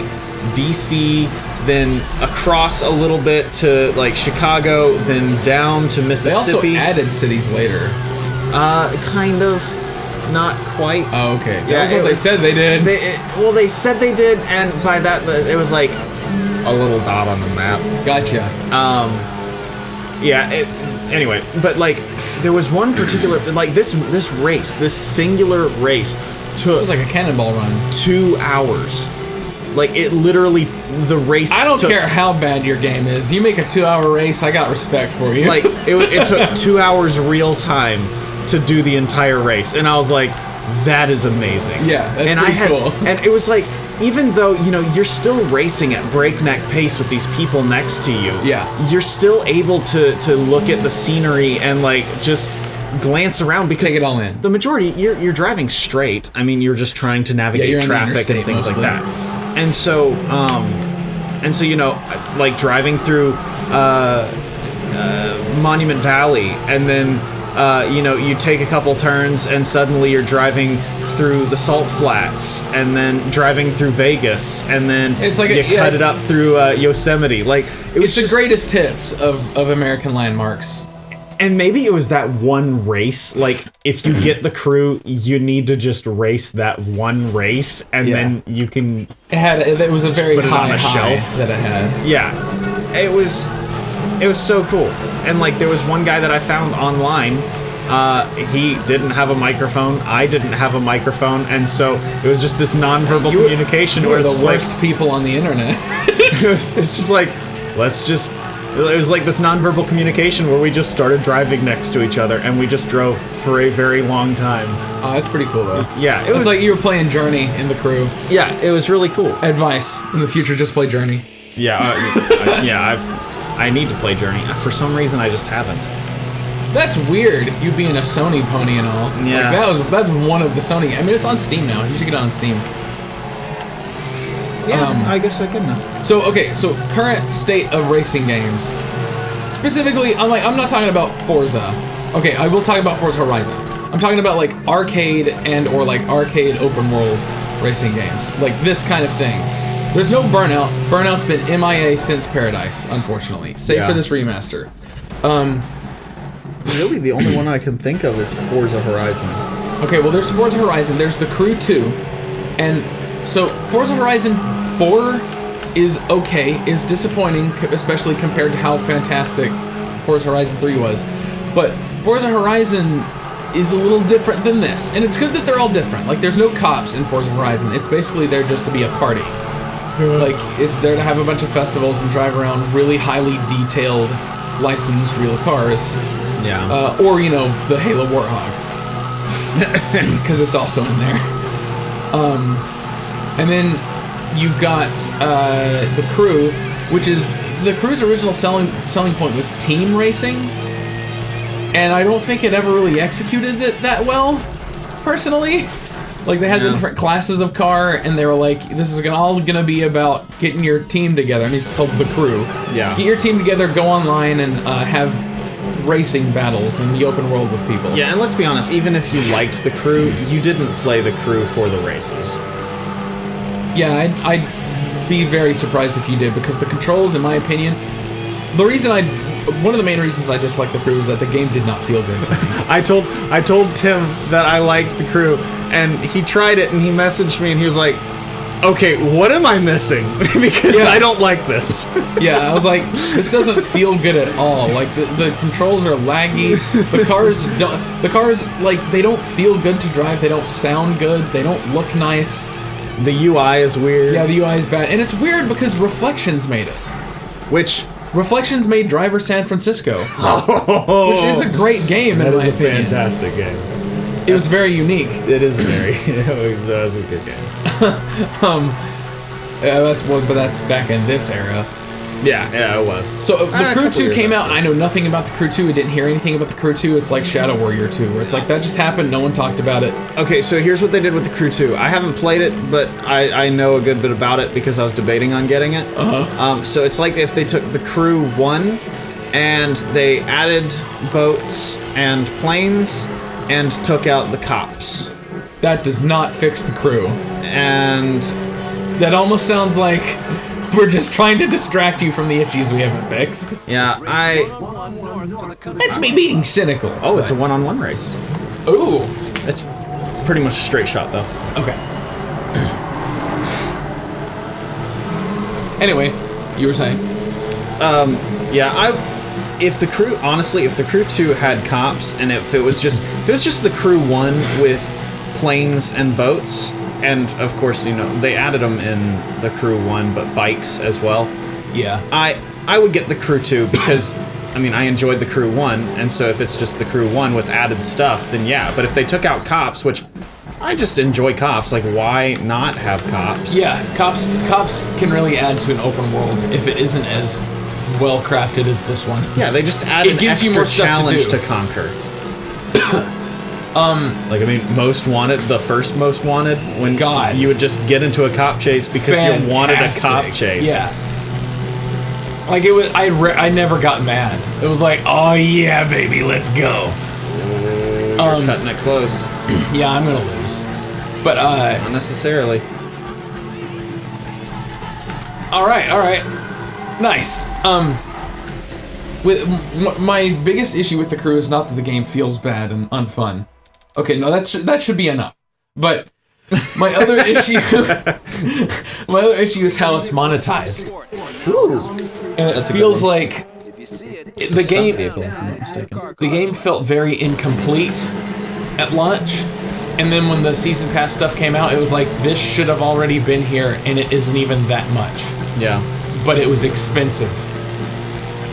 DC, then across a little bit to like Chicago, then down to Mississippi. They also added cities later. Kind of. Not quite. Oh, okay. Yeah, That's what they said they did. They said they did, and by that, it was like a little dot on the map. Gotcha. Yeah. Anyway, but like, there was one particular, like this race, this singular race took. It was like a cannonball run. 2 hours. Like, it literally, the race. I don't care how bad your game is. You make a 2-hour race, I got respect for you. Like, it took 2 hours real time to do the entire race, and I was like, that is amazing. Yeah, that's pretty cool. And it was like, even though you're still racing at breakneck pace with these people next to you, you're still able to look at the scenery and like just glance around, because take it all in. The majority, you're driving straight. I mean, you're just trying to navigate traffic and things like that. And so like driving through Monument Valley, and then you take a couple turns and suddenly you're driving through the Salt Flats, and then driving through Vegas, and then it's like you cut it up through Yosemite. Like, it's the greatest hits of American landmarks. And maybe it was that one race. Like, if you get the crew, you need to just race that one race, and then you can. It was a very high shelf that it had. Yeah, it was so cool. And like, there was one guy that I found online. He didn't have a microphone. I didn't have a microphone, and so it was just this nonverbal communication. You were the worst people on the internet. It's just like, it was like this nonverbal communication where we just started driving next to each other, and we just drove for a very long time. Oh, that's pretty cool, though. Yeah, it was like you were playing Journey in the crew. Yeah, it was really cool. Advice: in the future, just play Journey. Yeah, I need to play Journey. For some reason, I just haven't. That's weird. You being a Sony pony and all. Yeah, like, that's one of the Sony. I mean, it's on Steam now. You should get it on Steam. Yeah, I guess I could now. So current state of racing games. Specifically, I'm not talking about Forza. Okay, I will talk about Forza Horizon. I'm talking about like arcade or like arcade open world racing games. Like this kind of thing. There's no Burnout. Burnout's been MIA since Paradise, unfortunately. Save for this remaster. Really, the only one I can think of is Forza Horizon. Okay, well, there's Forza Horizon. There's The Crew 2. And so Forza Horizon 4 is okay. Is disappointing, especially compared to how fantastic Forza Horizon 3 was. But Forza Horizon is a little different than this. And it's good that they're all different. Like, there's no cops in Forza Horizon. It's basically there just to be a party. Like, it's there to have a bunch of festivals and drive around really highly detailed, licensed real cars. Yeah. Or, you know, the Halo Warthog. Because it's also in there. And then you've got the Crew, which is... The Crew's original selling point was team racing. And I don't think it ever really executed it that well, personally. Like, they had the different classes of car, and they were like, this is all gonna be about getting your team together. And it's called The Crew. Yeah. Get your team together, go online, and have racing battles in the open world with people. Yeah, and let's be honest, even if you liked The Crew, you didn't play The Crew for the races. Yeah, I'd be very surprised if you did, because the controls, in my opinion, one of the main reasons I dislike The Crew is that the game did not feel good to me. I told Tim that I liked The Crew, and he tried it, and he messaged me, and he was like, okay, what am I missing? Because I don't like this. Yeah, I was like, this doesn't feel good at all. Like, the controls are laggy. The cars, like, they don't feel good to drive. They don't sound good. They don't look nice. The UI is weird. Yeah, the UI is bad. And it's weird because Reflections made it. Reflections made Driver San Francisco. Which is a great game, in my opinion. That is a fantastic game. It was very unique. It is very. That was a good game. Yeah, but that's back in this era. Yeah, it was. So the Crew 2 came out. I know nothing about the Crew 2. I didn't hear anything about the Crew 2. It's like Shadow Warrior 2, where it's like, that just happened, no one talked about it. Okay, so here's what they did with the Crew 2. I haven't played it, but I know a good bit about it because I was debating on getting it. So it's like if they took the Crew 1 and they added boats and planes and took out the cops. That does not fix the Crew. And that almost sounds like we're just trying to distract you from the issues we haven't fixed. Yeah, That's me being cynical. Oh, it's a one-on-one race. Ooh. It's pretty much a straight shot, though. Okay. Anyway, you were saying? If the Crew, honestly, if the Crew 2 had cops, and if it was just the Crew 1 with planes and boats, and of course, you know, they added them in the Crew 1, but bikes as well. Yeah. I would get the Crew 2 because, I mean, I enjoyed the Crew 1, and so if it's just the Crew 1 with added stuff, then yeah. But if they took out cops, which I just enjoy cops, like, why not have cops? Yeah, cops can really add to an open world if it isn't as well crafted as this one. Yeah, they just add an extra challenge to conquer. Like, I mean, Most Wanted, the first Most Wanted, when you would just get into a cop chase because you wanted a cop chase. Yeah. Like, it was, I never got mad. It was like, oh yeah, baby, let's go. You're cutting it close. Yeah, I'm gonna lose. But, not necessarily. Alright. Nice. With my biggest issue with the Crew is not that the game feels bad and unfun. Okay, no, that should be enough. But my other issue is how it's monetized. Ooh. And it feels like the game felt very incomplete at launch. And then when the season pass stuff came out, it was like, this should have already been here, and it isn't even that much. Yeah. But it was expensive.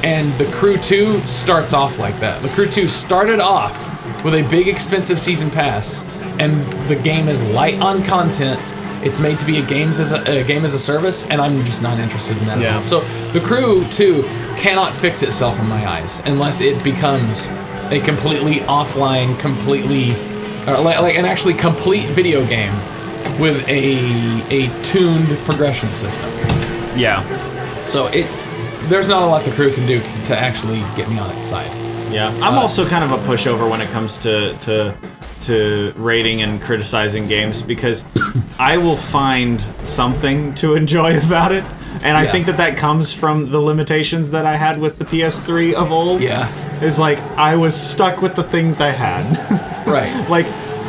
And the Crew 2 starts off like that. The Crew 2 started off with a big expensive season pass, and the game is light on content. It's made to be a game as a service, and I'm just not interested in that at all. So the Crew 2 cannot fix itself in my eyes unless it becomes a completely offline, like an actually complete video game with a tuned progression system. Yeah. So there's not a lot the Crew can do to actually get me on its side. Yeah, I'm also kind of a pushover when it comes to rating and criticizing games because I will find something to enjoy about it, and I think that comes from the limitations that I had with the PS3 of old. Yeah, is like I was stuck with the things I had. Right. Like,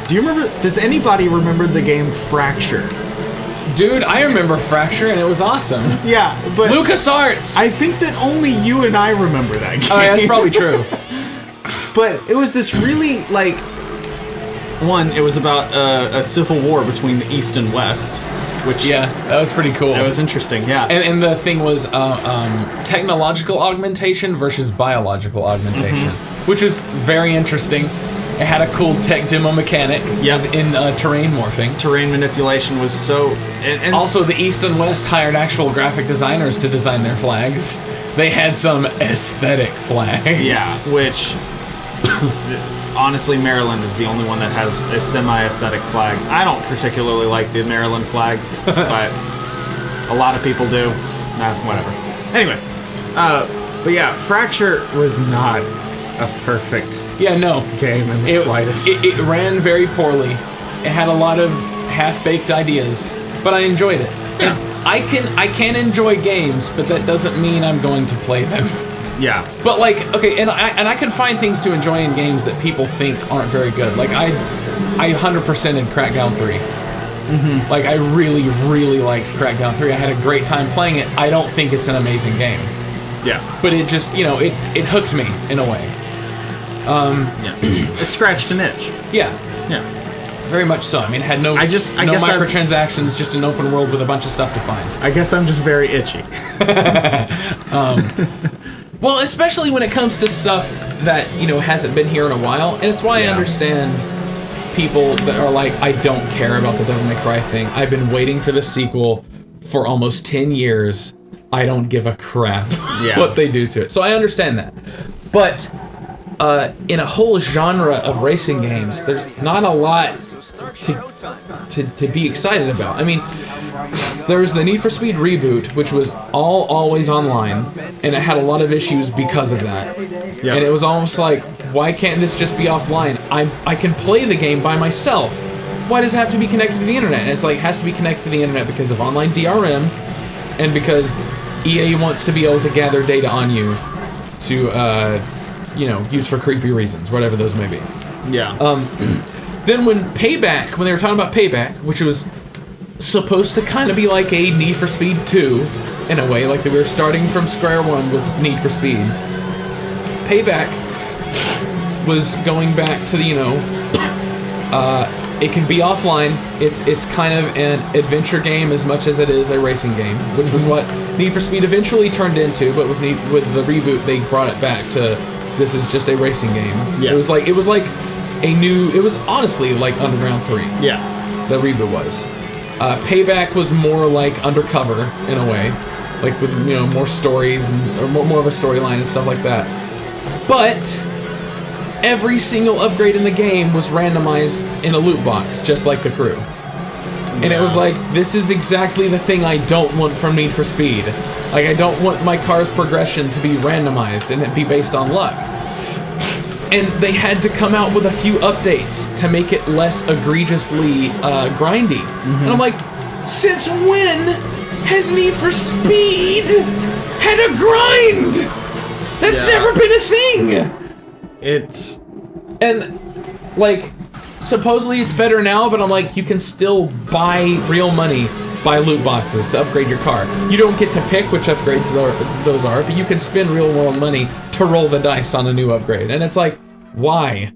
do you remember? Does anybody remember the game Fracture? Dude, I remember Fracture, and it was awesome. Yeah, but LucasArts! I think that only you and I remember that game. Oh, yeah, that's probably true. But it was this really, like... One, it was about a civil war between the East and West, which... Yeah, that was pretty cool. That was interesting, yeah. And the thing was technological augmentation versus biological augmentation, which was very interesting. It had a cool tech demo mechanic in terrain morphing. Terrain manipulation was so... And also, the East and West hired actual graphic designers to design their flags. They had some aesthetic flags. Yeah, which... honestly, Maryland is the only one that has a semi-aesthetic flag. I don't particularly like the Maryland flag, but a lot of people do. Whatever. Anyway, but yeah, Fracture was not a perfect game in the slightest. It ran very poorly. It had a lot of half-baked ideas, but I enjoyed it. Yeah. And I can enjoy games, but that doesn't mean I'm going to play them. Yeah. But like, okay, and I can find things to enjoy in games that people think aren't very good. Like I 100% in Crackdown 3. Like I really, really liked Crackdown 3. I had a great time playing it. I don't think it's an amazing game. Yeah. But it just, it hooked me in a way. Yeah. It scratched an itch. Yeah. Yeah. Very much so. I mean, it had no guess microtransactions, just an open world with a bunch of stuff to find. I guess I'm just very itchy. Well, especially when it comes to stuff that, hasn't been here in a while. And it's why I understand people that are like, I don't care about the Devil May Cry thing. I've been waiting for the sequel for almost 10 years. I don't give a crap what they do to it. So I understand that. But in a whole genre of racing games, there's not a lot to be excited about. I mean, there's the Need for Speed reboot, which was always online, and it had a lot of issues because of that. Yeah. And it was almost like, why can't this just be offline? I can play the game by myself. Why does it have to be connected to the internet? And it's like, it has to be connected to the internet because of online DRM, and because EA wants to be able to gather data on you to, use for creepy reasons, whatever those may be. Yeah. Then when they were talking about Payback, which was supposed to kind of be like a Need for Speed 2, in a way, like we were starting from square one with Need for Speed. Payback was going back to the, it can be offline. It's kind of an adventure game as much as it is a racing game, which was what Need for Speed eventually turned into. But with the reboot, they brought it back to this is just a racing game. Yeah. It was like it was honestly like Underground 3. Yeah. The reboot was. Payback was more like Undercover in a way, like with more stories or more of a storyline and stuff like that. But every single upgrade in the game was randomized in a loot box, just like the Crew. And it was like, this is exactly the thing I don't want from Need for Speed. Like, I don't want my car's progression to be randomized and it be based on luck. And they had to come out with a few updates to make it less egregiously grindy. And I'm like, since when has Need for Speed had a grind? That's never been a thing! And, like, supposedly it's better now, but I'm like, you can still buy real money, buy loot boxes to upgrade your car. You don't get to pick which upgrades those are, but you can spend real world money to roll the dice on a new upgrade. And it's like, why?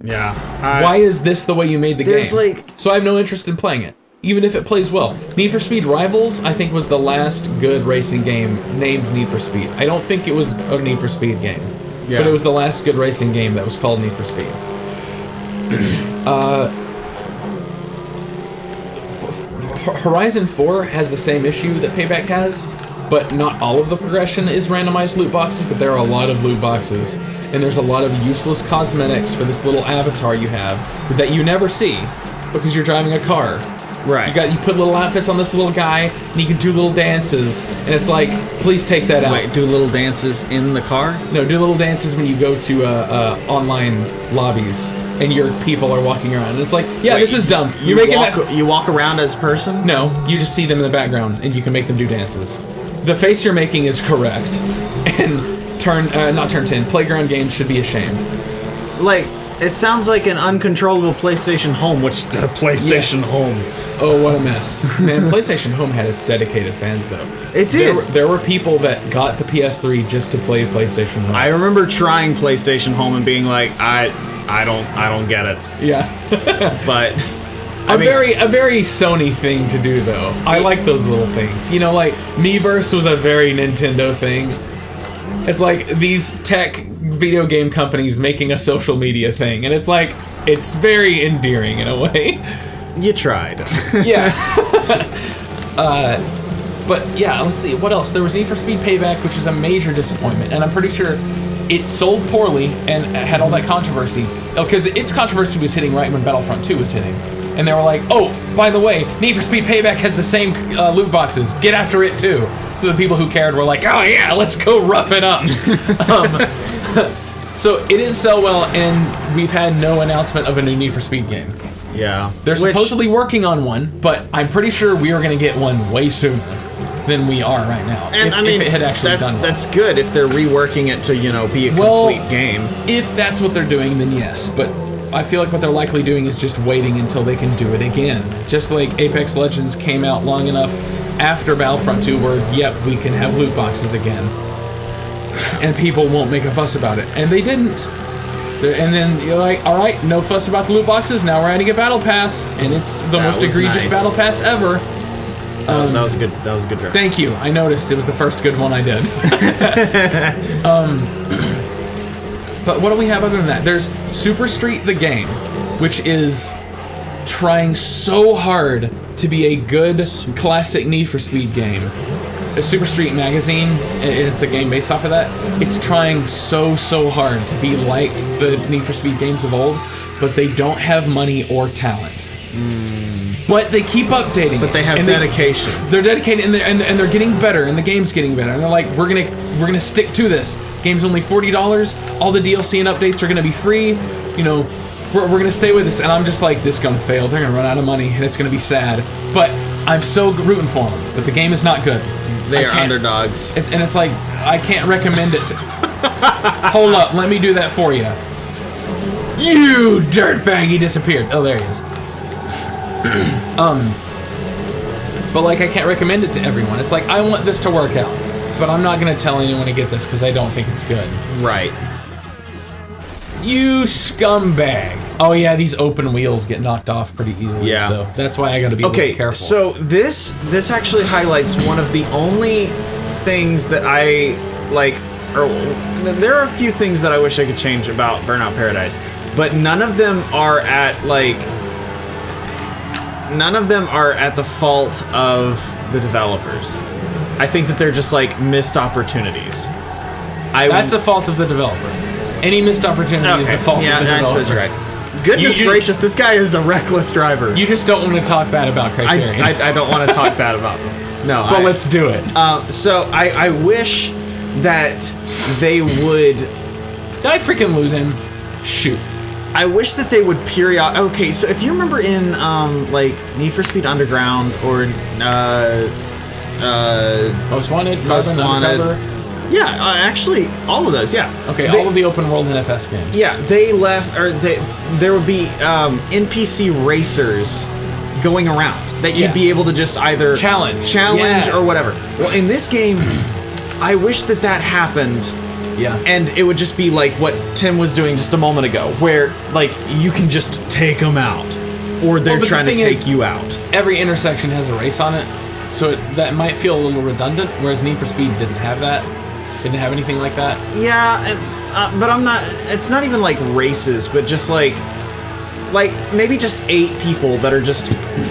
Yeah. Why is this the way you made the game? Like... So I have no interest in playing it, even if it plays well. Need for Speed Rivals, I think, was the last good racing game named Need for Speed. I don't think it was a Need for Speed game. Yeah. But it was the last good racing game that was called Need for Speed. Horizon 4 has the same issue that Payback has, but not all of the progression is randomized loot boxes, but there are a lot of loot boxes, and there's a lot of useless cosmetics for this little avatar you have that you never see because you're driving a car. Right. You put little outfits on this little guy, and you can do little dances, and it's like, please take that out. Wait, do little dances in the car? No, do little dances when you go to online lobbies, and your people are walking around. And it's like, this is dumb. You walk around as a person? No, you just see them in the background, and you can make them do dances. The face you're making is correct, and not turn 10. Playground games should be ashamed. Like, It sounds like an uncontrollable PlayStation Home, which PlayStation Home. Oh, what a mess. Man, PlayStation Home had its dedicated fans, though. It did. There were people that got the PS3 just to play PlayStation Home. I remember trying PlayStation Home and being like, I don't get it. Yeah. But a very Sony thing to do, though. I like those little things. You know, like Miiverse was a very Nintendo thing. It's like these tech video game companies making a social media thing, and it's like it's very endearing in a way. You tried. Yeah. But yeah, let's see what else. There was Need for Speed Payback, which is a major disappointment, and I'm pretty sure it sold poorly and had all that controversy because its controversy was hitting right when Battlefront 2 was hitting, and they were like, "Oh, by the way, Need for Speed Payback has the same loot boxes. Get after it too." So the people who cared were like, "Oh yeah, let's go rough it up." So it didn't sell well, and we've had no announcement of a new Need for Speed game. Yeah. They're supposedly working on one, but I'm pretty sure we are going to get one way sooner than we are right now. And if it had actually done well. That's good if they're reworking it to, be a complete game. If that's what they're doing, then yes, but I feel like what they're likely doing is just waiting until they can do it again. Just like Apex Legends came out long enough after Battlefront 2 where, yep, we can have loot boxes again. And people won't make a fuss about it. And they didn't. And then you're like, all right, no fuss about the loot boxes. Now we're adding a battle pass, and it's the most egregious battle pass ever. That was a good draft. Thank you. I noticed it was the first good one I did. But what do we have other than that? There's Super Street the game, which is trying so hard to be a good classic Need for Speed game. Super Street Magazine, it's a game based off of that. It's trying so hard to be like the Need for Speed games of old, but they don't have money or talent. But they keep updating. But they have dedication. They're dedicated, and they're getting better, and the game's getting better. And they're like, we're gonna stick to this. Game's only $40. All the DLC and updates are gonna be free. We're gonna stay with this. And I'm just like, this is gonna fail. They're gonna run out of money, and it's gonna be sad. But I'm so rooting for them. But the game is not good. They are underdogs. And it's like, I can't recommend it. Hold up, let me do that for you. You dirtbag, he disappeared. Oh, there he is. But like, I can't recommend it to everyone. It's like, I want this to work out, but I'm not gonna tell anyone to get this because I don't think it's good. Right. You scumbag. Oh yeah, these open wheels get knocked off pretty easily. Yeah. So that's why I gotta be a little careful. So this actually highlights one of the only things that I like, or there are a few things that I wish I could change about Burnout Paradise, but none of them are at the fault of the developers. I think that they're just like missed opportunities. That's the fault of the developer. Any missed opportunity is the fault of the developer. Yeah, I suppose you're right. Goodness gracious, this guy is a reckless driver. You just don't want to talk bad about Criterion. I don't want to talk bad about them. No, but let's do it. So I wish that they would... Did I freaking lose him? Shoot. I wish that they would Okay, so if you remember in like Need for Speed Underground or Most Wanted, Most Wanted. Undercover. Yeah, actually, all of those. Yeah. Okay, all of the open world NFS games. Yeah, there would be NPC racers going around that you'd be able to just either challenge or whatever. Well, in this game, I wish that happened. Yeah. And it would just be like what Tim was doing just a moment ago, where like you can just take them out, or they're trying to take you out. Every intersection has a race on it, so that might feel a little redundant. Whereas Need for Speed didn't have that. Didn't have anything like that. Yeah, but I'm not. It's not even like races, but just like maybe just 8 people that are just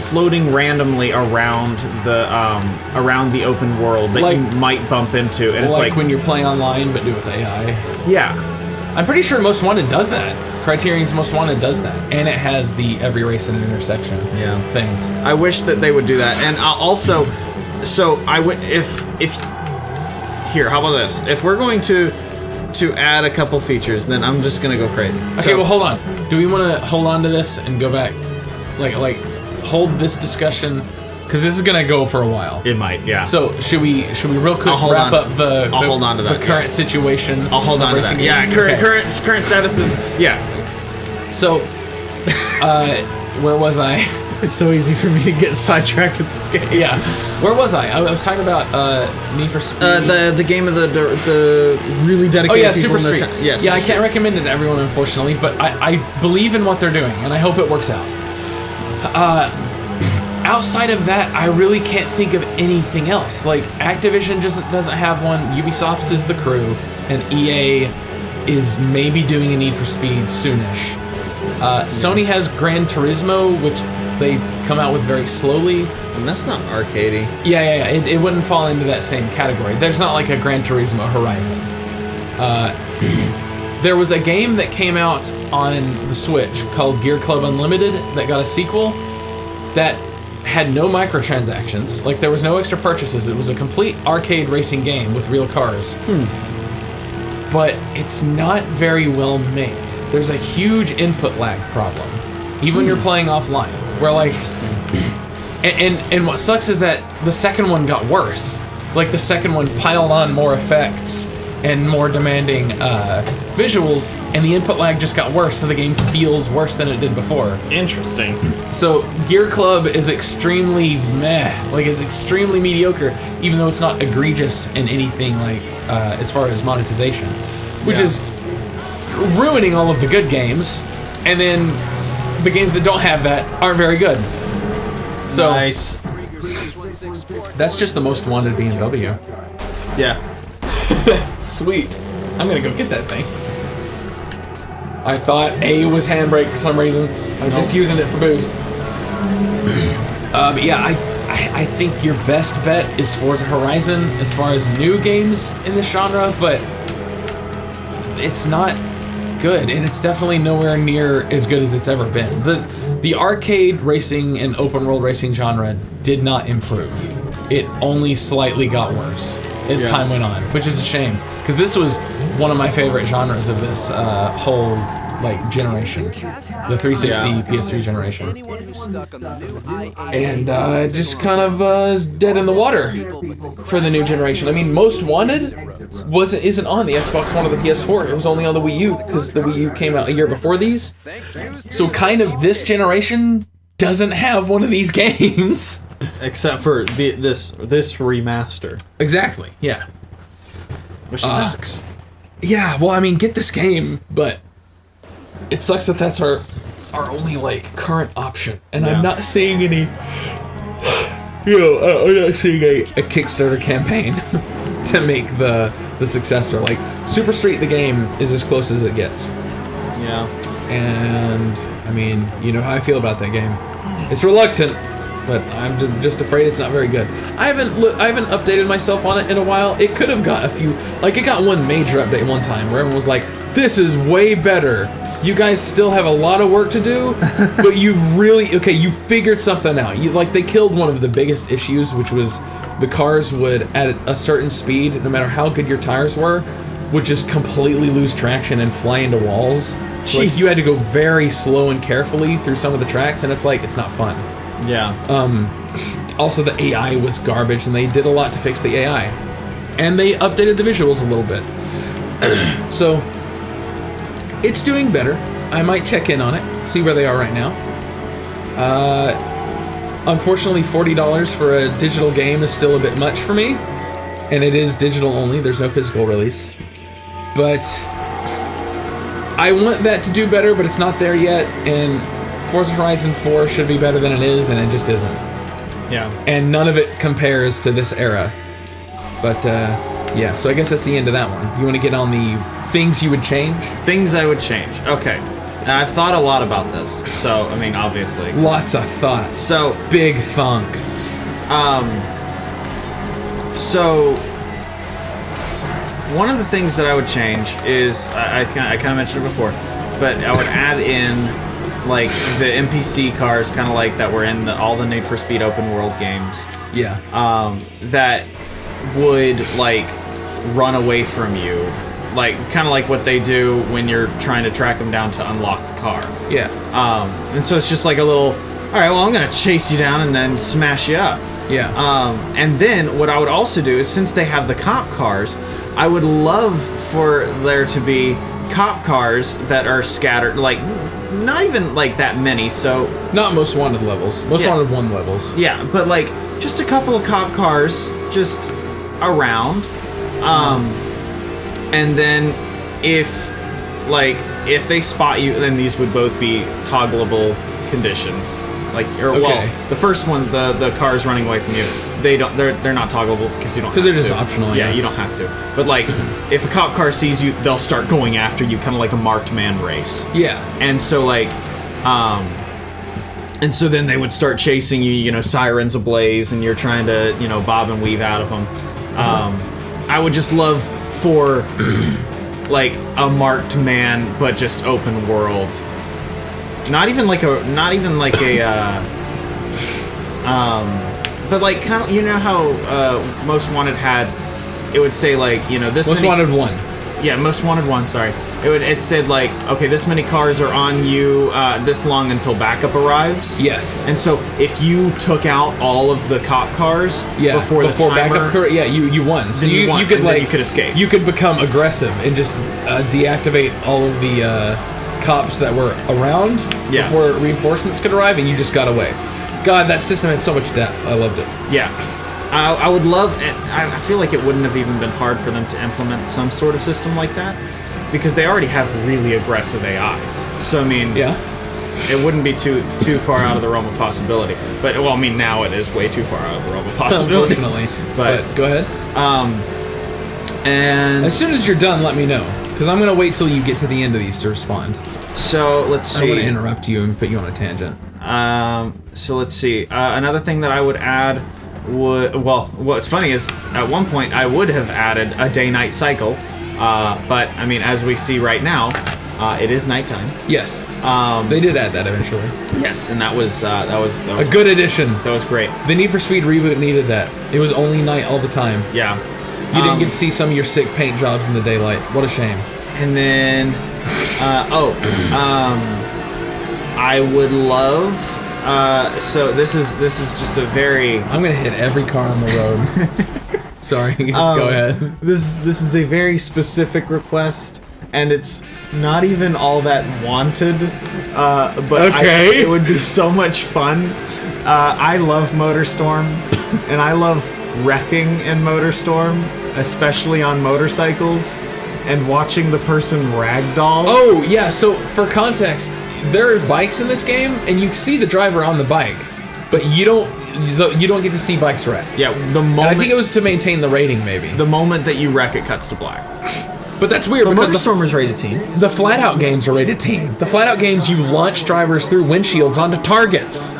floating randomly around the open world that you might bump into, and it's like when you're playing online but do it with AI. Yeah, I'm pretty sure Most Wanted does that. Criterion's Most Wanted does that, and it has the every race in an intersection thing. I wish that they would do that, and also, so I would if here, how about this? If we're going to add a couple features, then I'm just gonna go crazy. Okay, well, hold on. Do we want to hold on to this and go back, like hold this discussion, because this is gonna go for a while. It might, yeah. So should we real quick wrap up the hold on to that, the current situation? I'll hold on to that. Yeah, current status of So, where was I? It's so easy for me to get sidetracked with this game. Yeah. Where was I? I was talking about Need for Speed. The game of the really dedicated Oh yeah, people Super in Street. the Yeah, I can't recommend it to everyone, unfortunately, but I believe in what they're doing, and I hope it works out. Outside of that, I really can't think of anything else. Like, Activision just doesn't have one, Ubisoft's is The Crew, and EA is maybe doing a Need for Speed soonish. Sony has Gran Turismo, which they come out with very slowly. And that's not arcadey. Yeah. It wouldn't fall into that same category. There's not like a Gran Turismo Horizon. There was a game that came out on the Switch called Gear Club Unlimited that got a sequel that had no microtransactions. Like, there was no extra purchases. It was a complete arcade racing game with real cars. But it's not very well made. There's a huge input lag problem, even when you're playing offline. Where, like, and what sucks is that the second one got worse. Like, the second one piled on more effects and more demanding visuals, and the input lag just got worse, so the game feels worse than it did before. Interesting. So Gear Club is extremely meh. Like, it's extremely mediocre, even though it's not egregious in anything, like, as far as monetization. Which is ruining all of the good games, and then the games that don't have that aren't very good. So nice. That's just the most wanted BMW. Yeah. Sweet. I'm gonna go get that thing. I thought A was handbrake for some reason. I'm just using it for boost. But yeah, I think your best bet is Forza Horizon as far as new games in this genre, but it's not good, and it's definitely nowhere near as good as it's ever been. The arcade racing and open world racing genre did not improve. It only slightly got worse as time went on, which is a shame, because this was one of my favorite genres of this whole generation, the 360 PS3 generation, and just kind of is dead in the water for the new generation. I mean, Most Wanted isn't on the Xbox One or the PS4. It was only on the Wii U, because the Wii U came out a year before these. So kind of this generation doesn't have one of these games. Except for this remaster. Exactly, yeah. Which sucks. Yeah, well, I mean, get this game, but it sucks that that's our only, current option. And I'm not seeing any... I'm not seeing a Kickstarter campaign to make the successor. Like, Super Street the game is as close as it gets. Yeah. And, I mean, you know how I feel about that game. It's reluctant, but I'm just afraid it's not very good. I haven't updated myself on it in a while. It could have got a few... it got one major update one time where everyone was like, this is way better. You guys still have a lot of work to do, but you've really... Okay, you figured something out. They killed one of the biggest issues, which was the cars would, at a certain speed, no matter how good your tires were, would just completely lose traction and fly into walls. So, you had to go very slow and carefully through some of the tracks, and it's not fun. Yeah. Also, the AI was garbage, and they did a lot to fix the AI. And they updated the visuals a little bit. So, it's doing better. I might check in on it, see where they are right now. Unfortunately, $40 for a digital game is still a bit much for me. And it is digital only, there's no physical release. But I want that to do better, but it's not there yet, and Forza Horizon 4 should be better than it is, and it just isn't. Yeah. And none of it compares to this era. But, yeah, so I guess that's the end of that one. You want to get on the things you would change? Things I would change. Okay. And I've thought a lot about this, so, I mean, obviously. Lots of thought. So... Big thunk. So... One of the things that I would change is, I kind of mentioned it before, but I would add in, the NPC cars, kind of like that were in all the Need for Speed open world games. Yeah. That would, run away from you. Kind of like what they do when you're trying to track them down to unlock the car. Yeah. And so it's just like a little, alright, well, I'm going to chase you down and then smash you up. Yeah. And then what I would also do is, since they have the cop cars, I would love for there to be cop cars that are scattered, like not even like that many. So not most wanted levels. Most wanted 1 levels. Yeah, but like just a couple of cop cars just around. And then if they spot you, then these would both be toggleable conditions. Well, the first one, the cars running away from you, they're not toggleable because you don't. Because they're just optional. Yeah, you don't have to. But like, if a cop car sees you, they'll start going after you, kind of like a marked man race. Yeah. And so like, and so then they would start chasing you, you know, sirens ablaze, and you're trying to, you know, bob and weave out of them. I would just love for like a marked man, but just open world. Not even like a, but like kind of, you know how Most Wanted had, it would say like, you know, this Most Wanted 1. Yeah, Most Wanted 1, sorry. It said like, okay, this many cars are on you this long until backup arrives. Yes. And so if you took out all of the cop cars before the timer, backup, you won. So you could like, you could escape. You could become aggressive and just deactivate all of the cops that were around before reinforcements could arrive, and you just got away. God, that system had so much depth. I loved it. Yeah. I would love, I feel like it wouldn't have even been hard for them to implement some sort of system like that, because they already have really aggressive AI. So, I mean, it wouldn't be too far out of the realm of possibility. But, well, I mean, now it is way too far out of the realm of possibility. Unfortunately. But go ahead. And as soon as you're done, let me know, because I'm going to wait till you get to the end of these to respond. So, let's see. I don't want to interrupt you and put you on a tangent. So, let's see. Another thing that I would add would, well, what's funny is, at one point, I would have added a day-night cycle. But, I mean, as we see right now, it is nighttime. Yes. They did add that eventually. Yes, and that was a good addition. That was great. The Need for Speed reboot needed that. It was only night all the time. Yeah. You didn't get to see some of your sick paint jobs in the daylight. What a shame. And then, I would love. So this is just a very. I'm gonna hit every car on the road. Sorry, just go ahead. This is a very specific request, and it's not even all that wanted. But okay. It would be so much fun. I love MotorStorm, and I love wrecking in MotorStorm, especially on motorcycles, and watching the person ragdoll. Oh yeah. So for context, there are bikes in this game, and you see the driver on the bike, but you don't get to see bikes wreck. Yeah, the moment. And I think it was to maintain the rating, maybe. The moment that you wreck, it cuts to black. But that's weird, because MotorStorm is rated teen. The Flat Out games are rated teen. The Flat Out games, you launch drivers through windshields onto targets.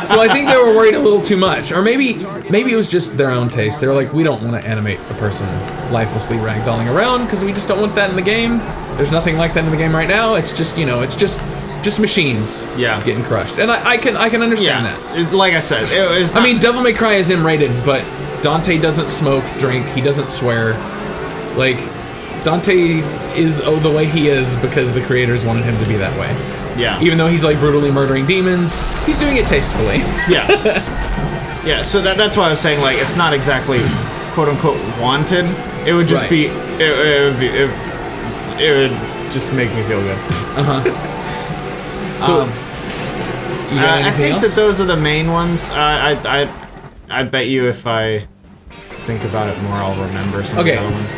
So I think they were worried a little too much. Or maybe it was just their own taste. They were like, we don't want to animate a person lifelessly ragdolling around, because we just don't want that in the game. There's nothing like that in the game right now. It's just, you know, it's just machines getting crushed. And I can understand that. Like I said, it was I mean, Devil May Cry is M-rated, but Dante doesn't smoke, drink, he doesn't swear. Like, Dante is the way he is because the creators wanted him to be that way. Yeah. Even though he's like brutally murdering demons, he's doing it tastefully. Yeah. Yeah, so that's why I was saying, like, it's not exactly quote unquote wanted. It would just be it would just make me feel good. So I think that those are the main ones. I bet you if I think about it more, I'll remember some of the other ones.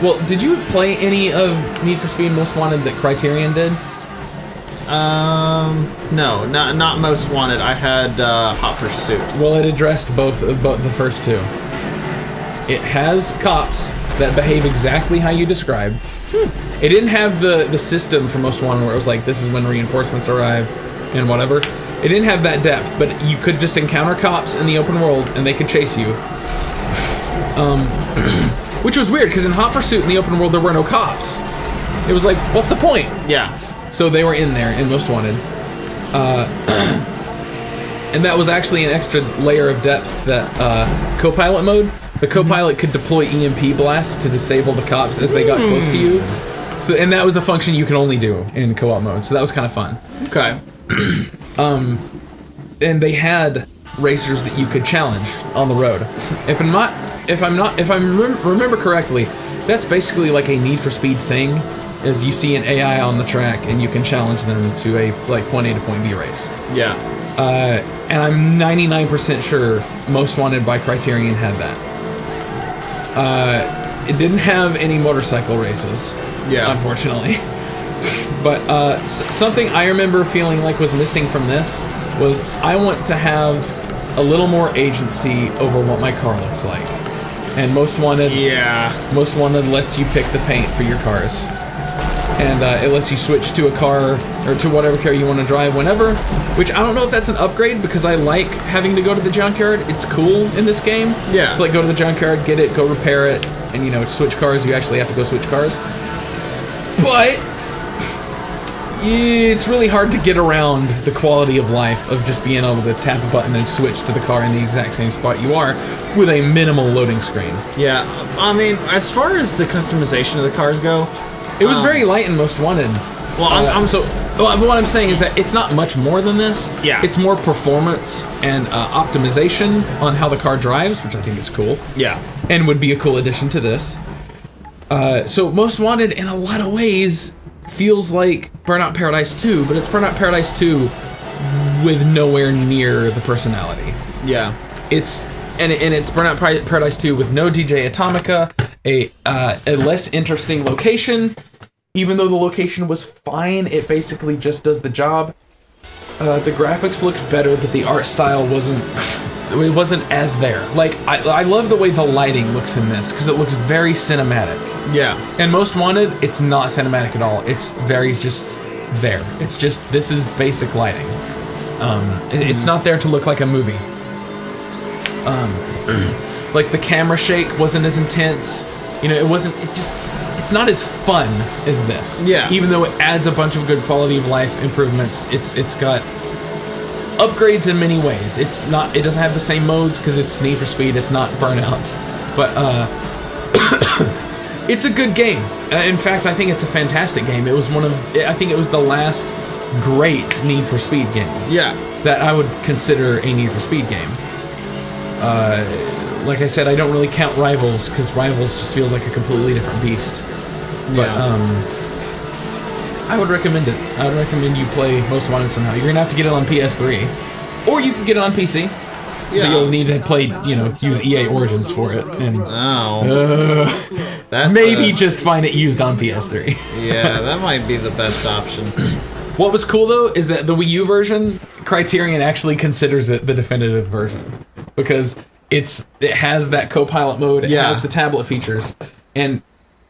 Well, did you play any of Need for Speed Most Wanted that Criterion did? No, not Most Wanted. I had Hot Pursuit. Well, it addressed both the first two. It has cops that behave exactly how you described. It didn't have the system for Most Wanted where it was like, this is when reinforcements arrive and whatever. It didn't have that depth, but you could just encounter cops in the open world and they could chase you. Which was weird, because in Hot Pursuit in the open world there were no cops. It was like, what's the point? Yeah. So they were in there in Most Wanted. And that was actually an extra layer of depth that co-pilot mode. The co-pilot could deploy EMP blasts to disable the cops as they got close to you. So, and that was a function you can only do in co-op mode, so that was kind of fun. Okay. And they had racers that you could challenge on the road. If I remember correctly, that's basically like a Need for Speed thing, is you see an AI on the track and you can challenge them to a like point A to point B race. Yeah. And I'm 99% sure Most Wanted by Criterion had that. It didn't have any motorcycle races, unfortunately. But something I remember feeling like was missing from this was I want to have a little more agency over what my car looks like. And Most Wanted lets you pick the paint for your cars. And it lets you switch to a car, or to whatever car you want to drive whenever, which I don't know if that's an upgrade, because I like having to go to the junkyard. It's cool in this game. Yeah. Like, go to the junkyard, get it, go repair it, and, you know, switch cars. You actually have to go switch cars. But it's really hard to get around the quality of life of just being able to tap a button and switch to the car in the exact same spot you are with a minimal loading screen. Yeah. I mean, as far as the customization of the cars go, it was very light in Most Wanted. Well, what I'm saying is that it's not much more than this. Yeah. It's more performance and optimization on how the car drives, which I think is cool. Yeah. And would be a cool addition to this. So Most Wanted, in a lot of ways, feels like Burnout Paradise 2, but it's Burnout Paradise 2 with nowhere near the personality. Yeah. It's Burnout Paradise 2 with no DJ Atomica, a less interesting location. Even though the location was fine, it basically just does the job. The graphics looked better, but the art style wasn't as there. Like, I love the way the lighting looks in this, because it looks very cinematic. Yeah. And Most Wanted, it's not cinematic at all. It's very just there. It's just, this is basic lighting. It's not there to look like a movie. Like, the camera shake wasn't as intense. You know, it's not as fun as this. Yeah. Even though it adds a bunch of good quality of life improvements, it's got upgrades in many ways. It doesn't have the same modes because it's Need for Speed, it's not Burnout. But it's a good game. In fact, I think it's a fantastic game. I think it was the last great Need for Speed game. Yeah. That I would consider a Need for Speed game. Like I said, I don't really count Rivals, because Rivals just feels like a completely different beast. But I would recommend it. I would recommend you play Most Wanted somehow. You're gonna have to get it on PS3, or you can get it on PC. Yeah. But you'll need to use EA Origins for it, and that's maybe just find it used on PS3. Yeah, that might be the best option. What was cool though is that the Wii U version, Criterion actually considers it the definitive version, because it has that co-pilot mode, it has the tablet features, and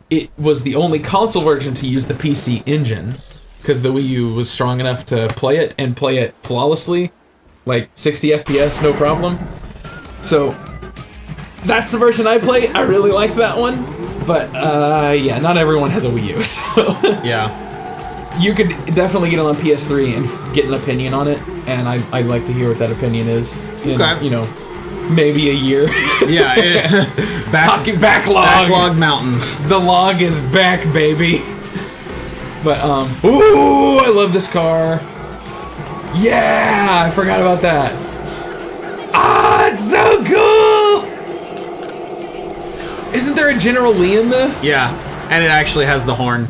it was the only console version to use the PC engine, because the Wii U was strong enough to play it and play it flawlessly, like 60 FPS, no problem. So that's the version I play. I really liked that one, but yeah, not everyone has a Wii U, so yeah. You could definitely get it on PS3 and get an opinion on it, and I'd like to hear what that opinion is in, maybe a year. Yeah. Talking backlog. Backlog mountain. The log is back, baby. But, ooh, I love this car. Yeah, I forgot about that. Ah, it's so cool! Isn't there a General Lee in this? Yeah, and it actually has the horn.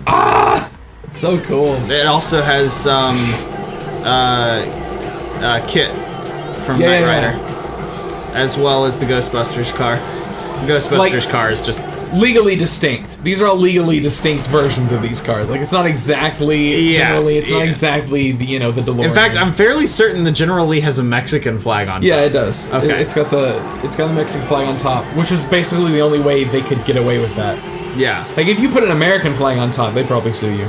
Ah, it's so cool. It also has Kit from Knight Rider, as well as the Ghostbusters car. The Ghostbusters car is just legally distinct. These are all legally distinct versions of these cars. Like, it's not exactly generally. It's not exactly the DeLorean. In fact, I'm fairly certain the General Lee has a Mexican flag on top. Yeah, it does. Okay. It's got the Mexican flag on top, which was basically the only way they could get away with that. Yeah. Like, if you put an American flag on top, they'd probably sue you.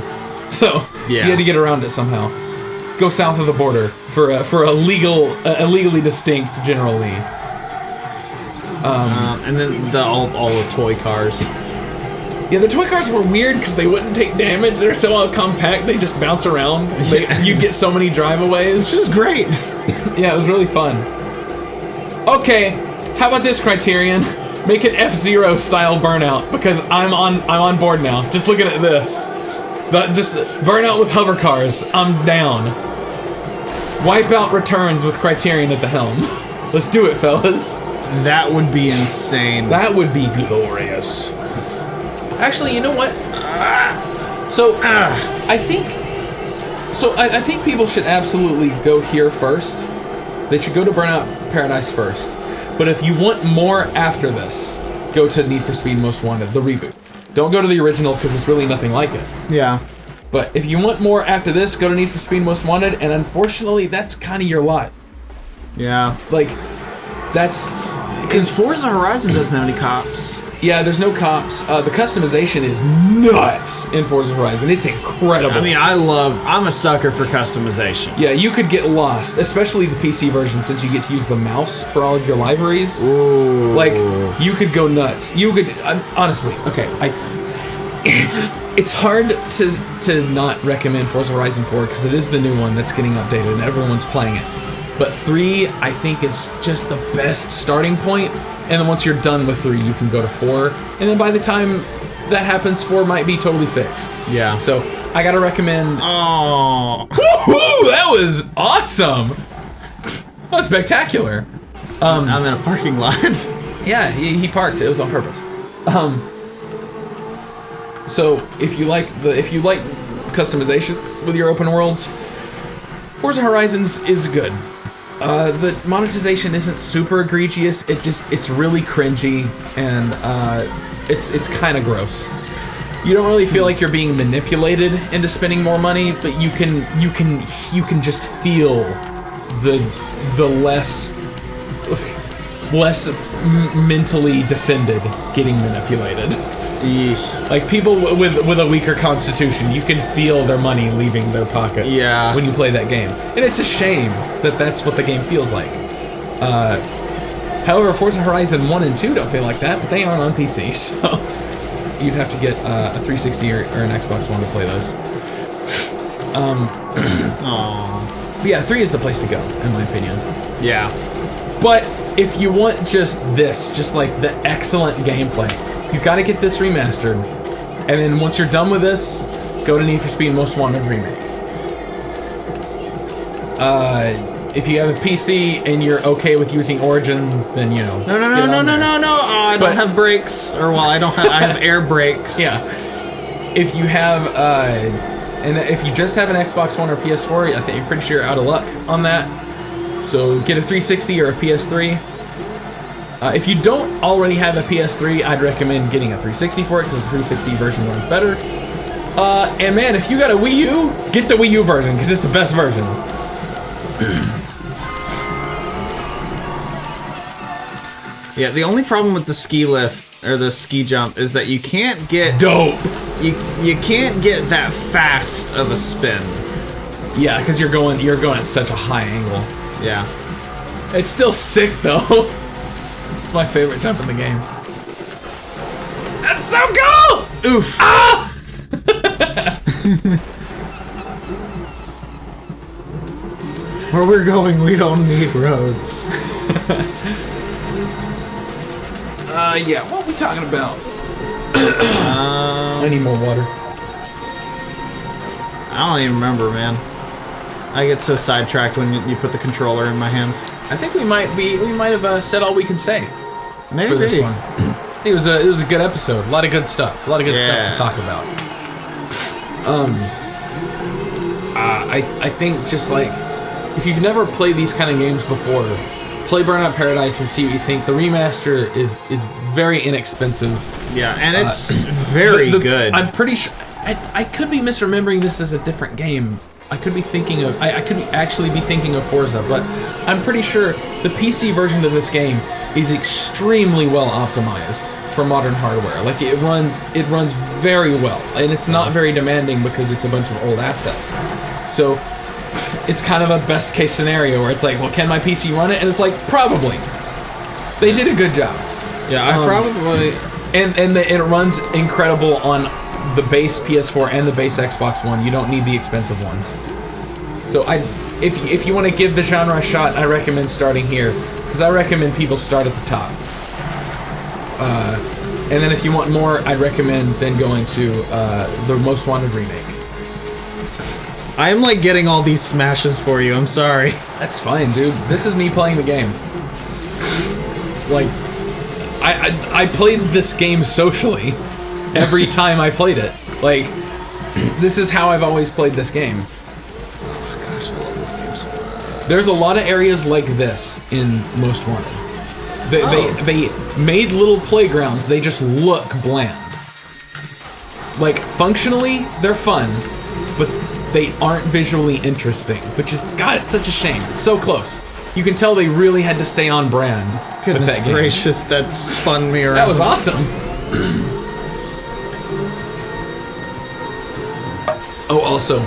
So you had to get around it somehow. Go south of the border for a legally distinct General Lee. And then all the toy cars. Yeah, the toy cars were weird because they wouldn't take damage. They're so compact, they just bounce around. You get so many driveaways. This is great. Yeah, it was really fun. Okay, how about this, Criterion? Make it F-Zero style Burnout, because I'm on board now. Just looking at this. Just Burnout with hover cars. I'm down. Wipeout returns with Criterion at the helm. Let's do it, fellas. That would be insane. That would be glorious. Actually, you know what? So I think people should absolutely go here first. They should go to Burnout Paradise first. But if you want more after this, go to Need for Speed Most Wanted, the reboot. Don't go to the original because it's really nothing like it. Yeah. But if you want more after this, go to Need for Speed Most Wanted, and unfortunately, that's kind of your lot. Yeah. Like, that's... Because Forza Horizon doesn't have any cops. Yeah, there's no cops. The customization is nuts in Forza Horizon. It's incredible. I mean, I'm a sucker for customization. Yeah, you could get lost, especially the PC version, since you get to use the mouse for all of your libraries. Ooh. Like, you could go nuts. You could, honestly, okay, it's hard to not recommend Forza Horizon 4 because it is the new one that's getting updated and everyone's playing it. But 3, I think, is just the best starting point. And then once you're done with 3, you can go to 4. And then by the time that happens, 4 might be totally fixed. Yeah. So I gotta recommend. Oh. Woohoo! That was awesome. That was spectacular. I'm in a parking lot. Yeah, he parked. It was on purpose. So if you like customization with your open worlds, Forza Horizons is good. The monetization isn't super egregious. It's really cringy and it's kind of gross. You don't really feel like you're being manipulated into spending more money, but you can just feel the less mentally defended getting manipulated. Yeesh. Like people with a weaker constitution, you can feel their money leaving their pockets when you play that game. And it's a shame that that's what the game feels like. However, Forza Horizon 1 and 2 don't feel like that, but they aren't on PC, so you'd have to get a 360 or an Xbox One to play those. But yeah, 3 is the place to go, in my opinion. Yeah. But if you want just this, just like the excellent gameplay, you've got to get this remastered, and then once you're done with this, go to Need for Speed Most Wanted Remake. If you have a PC and you're okay with using Origin, then you know. No. Oh, I don't have brakes, or I have air brakes. Yeah. If you have, and if you just have an Xbox One or PS4, I think you're pretty sure you're out of luck on that. So get a 360 or a PS3. If you don't already have a PS3, I'd recommend getting a 360 for it because the 360 version runs better. And man, if you got a Wii U, get the Wii U version because it's the best version. Yeah, the only problem with the ski lift or the ski jump is that you can't get dope. You can't get that fast of a spin. Yeah, because you're going at such a high angle. Yeah. It's still sick though. It's my favorite jump in the game. That's so cool! Oof. Ah! Where we're going, we don't need roads. Yeah, what are we talking about? I need more water. I don't even remember, man. I get so sidetracked when you put the controller in my hands. I think we might have said all we can say. Maybe. For this one. It was a good episode. A lot of good stuff. A lot of good stuff to talk about. I think just like if you've never played these kind of games before, play Burnout Paradise and see what you think. The remaster is very inexpensive. Yeah, and it's very good. I'm pretty sure I could be misremembering this as a different game. I could be thinking of I could actually be thinking of Forza, but I'm pretty sure the PC version of this game is extremely well optimized for modern hardware. Like it runs very well, and it's not very demanding because it's a bunch of old assets. So it's kind of a best case scenario where it's like, well, can my PC run it? And it's like, probably. They did a good job. Yeah, I probably. And it runs incredible on the base PS4 and the base Xbox One. You don't need the expensive ones. So if you want to give the genre a shot, I recommend starting here because I recommend people start at the top. And then if you want more, I'd recommend then going to the Most Wanted remake. I am like getting all these smashes for you. I'm sorry. That's fine, dude. This is me playing the game. Like, I played this game socially every time I played it. Like, this is how I've always played this game. Oh gosh, I love this game so much. There's a lot of areas like this in Most Wanted. They made little playgrounds. They just look bland. Like, functionally, they're fun, but they aren't visually interesting, which is, God, it's such a shame. It's so close. You can tell they really had to stay on brand with that game. Gracious, that spun me around. That was awesome. Oh, also,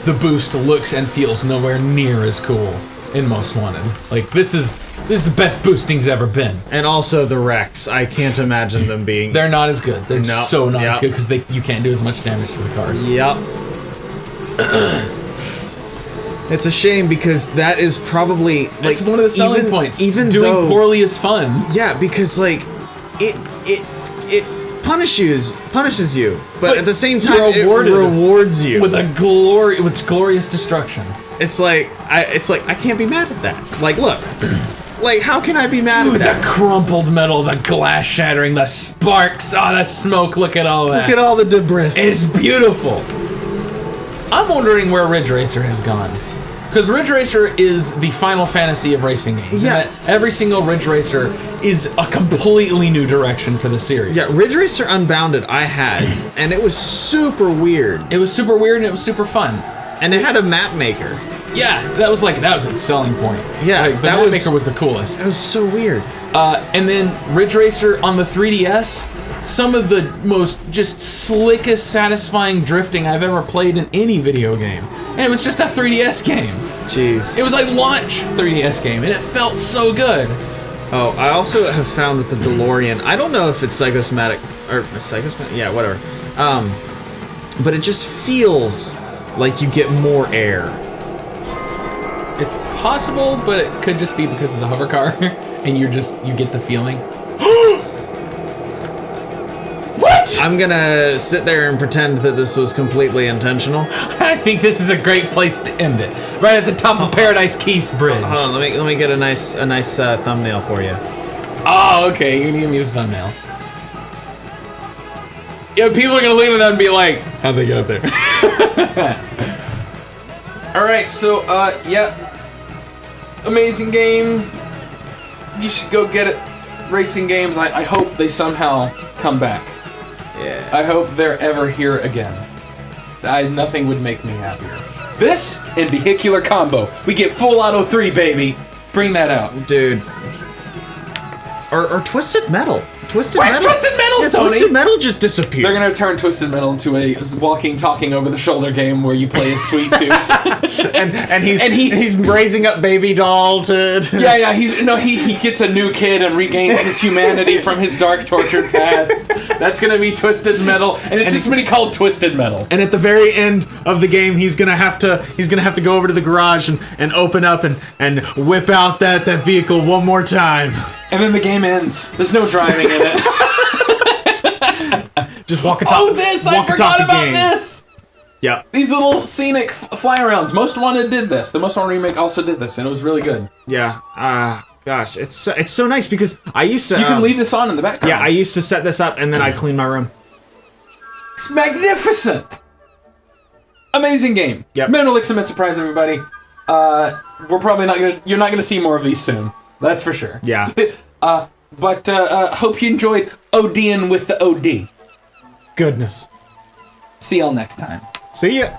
the boost looks and feels nowhere near as cool in Most Wanted. Like, this is the best boosting's ever been. And also the wrecks. I can't imagine them being... They're not as good. They're so not as Yep. good because you can't do as much damage to the cars. Yep. It's a shame because that is probably... like, That's one of the selling points. Even doing though, poorly is fun. Yeah, because like it punishes you, but at the same time it rewards you with glorious destruction. It's like I can't be mad at that. Like, look, like how can I be mad at that? The crumpled metal, the glass shattering, the sparks, the smoke. Look at all that. Look at all the debris. It's beautiful. I'm wondering where Ridge Racer has gone. Because Ridge Racer is the Final Fantasy of racing games. Yeah. And that every single Ridge Racer is a completely new direction for the series. Yeah, Ridge Racer Unbounded I had, and it was super weird. It was super weird and it was super fun. And it had a map maker. Yeah, that was its selling point. Yeah, like, the map maker was the coolest. It was so weird. And then Ridge Racer on the 3DS, some of the most just slickest, satisfying drifting I've ever played in any video game. And it was just a 3DS game. Jeez. It was like launch 3DS game, and it felt so good. Oh, I also have found with the DeLorean, I don't know if it's psychosomatic, or psychosomatic, yeah, whatever. But it just feels like you get more air. It's possible, but it could just be because it's a hover car, and you get the feeling. What? I'm gonna sit there and pretend that this was completely intentional. I think this is a great place to end it. Right at the top of Paradise Keys Bridge. Hold on, let me get a nice thumbnail for you. Oh, okay, you can give me the thumbnail. Yeah, people are gonna look at that and be like, how'd they get up there? Alright, so, yeah. Amazing game. You should go get it. Racing games, I hope they somehow come back. Yeah. I hope they're ever here again. Nothing would make me happier. This and Vehicular Combo. We get full Auto 3, baby. Bring that out. Dude. Or Twisted Metal. Twisted Where's Metal. Twisted Metal, Yeah, Sony? Twisted Metal just disappeared. They're gonna turn Twisted Metal into a walking, talking over the shoulder game where you play as Sweet Tooth. and he's raising up Baby Doll to Yeah, he gets a new kid and regains his humanity from his dark, tortured past. That's gonna be Twisted Metal, and it's just gonna be called Twisted Metal. And at the very end of the game, he's gonna have to go over to the garage and open up and whip out that vehicle one more time. And then the game ends. There's no driving in it. Just walk atop. Oh, this! I forgot about this. Yep. These little scenic fly-arounds. Most Wanted did this. The Most Wanted remake also did this, and it was really good. Yeah. Gosh, it's so nice because I used to. You can leave this on in the background. Yeah, I used to set this up and then I'd clean my room. It's magnificent. Amazing game. Yep. Metal Elixir surprise everybody. We're probably not gonna. You're not gonna see more of these soon. That's for sure. Yeah. But hope you enjoyed ODing with the OD. Goodness. See y'all next time. See ya.